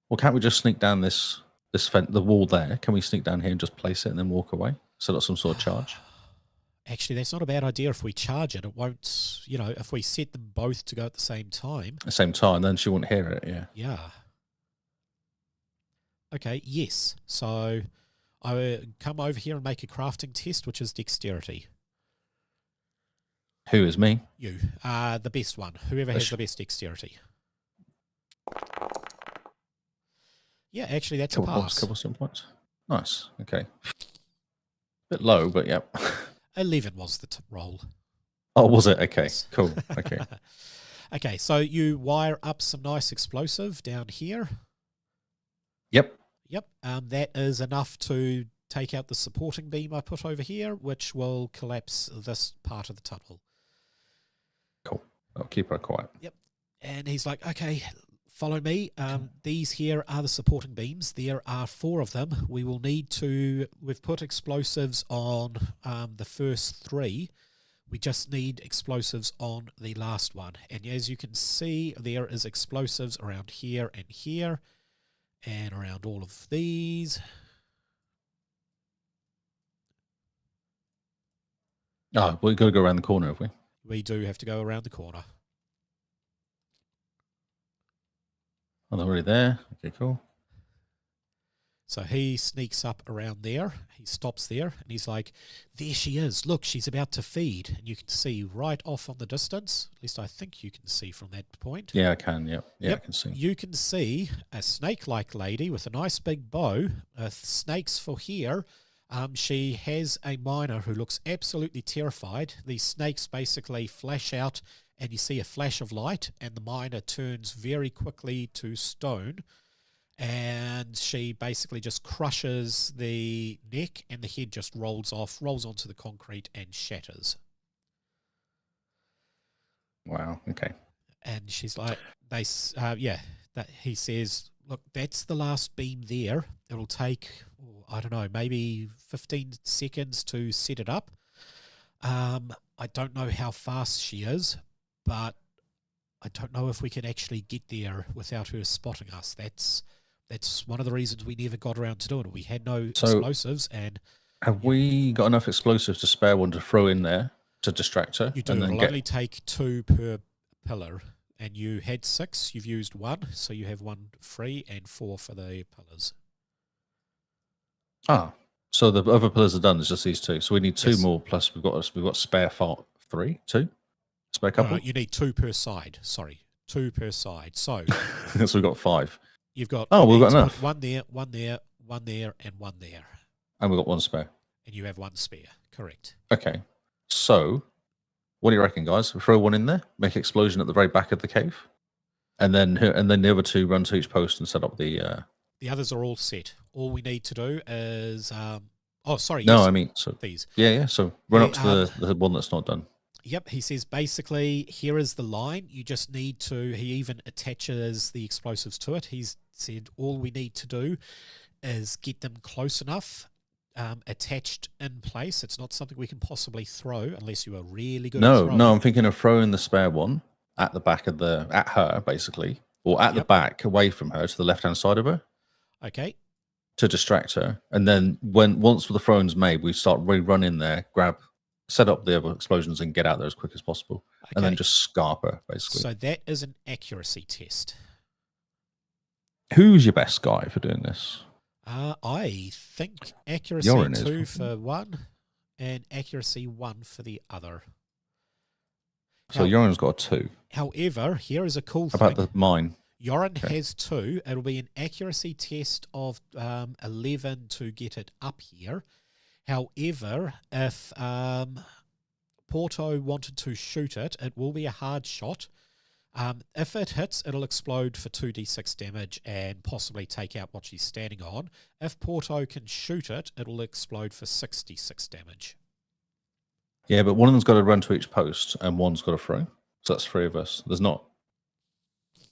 [SPEAKER 2] Well, can't we just sneak down the wall there? Can we sneak down here and just place it and then walk away? Set up some sort of charge?
[SPEAKER 1] Actually, that's not a bad idea. If we charge it, it won't, if we set them both to go at the same time.
[SPEAKER 2] At the same time, then she wouldn't hear it, yeah.
[SPEAKER 1] Yeah. Okay, yes. So I will come over here and make a crafting test, which is dexterity.
[SPEAKER 2] Who is me?
[SPEAKER 1] You. The best one. Whoever has the best dexterity. Yeah, actually, that's a pass.
[SPEAKER 2] Couple of points. Nice. Okay. Bit low, but yep.
[SPEAKER 1] 11 was the roll.
[SPEAKER 2] Oh, was it? Okay,
[SPEAKER 1] Yes.
[SPEAKER 2] cool. Okay.
[SPEAKER 1] Okay, so you wire up some nice explosive down here.
[SPEAKER 2] Yep.
[SPEAKER 1] Yep. That is enough to take out the supporting beam I put over here, which will collapse this part of the tunnel.
[SPEAKER 2] Cool. I'll keep her quiet.
[SPEAKER 1] Yep. And he's like, okay, follow me. These here are the supporting beams. There are 4 of them. We will need to, we've put explosives on the first 3. We just need explosives on the last one. And as you can see, there is explosives around here and around all of these.
[SPEAKER 2] Oh, we've got to go around the corner, have we?
[SPEAKER 1] We do have to go around the corner.
[SPEAKER 2] Oh, they're already there. Okay, cool.
[SPEAKER 1] So he sneaks up around there. He stops there and he's like, there she is. Look, she's about to feed. And you can see right off on the distance, at least I think you can see from that point.
[SPEAKER 2] Yeah, I can. Yep. Yeah,
[SPEAKER 1] Yep.
[SPEAKER 2] I can see.
[SPEAKER 1] You can see a snake-like lady with a nice big bow, snakes for here. She has a miner who looks absolutely terrified. These snakes basically flash out and you see a flash of light and the miner turns very quickly to stone. And she basically just crushes the neck and the head just rolls onto the concrete and shatters.
[SPEAKER 2] Wow, okay.
[SPEAKER 1] And she's like, that he says, look, that's the last beam there. It'll take, I don't know, maybe 15 seconds to set it up. I don't know how fast she is, but I don't know if we can actually get there without her spotting us. That's one of the reasons we never got around to doing it. We had no explosives, and
[SPEAKER 2] have we got enough explosives to spare one to throw in there to distract her?
[SPEAKER 1] You do.
[SPEAKER 2] And then
[SPEAKER 1] It'll only take 2 per pillar, and you had 6. You've used 1, so you have 1 free and 4 for the pillars.
[SPEAKER 2] Ah, so the other pillars are done. It's just these 2. So we need 2 more. Plus we've got spare 3, 2, spare couple.
[SPEAKER 1] You need 2 per side. Sorry, 2 per side. So
[SPEAKER 2] so we've got 5.
[SPEAKER 1] You've got
[SPEAKER 2] we've got enough.
[SPEAKER 1] 1 there, 1 there, 1 there, and 1 there.
[SPEAKER 2] And we've got 1 spare.
[SPEAKER 1] And you have 1 spare. Correct.
[SPEAKER 2] Okay. So, what do you reckon, guys? We throw 1 in there, make an explosion at the very back of the cave, and then the other 2 run to each post and set up the.
[SPEAKER 1] The others are all set. All we need to do is. These.
[SPEAKER 2] Yeah. So run up to the one that's not done.
[SPEAKER 1] Yep, he says basically here is the line. You just need to. He even attaches the explosives to it. He's said all we need to do is get them close enough. Attached in place. It's not something we can possibly throw unless you are really good at throwing.
[SPEAKER 2] No, I'm thinking of throwing the spare one at the back of at her, basically, or at the back away from her to the left-hand side of her.
[SPEAKER 1] Okay.
[SPEAKER 2] To distract her. And then once the thrown's made, we start run in there, set up the other explosions and get out there as quick as possible. Okay. And then just scarp her, basically.
[SPEAKER 1] So that is an accuracy test.
[SPEAKER 2] Who's your best guy for doing this?
[SPEAKER 1] I think accuracy
[SPEAKER 2] Yorin
[SPEAKER 1] 2 for one and accuracy 1 for the other.
[SPEAKER 2] So Yorin's got a 2.
[SPEAKER 1] However, here is a cool thing.
[SPEAKER 2] About the mine.
[SPEAKER 1] Yorin has 2. It'll be an accuracy test of 11 to get it up here. However, if Porto wanted to shoot it, it will be a hard shot. If it hits, it'll explode for 2d6 damage and possibly take out what she's standing on. If Porto can shoot it, it'll explode for 66 damage.
[SPEAKER 2] Yeah, but one of them's got to run to each post and one's got to throw. So that's 3 of us. There's not.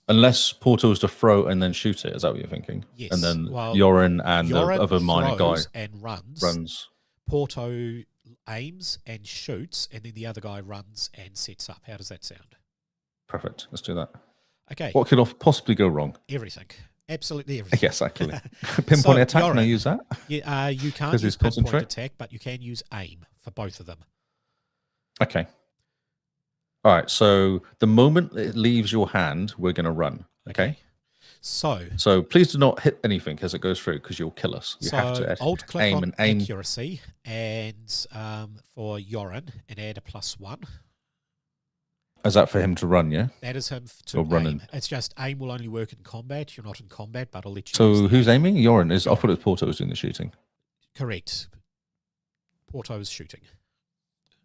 [SPEAKER 2] Unless Porto's to throw and then shoot it, is that what you're thinking?
[SPEAKER 1] Yes.
[SPEAKER 2] And then Yorin and the other miner guy
[SPEAKER 1] and runs. Porto aims and shoots, and then the other guy runs and sets up. How does that sound?
[SPEAKER 2] Perfect. Let's do that.
[SPEAKER 1] Okay.
[SPEAKER 2] What could possibly go wrong?
[SPEAKER 1] Everything. Absolutely everything.
[SPEAKER 2] Yes, actually. Pinpoint attack, can I use that?
[SPEAKER 1] Yeah, you can't use pinpoint attack, but you can use aim for both of them.
[SPEAKER 2] Okay. All right, so the moment it leaves your hand, we're going to run, okay? So please do not hit anything as it goes through because you'll kill us. You have to
[SPEAKER 1] alt-click on accuracy and for Yorin and add a +1.
[SPEAKER 2] Is that for him to run, yeah?
[SPEAKER 1] That is him to aim. It's just aim will only work in combat. You're not in combat, but I'll let you
[SPEAKER 2] So who's aiming? Yorin is. I thought it was Porto was doing the shooting.
[SPEAKER 1] Correct. Porto is shooting.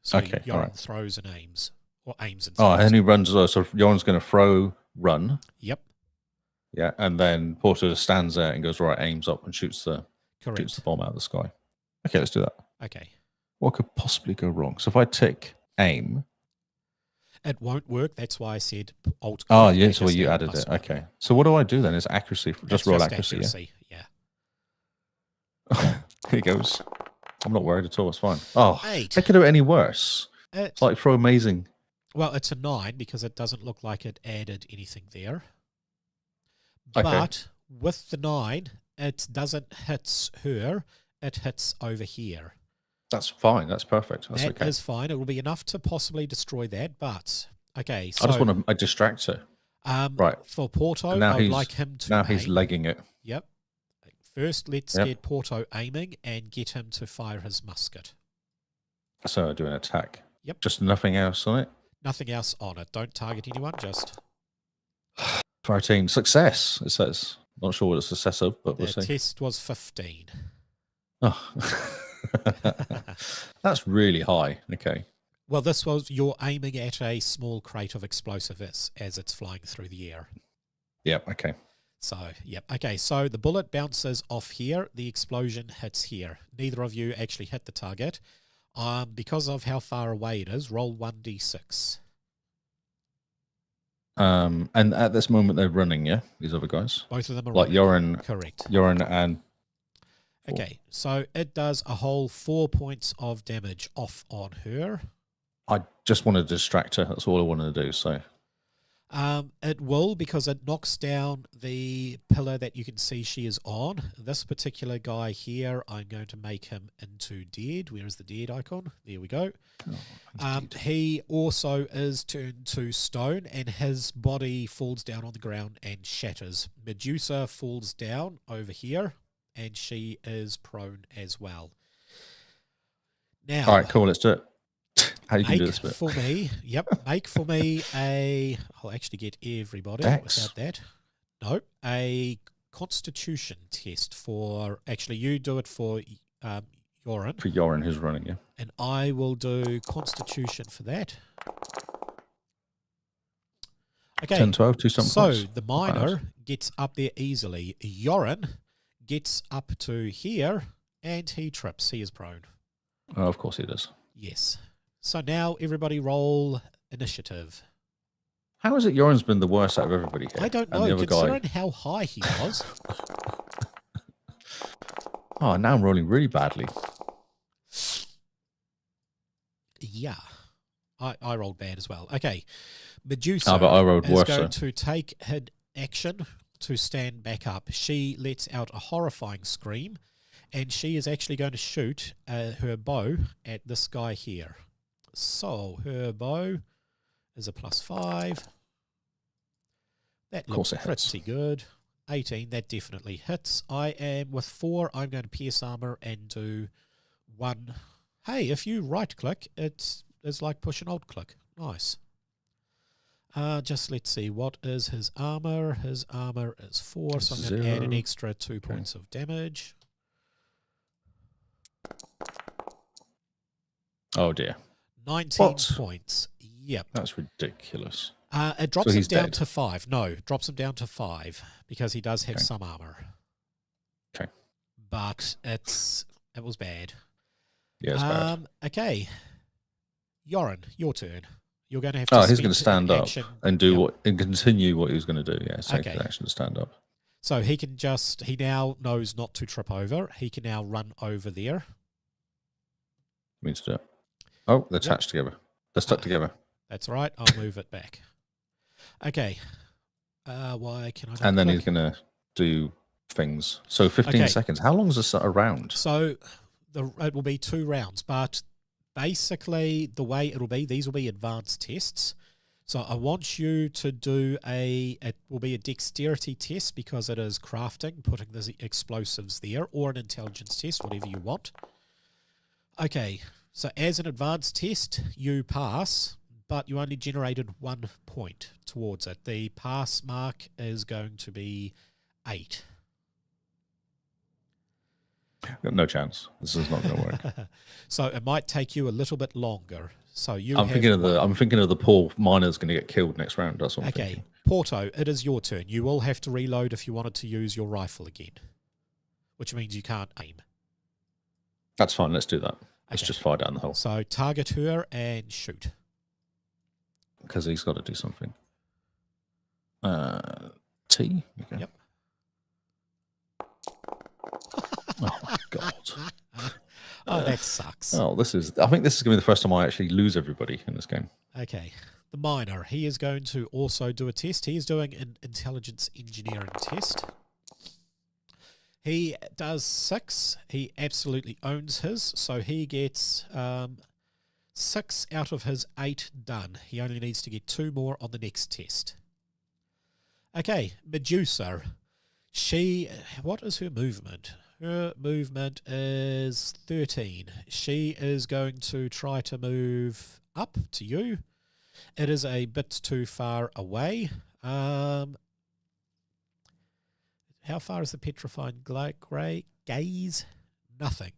[SPEAKER 1] So
[SPEAKER 2] okay,
[SPEAKER 1] Yorin throws and aims. Or aims and
[SPEAKER 2] throws. And he runs as well. So Yorin's going to throw, run.
[SPEAKER 1] Yep.
[SPEAKER 2] Yeah, and then Porto just stands there and goes, right, aims up and shoots the bomb out of the sky. Okay, let's do that.
[SPEAKER 1] Okay.
[SPEAKER 2] What could possibly go wrong? So if I tick aim...
[SPEAKER 1] It won't work. That's why I said alt.
[SPEAKER 2] Oh, yeah, so you added it. Okay. So what do I do then? Is accuracy? Just roll accuracy.
[SPEAKER 1] Yeah.
[SPEAKER 2] Here he goes. I'm not worried at all. It's fine. Oh,
[SPEAKER 1] 8.
[SPEAKER 2] They could do it any worse. It's like throw amazing.
[SPEAKER 1] Well, it's a 9 because it doesn't look like it added anything there.
[SPEAKER 2] Okay.
[SPEAKER 1] But with the 9, it doesn't hit her. It hits over here.
[SPEAKER 2] That's fine. That's perfect. That's
[SPEAKER 1] that is fine. It will be enough to possibly destroy that. But okay, so
[SPEAKER 2] I just want to distract her.
[SPEAKER 1] Right. For Porto, I would like him to.
[SPEAKER 2] Now he's legging it.
[SPEAKER 1] Yep. First, let's get Porto aiming and get him to fire his musket.
[SPEAKER 2] So do an attack.
[SPEAKER 1] Yep.
[SPEAKER 2] Just nothing else on it.
[SPEAKER 1] Nothing else on it. Don't target anyone. Just
[SPEAKER 2] 13 success. It says. Not sure what it's success of, but we'll see.
[SPEAKER 1] The test was 15.
[SPEAKER 2] Oh. That's really high. Okay.
[SPEAKER 1] Well, this was you're aiming at a small crate of explosives as it's flying through the air.
[SPEAKER 2] Yep. Okay.
[SPEAKER 1] So, yep. Okay. So the bullet bounces off here. The explosion hits here. Neither of you actually hit the target. Because of how far away it is, roll 1d6.
[SPEAKER 2] And at this moment, they're running, yeah? These other guys?
[SPEAKER 1] Both of them are
[SPEAKER 2] like
[SPEAKER 1] running.
[SPEAKER 2] Yoren,
[SPEAKER 1] Correct.
[SPEAKER 2] Yoren and...
[SPEAKER 1] Okay, so it does a whole 4 points of damage off on her.
[SPEAKER 2] I just want to distract her. That's all I wanted to do, so...
[SPEAKER 1] It will, because it knocks down the pillar that you can see she is on. This particular guy here, I'm going to make him into dead. Where is the dead icon? There we go. He also is turned to stone, and his body falls down on the ground and shatters. Medusa falls down over here, and she is prone as well. Now,
[SPEAKER 2] all right, cool. Let's do it. How you can do this bit?
[SPEAKER 1] For me, make for me a... I'll actually get everybody
[SPEAKER 2] Dex.
[SPEAKER 1] without that. No, a constitution test for... Actually, you do it for Yoren.
[SPEAKER 2] For Yoren, who's running, yeah.
[SPEAKER 1] And I will do constitution for that. Okay.
[SPEAKER 2] 10, 12, 2 something.
[SPEAKER 1] So the miner gets up there easily. Yoren gets up to here, and he trips. He is prone.
[SPEAKER 2] Oh, of course he does.
[SPEAKER 1] Yes. So now everybody roll initiative.
[SPEAKER 2] How is it Yoren's been the worst out of everybody here?
[SPEAKER 1] I don't know, considering how high he was.
[SPEAKER 2] Oh, now I'm rolling really badly.
[SPEAKER 1] Yeah. I rolled bad as well. Okay. Medusa
[SPEAKER 2] but I rolled
[SPEAKER 1] is
[SPEAKER 2] worse,
[SPEAKER 1] going to take an action to stand back up. She lets out a horrifying scream, and she is actually going to shoot her bow at this guy here. So her bow is a +5. That looks pretty good. 18, that definitely hits. I am with 4. I'm going to pierce armor and do 1. Hey, if you right click, it's like push and hold click. Nice. Just let's see, what is his armor? His armor is 4, so I'm going to add an extra 2 points of damage.
[SPEAKER 2] Oh dear.
[SPEAKER 1] 19 points. Yep.
[SPEAKER 2] That's ridiculous.
[SPEAKER 1] It drops him down
[SPEAKER 2] dead.
[SPEAKER 1] to 5. No, drops him down to 5 because he does have some armor.
[SPEAKER 2] Okay.
[SPEAKER 1] But it was bad.
[SPEAKER 2] Yeah, it's bad.
[SPEAKER 1] Okay. Yoren, your turn. You're going to have
[SPEAKER 2] to.
[SPEAKER 1] Oh,
[SPEAKER 2] he's going to stand up and do and continue what he was going to do. Yeah, take an action to stand up.
[SPEAKER 1] So he can he now knows not to trip over. He can now run over there.
[SPEAKER 2] Means to do it. Oh, they're attached together. They're stuck together.
[SPEAKER 1] That's right. I'll move it back. Okay. Why can I not
[SPEAKER 2] And then
[SPEAKER 1] click?
[SPEAKER 2] he's going to do things. So 15 seconds. How long is this a round?
[SPEAKER 1] So it will be 2 rounds, but basically the way it'll be, these will be advanced tests. So I want you to do it will be a dexterity test because it is crafting, putting the explosives there, or an intelligence test, whatever you want. Okay, so as an advanced test, you pass, but you only generated 1 point towards it. The pass mark is going to be 8.
[SPEAKER 2] No chance. This is not going to work.
[SPEAKER 1] So it might take you a little bit longer. So I'm
[SPEAKER 2] thinking of the poor miner that's going to get killed next round. That's what I'm thinking.
[SPEAKER 1] Porto, it is your turn. You will have to reload if you wanted to use your rifle again, which means you can't aim.
[SPEAKER 2] That's fine. Let's do that. Let's just fire down the hole.
[SPEAKER 1] So target her and shoot.
[SPEAKER 2] Because he's got to do something. T? Okay.
[SPEAKER 1] Yep.
[SPEAKER 2] Oh my god.
[SPEAKER 1] Oh, that sucks.
[SPEAKER 2] Oh, I think this is going to be the first time I actually lose everybody in this game.
[SPEAKER 1] Okay. The miner, he is going to also do a test. He is doing an intelligence engineering test. He does 6. He absolutely owns his, so he gets 6 out of his 8 done. He only needs to get 2 more on the next test. Okay, Medusa. What is her movement? Her movement is 13. She is going to try to move up to you. It is a bit too far away. How far is the petrifying gaze? Nothing.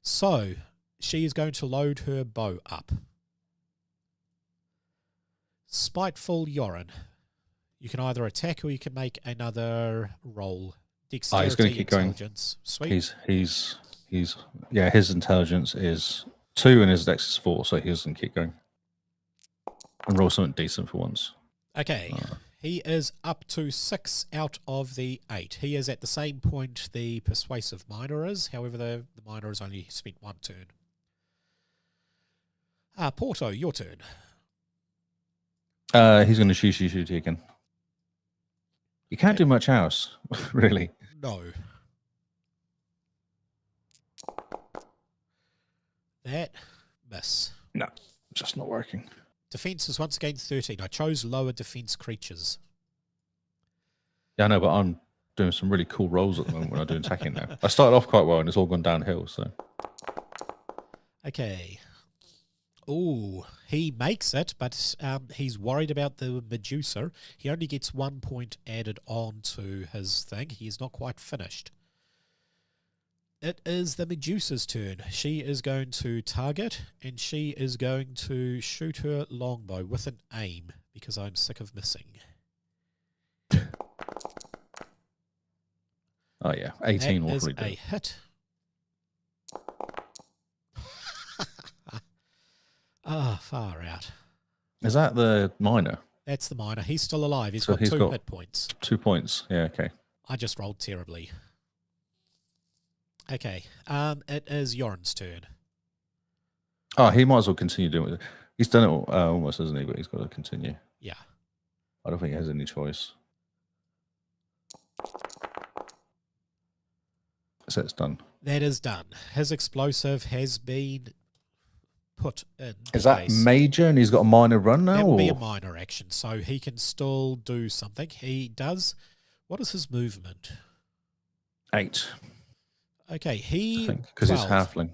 [SPEAKER 1] So, she is going to load her bow up. Spiteful Yoren. You can either attack or you can make another roll. Dexterity,
[SPEAKER 2] he's going to keep going.
[SPEAKER 1] Sweet.
[SPEAKER 2] His intelligence is 2 and his dex is 4, so he doesn't keep going. And roll something decent for once.
[SPEAKER 1] Okay. He is up to 6 out of the 8. He is at the same point the persuasive miner is. However, the miner has only spent 1 turn. Porto, your turn.
[SPEAKER 2] He's going to shoot again. You can't do much else, really.
[SPEAKER 1] No. That miss.
[SPEAKER 2] No, just not working.
[SPEAKER 1] Defense is once again 13. I chose lower defense creatures.
[SPEAKER 2] Yeah, I know, but I'm doing some really cool rolls at the moment when I'm doing attacking now. I started off quite well and it's all gone downhill, so.
[SPEAKER 1] Okay. Oh, he makes it, but he's worried about the Medusa. He only gets 1 point added on to his thing. He is not quite finished. It is the Medusa's turn. She is going to target, and she is going to shoot her longbow with an aim, because I'm sick of missing.
[SPEAKER 2] Oh, yeah. 18 will
[SPEAKER 1] is
[SPEAKER 2] probably
[SPEAKER 1] a
[SPEAKER 2] do.
[SPEAKER 1] hit. Far out.
[SPEAKER 2] Is that the miner?
[SPEAKER 1] That's the miner. He's still alive. He's
[SPEAKER 2] So
[SPEAKER 1] got 2 hit points.
[SPEAKER 2] 2 points. Yeah, okay.
[SPEAKER 1] I just rolled terribly. Okay. It is Yoren's turn.
[SPEAKER 2] Oh, he might as well continue doing it. He's done it almost, hasn't he? But he's got to continue.
[SPEAKER 1] Yeah.
[SPEAKER 2] I don't think he has any choice. So it's done.
[SPEAKER 1] That is done. His explosive has been put in.
[SPEAKER 2] Is that major and he's got a minor run now?
[SPEAKER 1] That will be a minor action, so he can still do something. He does. What is his movement?
[SPEAKER 2] 8.
[SPEAKER 1] Okay,
[SPEAKER 2] because he's halfling.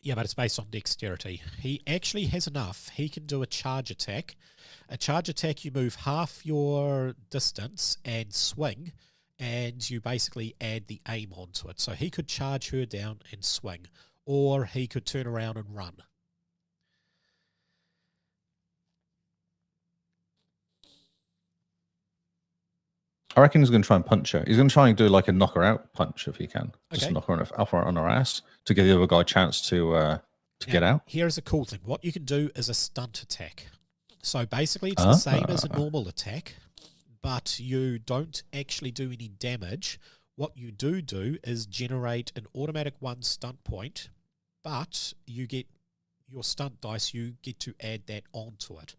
[SPEAKER 1] Yeah, but it's based on dexterity. He actually has enough. He can do a charge attack. A charge attack, you move half your distance and swing, and you basically add the aim onto it. So he could charge her down and swing, or he could turn around and run.
[SPEAKER 2] I reckon he's going to try and punch her. He's going to try and do like a knock her out punch if he can. Just knock her on her ass to give the other guy a chance to get out.
[SPEAKER 1] Here's a cool thing. What you can do is a stunt attack. So basically it's the same as a normal attack, but you don't actually do any damage. What you do is generate an automatic 1 stunt point, but you get your stunt dice, you get to add that onto it.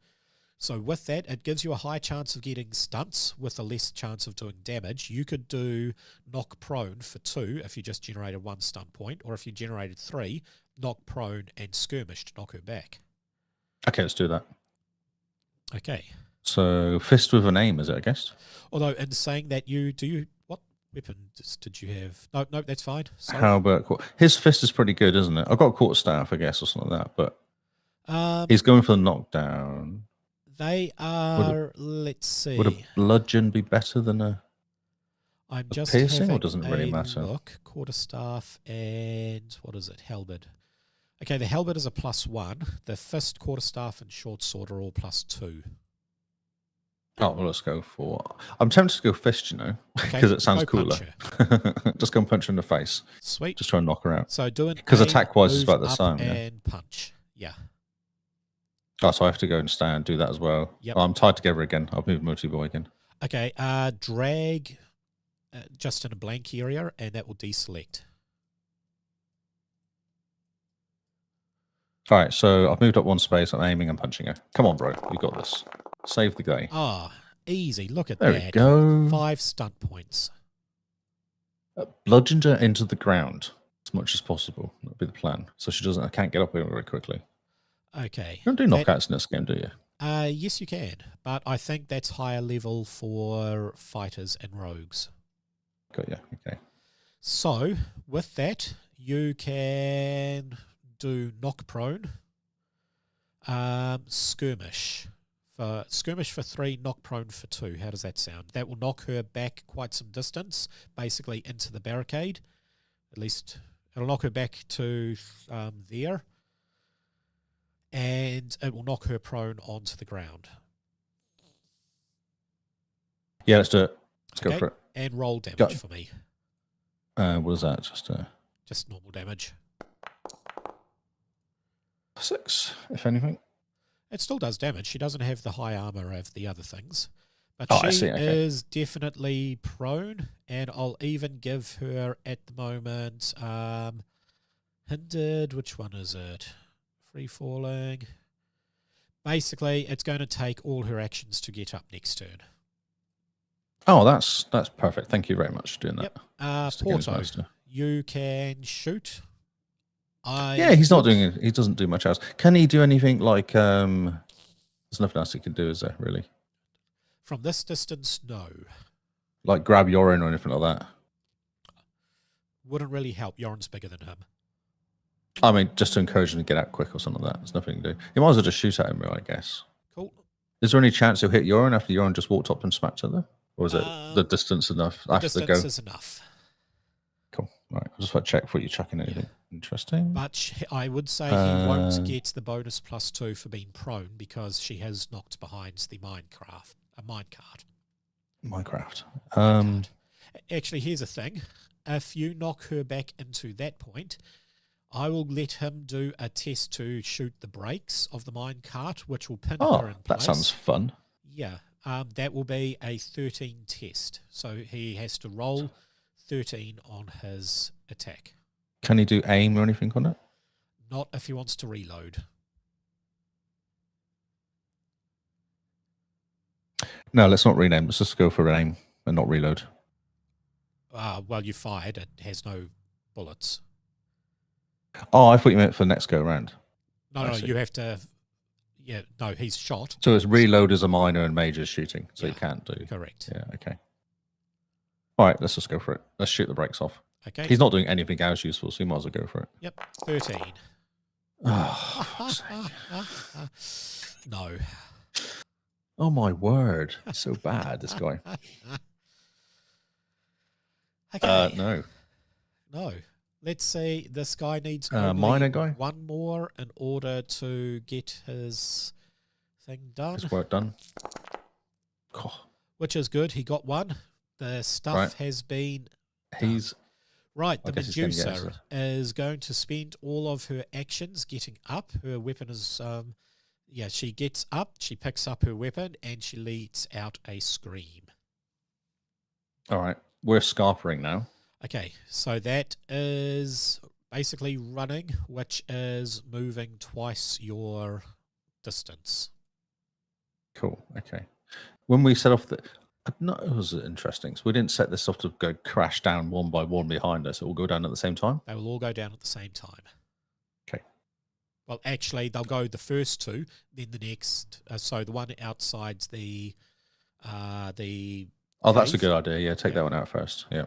[SPEAKER 1] So with that, it gives you a high chance of getting stunts with a less chance of doing damage. You could do knock prone for 2 if you just generated 1 stunt point, or if you generated 3, knock prone and skirmish to knock her back.
[SPEAKER 2] Okay, let's do that.
[SPEAKER 1] Okay.
[SPEAKER 2] So fist with an aim, is it, I guess?
[SPEAKER 1] Although in saying that, what weapon did you have? No, that's fine. Sorry.
[SPEAKER 2] How about his fist is pretty good, isn't it? I've got a quarterstaff, I guess, or something like that, but he's going for the knockdown.
[SPEAKER 1] They are, let's see.
[SPEAKER 2] Would a bludgeon be better than a piercing, or doesn't it really matter?
[SPEAKER 1] Look, quarterstaff and, what is it, halberd. Okay, the halberd is a +1. The fist, quarterstaff, and short sword are all +2.
[SPEAKER 2] Oh, well, let's go for... I'm tempted to go fist, because it sounds cooler. Just go and punch her in the face.
[SPEAKER 1] Sweet.
[SPEAKER 2] Just try and knock her out.
[SPEAKER 1] So doing
[SPEAKER 2] because attack-wise is about the same.
[SPEAKER 1] And punch. Yeah.
[SPEAKER 2] Oh, so I have to go and stand, do that as well.
[SPEAKER 1] Yep.
[SPEAKER 2] Oh, I'm tied together again. I'll move Multi Boy again.
[SPEAKER 1] Okay, drag just in a blank area, and that will deselect.
[SPEAKER 2] All right, so I've moved up 1 space. I'm aiming and punching her. Come on, bro. You got this. Save the day.
[SPEAKER 1] Ah, easy. Look at
[SPEAKER 2] that.
[SPEAKER 1] There
[SPEAKER 2] we go.
[SPEAKER 1] 5 stunt points.
[SPEAKER 2] Bludgeon her into the ground as much as possible. That'll be the plan. So she doesn't. I can't get up here very quickly.
[SPEAKER 1] Okay.
[SPEAKER 2] You don't do knockouts in this game, do you?
[SPEAKER 1] Yes, you can. But I think that's higher level for fighters and rogues.
[SPEAKER 2] Got you. Okay.
[SPEAKER 1] So, with that, you can do knock prone, skirmish. Skirmish for 3, knock prone for 2. How does that sound? That will knock her back quite some distance, basically into the barricade. At least it'll knock her back to there. And it will knock her prone onto the ground.
[SPEAKER 2] Yeah, let's do it. Let's go for it.
[SPEAKER 1] And roll damage for me.
[SPEAKER 2] What is that?
[SPEAKER 1] Just normal damage.
[SPEAKER 2] 6, if anything.
[SPEAKER 1] It still does damage. She doesn't have the high armor of the other things. But
[SPEAKER 2] I
[SPEAKER 1] she
[SPEAKER 2] see, okay.
[SPEAKER 1] is definitely prone, and I'll even give her at the moment hindered. Which one is it? Free falling. Basically, it's going to take all her actions to get up next turn.
[SPEAKER 2] Oh, that's perfect. Thank you very much for doing that.
[SPEAKER 1] Yep. Porto, you can shoot.
[SPEAKER 2] Yeah, he's not doing it. He doesn't do much else. Can he do anything like? There's nothing else he can do, is there? Really?
[SPEAKER 1] From this distance, no.
[SPEAKER 2] Like grab Yorin or anything like that.
[SPEAKER 1] Wouldn't really help. Yorin's bigger than him.
[SPEAKER 2] I mean, just to encourage him to get out quick or something like that. There's nothing to do. You might as well just shoot at him, I guess.
[SPEAKER 1] Cool.
[SPEAKER 2] Is there any chance he'll hit Yorin after Yorin just walked up and smacked her there? Or is it the distance enough?
[SPEAKER 1] The distance is enough.
[SPEAKER 2] Cool. All right. I just want to check before you chuck in anything interesting.
[SPEAKER 1] But I would say he won't get the bonus +2 for being prone because she has knocked behind the minecart. Actually, here's a thing. If you knock her back into that point, I will let him do a test to shoot the brakes of the minecart, which will pin her in place.
[SPEAKER 2] That sounds fun.
[SPEAKER 1] Yeah. That will be a 13 test. So he has to roll 13 on his attack.
[SPEAKER 2] Can he do aim or anything on it?
[SPEAKER 1] Not if he wants to reload.
[SPEAKER 2] No, let's not rename. Let's just go for aim and not reload.
[SPEAKER 1] Well, you fired. It has no bullets.
[SPEAKER 2] Oh, I thought you meant for the next go around.
[SPEAKER 1] No, you have to... Yeah, no, he's shot.
[SPEAKER 2] So it's reload as a minor and major shooting, so you can't do...
[SPEAKER 1] Correct.
[SPEAKER 2] Yeah, okay. All right, let's just go for it. Let's shoot the brakes off.
[SPEAKER 1] Okay.
[SPEAKER 2] He's not doing anything else useful, so you might as well go for it.
[SPEAKER 1] Yep, 13.
[SPEAKER 2] Oh,
[SPEAKER 1] no.
[SPEAKER 2] Oh, my word. So bad, this guy.
[SPEAKER 1] Okay.
[SPEAKER 2] No.
[SPEAKER 1] No. Let's see. This guy needs
[SPEAKER 2] minor guy?
[SPEAKER 1] one more in order to get his thing done.
[SPEAKER 2] His work done.
[SPEAKER 1] Which is good. He got one. The stuff has been...
[SPEAKER 2] He's...
[SPEAKER 1] Right, the Medusa is going to spend all of her actions getting up. Her weapon is... she gets up, she picks up her weapon, and she lets out a scream.
[SPEAKER 2] All right. We're scarpering now.
[SPEAKER 1] Okay, so that is basically running, which is moving twice your distance.
[SPEAKER 2] Cool, okay. When we set off the... No, it was interesting. So we didn't set this off to go crash down one by one behind us. It will go down at the same time?
[SPEAKER 1] They will all go down at the same time.
[SPEAKER 2] Okay.
[SPEAKER 1] Well, actually, they'll go the first two, then the next. So the one outside the
[SPEAKER 2] Oh,
[SPEAKER 1] cave.
[SPEAKER 2] that's a good idea. Yeah, take that one out first. Yeah.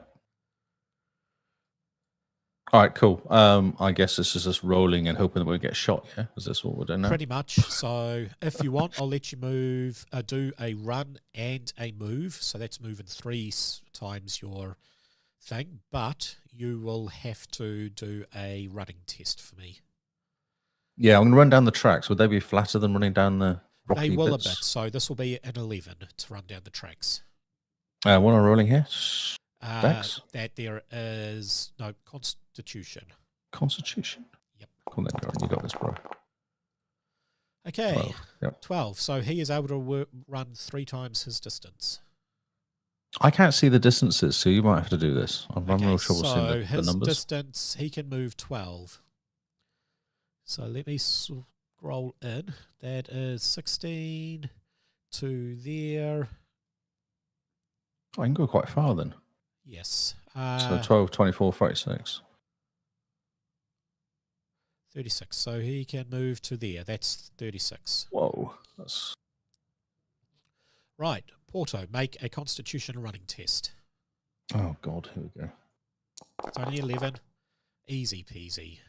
[SPEAKER 2] All right, cool. I guess this is just rolling and hoping that we'll get shot, yeah? Is this what we're doing now?
[SPEAKER 1] Pretty much. So if you want, I'll let you move, do a run and a move. So that's moving 3 times your thing. But you will have to do a running test for me. Yeah,
[SPEAKER 2] I'm going to run down the tracks. Would they be flatter than running down the rocky
[SPEAKER 1] They will
[SPEAKER 2] bits?
[SPEAKER 1] a bit. So this will be an 11 to run down the tracks.
[SPEAKER 2] What am I rolling here? Dex?
[SPEAKER 1] That there is no Constitution.
[SPEAKER 2] Constitution?
[SPEAKER 1] Yep.
[SPEAKER 2] Come on then, you got this, bro.
[SPEAKER 1] Okay.
[SPEAKER 2] 12. Yep.
[SPEAKER 1] 12. So he is able to run 3 times his distance.
[SPEAKER 2] I can't see the distances, so you might have to do this. I'm real trouble seeing the
[SPEAKER 1] his
[SPEAKER 2] numbers.
[SPEAKER 1] Distance, he can move 12. So let me scroll in. That is 16 to there.
[SPEAKER 2] Oh, I can go quite far then.
[SPEAKER 1] Yes.
[SPEAKER 2] So 12, 24, 36.
[SPEAKER 1] 36. So he can move to there. That's 36.
[SPEAKER 2] Whoa. That's...
[SPEAKER 1] Right. Porto, make a Constitution running test.
[SPEAKER 2] Oh, God. Here we go.
[SPEAKER 1] It's only 11. Easy peasy.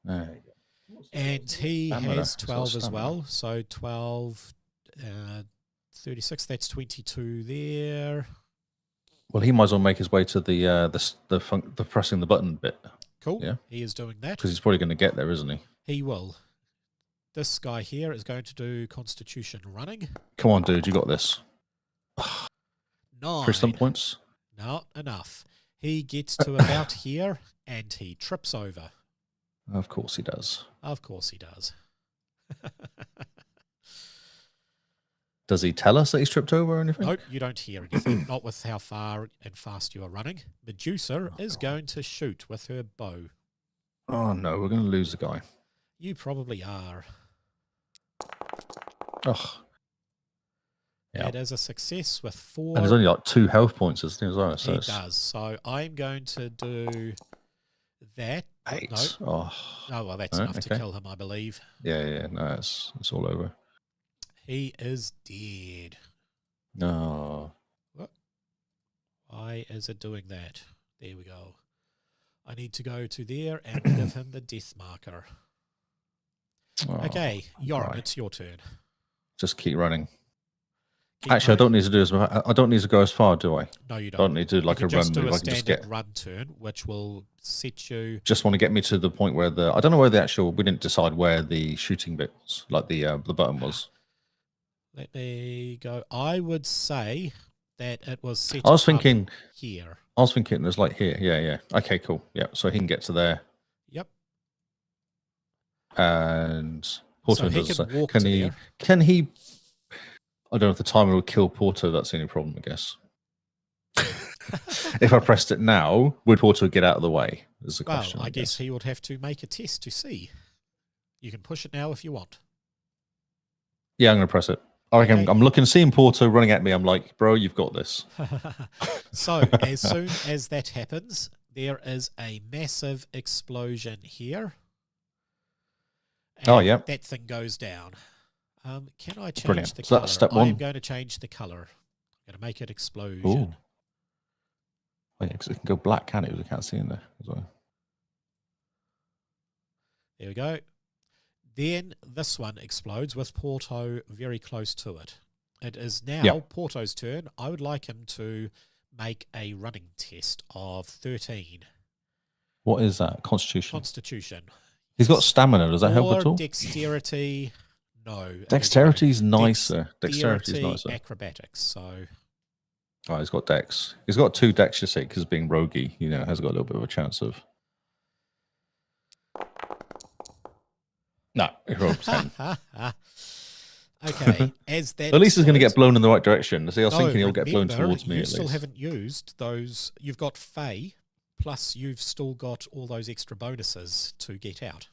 [SPEAKER 2] There you go.
[SPEAKER 1] And he has 12 as well. So 12, 36. That's 22 there.
[SPEAKER 2] Well, he might as well make his way to the pressing the button bit.
[SPEAKER 1] Cool.
[SPEAKER 2] Yeah.
[SPEAKER 1] He is doing that.
[SPEAKER 2] Because he's probably going to get there, isn't he?
[SPEAKER 1] He will. This guy here is going to do Constitution running.
[SPEAKER 2] Come on, dude. You got this.
[SPEAKER 1] 9.
[SPEAKER 2] For some points?
[SPEAKER 1] Not enough. He gets to about here and he trips over.
[SPEAKER 2] Of course he does.
[SPEAKER 1] Of course he does.
[SPEAKER 2] Does he tell us that he's tripped over or anything?
[SPEAKER 1] Nope, you don't hear anything. Not with how far and fast you are running. Medusa is going to shoot with her bow.
[SPEAKER 2] Oh no, we're going to lose the guy.
[SPEAKER 1] You probably are.
[SPEAKER 2] Oh.
[SPEAKER 1] It is a success with 4.
[SPEAKER 2] And there's only like 2 health points as well. So
[SPEAKER 1] it does. So I'm going to do that.
[SPEAKER 2] 8.
[SPEAKER 1] No.
[SPEAKER 2] Oh,
[SPEAKER 1] well, that's enough to kill him, I believe.
[SPEAKER 2] Yeah. No, it's all over.
[SPEAKER 1] He is dead.
[SPEAKER 2] No.
[SPEAKER 1] What? Why is it doing that? There we go. I need to go to there and give him the death marker.
[SPEAKER 2] Oh,
[SPEAKER 1] okay, Yoram,
[SPEAKER 2] right.
[SPEAKER 1] it's your turn.
[SPEAKER 2] Just keep running. Actually, I don't need to do I don't need to go as far, do I?
[SPEAKER 1] No, you don't.
[SPEAKER 2] I don't need to do like
[SPEAKER 1] you
[SPEAKER 2] a run
[SPEAKER 1] just do
[SPEAKER 2] move.
[SPEAKER 1] a
[SPEAKER 2] I can just
[SPEAKER 1] standard run turn, which will set you.
[SPEAKER 2] Just want to get me to the point where I don't know where the actual. We didn't decide where the shooting bit was, like the button was.
[SPEAKER 1] Let me go. I would say that it was set.
[SPEAKER 2] I was thinking
[SPEAKER 1] here.
[SPEAKER 2] I was thinking it was like here. Yeah. Okay, cool. Yeah, so he can get to there.
[SPEAKER 1] Yep.
[SPEAKER 2] And Porto
[SPEAKER 1] so he
[SPEAKER 2] does.
[SPEAKER 1] Can walk to there.
[SPEAKER 2] Can he? I don't know if the timer will kill Porto. That's the only problem, I guess. If I pressed it now, would Porto get out of the way? Is the question.
[SPEAKER 1] Well, I guess he would have to make a test to see. You can push it now if you want.
[SPEAKER 2] Yeah, I'm going to press it.
[SPEAKER 1] Okay.
[SPEAKER 2] I'm looking, seeing Porto running at me. I'm like, bro, you've got this.
[SPEAKER 1] So as soon as that happens, there is a massive explosion here.
[SPEAKER 2] And yeah.
[SPEAKER 1] That thing goes down. Can I change
[SPEAKER 2] Brilliant.
[SPEAKER 1] the
[SPEAKER 2] So
[SPEAKER 1] color?
[SPEAKER 2] that's step 1.
[SPEAKER 1] I'm going to change the color. I'm going to make it explosion.
[SPEAKER 2] Ooh. Oh, yeah, because it can go black, can it? We can't see in there as well.
[SPEAKER 1] There we go. Then this one explodes with Porto very close to it. It is now Porto's turn. I would like him to make a running test of 13.
[SPEAKER 2] What is that? Constitution.
[SPEAKER 1] Constitution.
[SPEAKER 2] He's got stamina. Does that help at all?
[SPEAKER 1] Dexterity. No.
[SPEAKER 2] Dexterity's nicer. Dexterity's nicer.
[SPEAKER 1] Acrobatics. So.
[SPEAKER 2] Oh, he's got dex. He's got 2 dex, you see, because being roguey, has got a little bit of a chance of. No, he rolled 10.
[SPEAKER 1] Okay, as that.
[SPEAKER 2] At least he's going to get blown in the right direction. See, I was thinking he'll get blown
[SPEAKER 1] remember,
[SPEAKER 2] towards me.
[SPEAKER 1] You
[SPEAKER 2] at
[SPEAKER 1] still
[SPEAKER 2] least.
[SPEAKER 1] haven't used those. You've got Fae, plus you've still got all those extra bonuses to get out.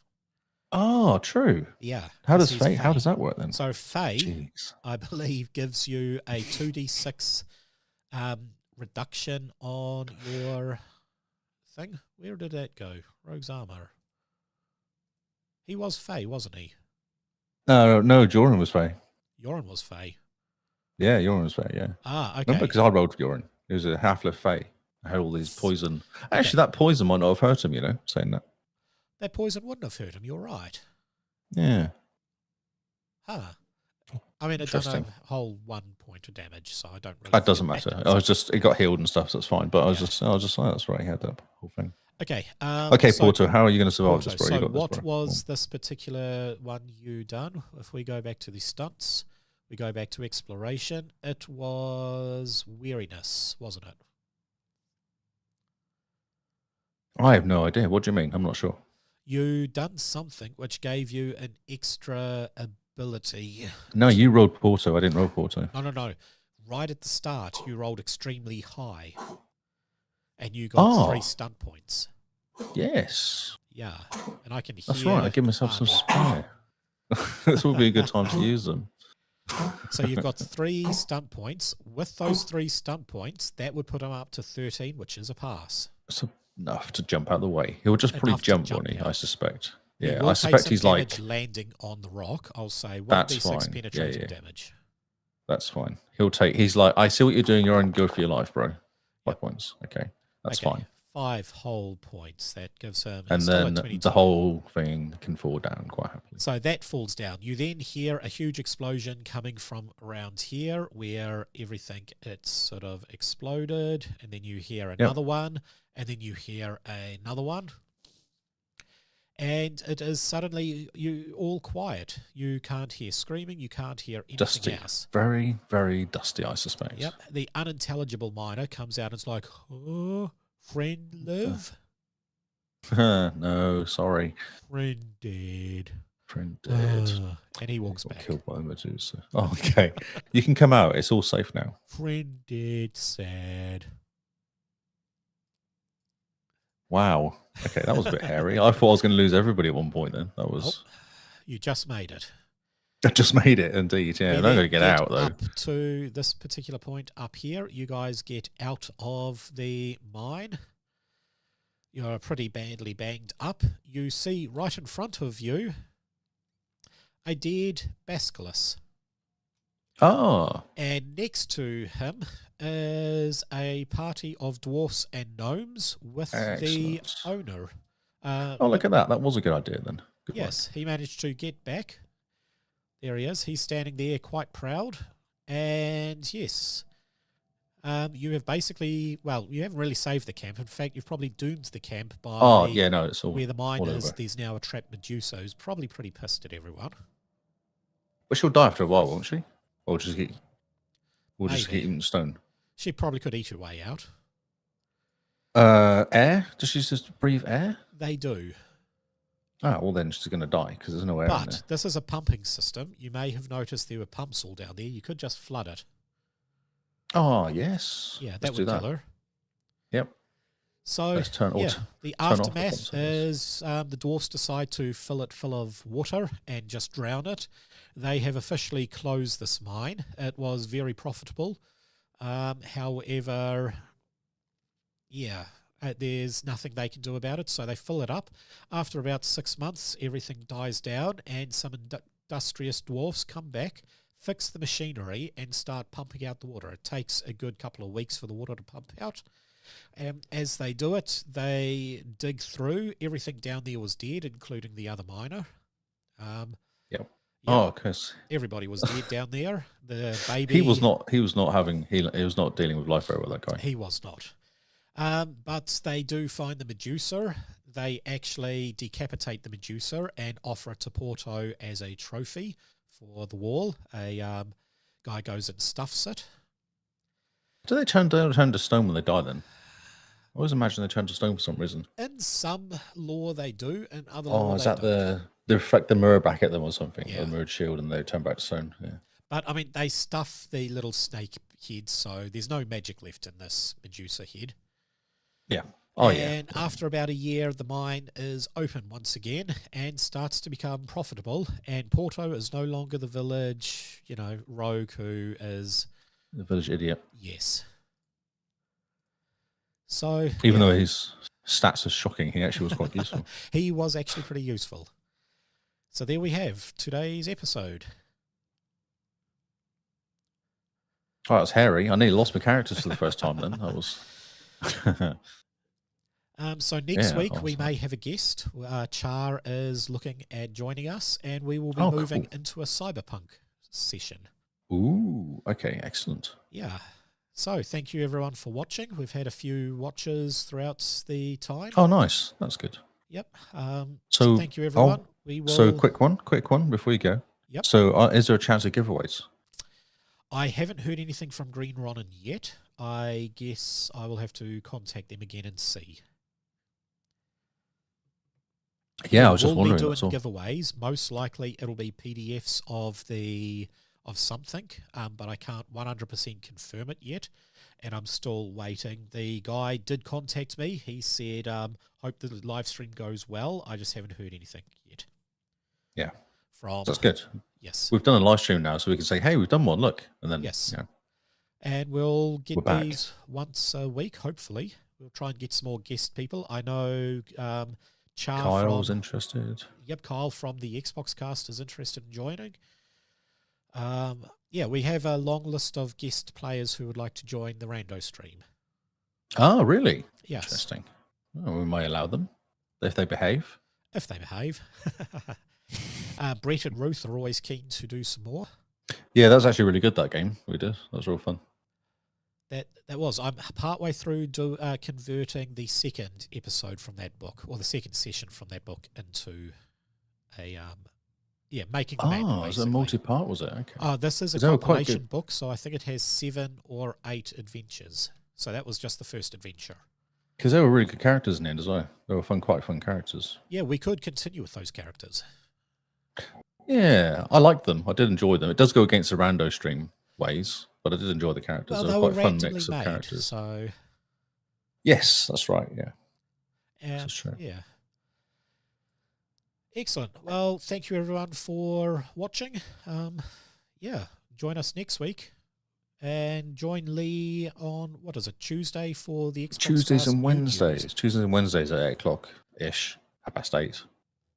[SPEAKER 2] Oh, true.
[SPEAKER 1] Yeah.
[SPEAKER 2] How does Fae? How does that work then?
[SPEAKER 1] So Fae, I believe, gives you a 2d6 reduction on your thing. Where did that go? Rogue's armor. He was Fae, wasn't he?
[SPEAKER 2] No, Joran was Fae.
[SPEAKER 1] Yoran was Fae.
[SPEAKER 2] Yeah, Joran was Fae, yeah.
[SPEAKER 1] Ah, okay.
[SPEAKER 2] Remember, because I rolled for Joran. He was a half-lift Fae. I had all these poison. Actually, that poison might not have hurt him, saying that.
[SPEAKER 1] That poison wouldn't have hurt him, you're right.
[SPEAKER 2] Yeah.
[SPEAKER 1] Huh. I mean, it does a whole 1 point of damage, so I don't really...
[SPEAKER 2] That doesn't matter. It got healed and stuff, so that's fine. But I was just like, that's right, he had that whole thing.
[SPEAKER 1] Okay.
[SPEAKER 2] Okay, so, Porto, how are you going to survive this, bro?
[SPEAKER 1] So what was this particular one you done? If we go back to the stunts, we go back to exploration, it was weariness, wasn't it?
[SPEAKER 2] I have no idea. What do you mean? I'm not sure.
[SPEAKER 1] You done something which gave you an extra ability.
[SPEAKER 2] No, you rolled Porto. I didn't roll Porto.
[SPEAKER 1] No. Right at the start, you rolled extremely high. And you got 3 stunt points.
[SPEAKER 2] Yes.
[SPEAKER 1] Yeah. And I can hear...
[SPEAKER 2] That's right. I give myself some spare. This will be a good time to use them.
[SPEAKER 1] So you've got 3 stunt points. With those 3 stunt points, that would put him up to 13, which is a pass.
[SPEAKER 2] So enough to jump out of the way. He'll just probably jump, won't he? I suspect. Yeah, I suspect he's like
[SPEAKER 1] landing on the rock. I'll say
[SPEAKER 2] 1d6
[SPEAKER 1] penetrating damage.
[SPEAKER 2] That's fine. He's like, I see what you're doing. You're on go for your life, bro. 5 points. Okay, that's fine.
[SPEAKER 1] 5 whole points. That gives him.
[SPEAKER 2] And then the whole thing can fall down quite happily.
[SPEAKER 1] So that falls down. You then hear a huge explosion coming from around here, where everything it's sort of exploded, and then you hear another one, and then you hear another one. And it is suddenly you all quiet. You can't hear screaming. You can't hear anything else.
[SPEAKER 2] Very, very dusty, I suspect.
[SPEAKER 1] Yep. The unintelligible miner comes out and it's like, oh, friend live?
[SPEAKER 2] No, sorry.
[SPEAKER 1] Friend dead.
[SPEAKER 2] Friend dead.
[SPEAKER 1] And he walks
[SPEAKER 2] Got
[SPEAKER 1] back.
[SPEAKER 2] killed by a Medusa. Oh, okay. You can come out. It's all safe now.
[SPEAKER 1] Friend dead, sad.
[SPEAKER 2] Wow. Okay, that was a bit hairy. I thought I was going to lose everybody at one point then. That was...
[SPEAKER 1] Oh, you just made it.
[SPEAKER 2] I just made it, indeed. Yeah, I'm not going to get out, though.
[SPEAKER 1] Up to this particular point up here, you guys get out of the mine. You're pretty badly banged up. You see right in front of you a dead basilisk.
[SPEAKER 2] Ah.
[SPEAKER 1] And next to him is a party of dwarfs and gnomes with the owner.
[SPEAKER 2] Oh, look at that. That was a good idea then. Good
[SPEAKER 1] yes, he managed to get back. There he is. He's standing there quite proud. And yes, you have basically, well, you haven't really saved the camp. In fact, you've probably doomed the camp by
[SPEAKER 2] it's all
[SPEAKER 1] where the mine
[SPEAKER 2] all
[SPEAKER 1] is.
[SPEAKER 2] over.
[SPEAKER 1] There's now a trapped Medusa who's probably pretty pissed at everyone.
[SPEAKER 2] But she'll die after a while, won't she? Or just get
[SPEAKER 1] Maybe.
[SPEAKER 2] eaten stone.
[SPEAKER 1] She probably could eat her way out.
[SPEAKER 2] Air? Does she just breathe air?
[SPEAKER 1] They do.
[SPEAKER 2] Ah, well then she's going to die because there's no air in there.
[SPEAKER 1] But this is a pumping system. You may have noticed there were pumps all down there. You could just flood it.
[SPEAKER 2] Oh, yes.
[SPEAKER 1] Yeah,
[SPEAKER 2] Let's
[SPEAKER 1] that
[SPEAKER 2] do
[SPEAKER 1] would kill her.
[SPEAKER 2] Yep.
[SPEAKER 1] So,
[SPEAKER 2] Let's turn
[SPEAKER 1] the
[SPEAKER 2] off the
[SPEAKER 1] aftermath
[SPEAKER 2] pumps, I
[SPEAKER 1] is the dwarfs decide to fill it full of water and just drown it. They have officially closed this mine. It was very profitable. However, there's nothing they can do about it, so they fill it up. After about 6 months, everything dies down, and some industrious dwarfs come back, fix the machinery, and start pumping out the water. It takes a good couple of weeks for the water to pump out. And as they do it, they dig through. Everything down there was dead, including the other miner.
[SPEAKER 2] Yep. Oh, because
[SPEAKER 1] everybody was dead down there. The baby.
[SPEAKER 2] He was not dealing with life very well, that guy.
[SPEAKER 1] He was not. But they do find the Medusa. They actually decapitate the Medusa and offer it to Porto as a trophy for the wall. A guy goes and stuffs it.
[SPEAKER 2] Do they turn to stone when they die then? I always imagine they turn to stone for some reason.
[SPEAKER 1] In some lore they do, in other lore
[SPEAKER 2] is
[SPEAKER 1] they
[SPEAKER 2] that
[SPEAKER 1] don't.
[SPEAKER 2] they reflect the mirror back at them or something?
[SPEAKER 1] Yeah.
[SPEAKER 2] The mirrored shield and they turn back to stone. Yeah.
[SPEAKER 1] But I mean, they stuff the little snake head, so there's no magic left in this Medusa head.
[SPEAKER 2] Yeah.
[SPEAKER 1] And after about a year, the mine is open once again and starts to become profitable. And Porto is no longer the village, rogue who is...
[SPEAKER 2] The village idiot.
[SPEAKER 1] Yes. So...
[SPEAKER 2] Even though his stats are shocking, he actually was quite useful.
[SPEAKER 1] He was actually pretty useful. So there we have today's episode.
[SPEAKER 2] Oh, it's hairy. I nearly lost my characters for the first time then. That was...
[SPEAKER 1] So next week we may have a guest. Char is looking at joining us, and we will be moving into a cyberpunk session.
[SPEAKER 2] Ooh, okay, excellent.
[SPEAKER 1] Yeah. So thank you everyone for watching. We've had a few watches throughout the time.
[SPEAKER 2] Oh, nice. That's good.
[SPEAKER 1] Yep.
[SPEAKER 2] So
[SPEAKER 1] thank you everyone. We will...
[SPEAKER 2] So quick one before you go.
[SPEAKER 1] Yep.
[SPEAKER 2] So is there a chance of giveaways?
[SPEAKER 1] I haven't heard anything from Green Ronin yet. I guess I will have to contact them again and see.
[SPEAKER 2] Yeah, I was just wondering.
[SPEAKER 1] We'll be doing giveaways. Most likely it'll be PDFs of something, but I can't 100% confirm it yet, and I'm still waiting. The guy did contact me. He said, hope the live stream goes well. I just haven't heard anything yet.
[SPEAKER 2] Yeah.
[SPEAKER 1] From
[SPEAKER 2] That's good.
[SPEAKER 1] Yes.
[SPEAKER 2] We've done a live stream now, so we can say, hey, we've done one, look. And then,
[SPEAKER 1] yes. And we'll get
[SPEAKER 2] We're
[SPEAKER 1] these once a week, hopefully. We'll try and get some more guest people. I know
[SPEAKER 2] Kyle's interested.
[SPEAKER 1] Yep, Kyle from the Xbox cast is interested in joining. We have a long list of guest players who would like to join the Rando stream.
[SPEAKER 2] Oh, really?
[SPEAKER 1] Yes.
[SPEAKER 2] Interesting. Oh, we may allow them if they behave.
[SPEAKER 1] If they behave. Brett and Ruth are always keen to do some more.
[SPEAKER 2] Yeah, that was actually really good, that game we did. That was real fun.
[SPEAKER 1] That was. I'm partway through converting the second episode from that book, or the second session from that book, into a making the map.
[SPEAKER 2] Oh, is it a multi-part, was it? Okay.
[SPEAKER 1] This is a compilation book, so I think it has 7 or 8 adventures. So that was just the first adventure.
[SPEAKER 2] Because they were really good characters in the end as well. They were quite fun characters.
[SPEAKER 1] Yeah, we could continue with those characters.
[SPEAKER 2] Yeah, I liked them. I did enjoy them. It does go against the Rando stream ways, but I did enjoy the characters.
[SPEAKER 1] Well,
[SPEAKER 2] They're
[SPEAKER 1] they
[SPEAKER 2] quite
[SPEAKER 1] were
[SPEAKER 2] a fun
[SPEAKER 1] randomly
[SPEAKER 2] mix of
[SPEAKER 1] made,
[SPEAKER 2] characters.
[SPEAKER 1] so
[SPEAKER 2] Yes, that's right. Yeah, that's true.
[SPEAKER 1] yeah. Excellent. Well, thank you everyone for watching. Yeah, join us next week. And join Lee on, what is it, Tuesday for the Xbox
[SPEAKER 2] Tuesdays
[SPEAKER 1] Cast
[SPEAKER 2] and
[SPEAKER 1] New
[SPEAKER 2] Wednesdays.
[SPEAKER 1] News.
[SPEAKER 2] Tuesdays and Wednesdays at 8 o'clock ish, 8:30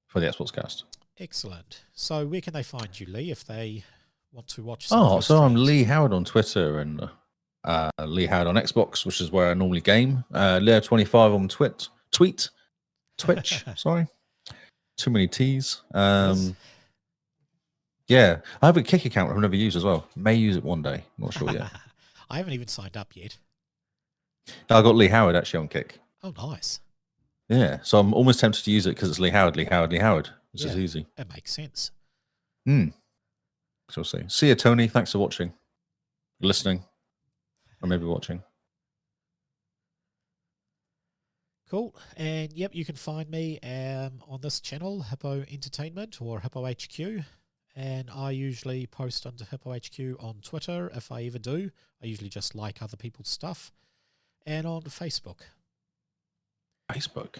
[SPEAKER 2] for the Xbox Cast.
[SPEAKER 1] Excellent. So where can they find you, Lee, if they want to watch some of your
[SPEAKER 2] So I'm
[SPEAKER 1] streams?
[SPEAKER 2] Lee Howard on Twitter and Lee Howard on Xbox, which is where I normally game. Leo25 on Twitch. Sorry, too many T's.
[SPEAKER 1] Yes.
[SPEAKER 2] Yeah, I have a Kick account I've never used as well. May use it one day. Not sure yet.
[SPEAKER 1] I haven't even signed up yet.
[SPEAKER 2] I got Lee Howard actually on Kick.
[SPEAKER 1] Oh, nice.
[SPEAKER 2] Yeah, so I'm almost tempted to use it because it's Lee Howard. It's just easy.
[SPEAKER 1] It makes sense.
[SPEAKER 2] So we'll see. See you, Tony. Thanks for watching, listening, or maybe watching.
[SPEAKER 1] Cool. And yep, you can find me on this channel, Hippo Entertainment or Hippo HQ. And I usually post under Hippo HQ on Twitter. If I ever do, I usually just like other people's stuff. And on Facebook. Facebook,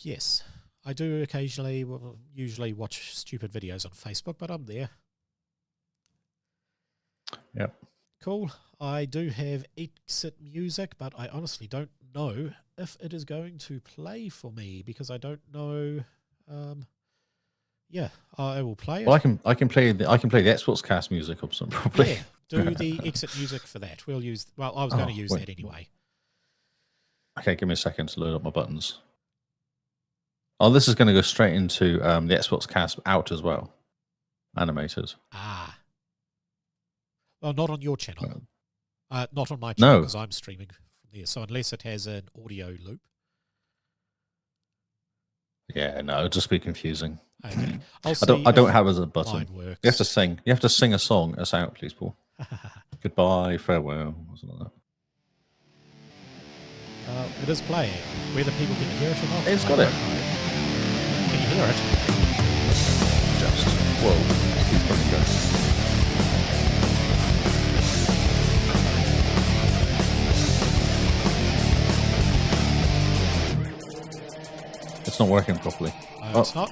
[SPEAKER 1] yes. I do occasionally, usually watch stupid videos on Facebook, but I'm there.
[SPEAKER 2] Yep.
[SPEAKER 1] Cool. I do have exit music, but I honestly don't know if it is going to play for me because I don't know. Yeah, I will play it.
[SPEAKER 2] Well, I can play the Xbox Cast music or something. Probably.
[SPEAKER 1] Yeah, do the exit music for that. We'll use. Well, I was going to use that anyway.
[SPEAKER 2] Okay, give me a second to load up my buttons. Oh, this is going to go straight into the Xbox Cast out as well, animated.
[SPEAKER 1] Ah. Well, not on your channel. Not on my channel because I'm streaming from there. So unless it has an audio loop.
[SPEAKER 2] Yeah, no, it'll just be confusing.
[SPEAKER 1] Okay.
[SPEAKER 2] I don't have as a button.
[SPEAKER 1] Mine works.
[SPEAKER 2] You have to sing. You have to sing a song. Us out, please, Paul. Goodbye, farewell, something like that.
[SPEAKER 1] It is playing. Whether people can hear it or not.
[SPEAKER 2] It's got it.
[SPEAKER 1] Can you hear it?
[SPEAKER 2] Just. Whoa. Keep going. It's not working properly.
[SPEAKER 1] It's not?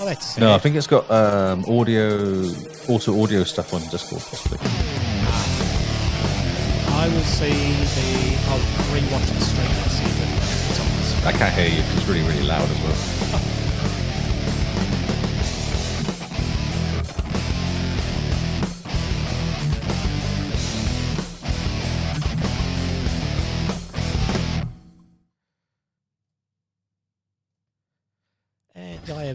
[SPEAKER 1] Oh, that's sad.
[SPEAKER 2] No, I think it's got auto audio stuff on Discord, possibly.
[SPEAKER 1] I will see I'll re-watch the stream and see if it's on this.
[SPEAKER 2] I can't hear you because it's really, really loud as well.
[SPEAKER 1] And I have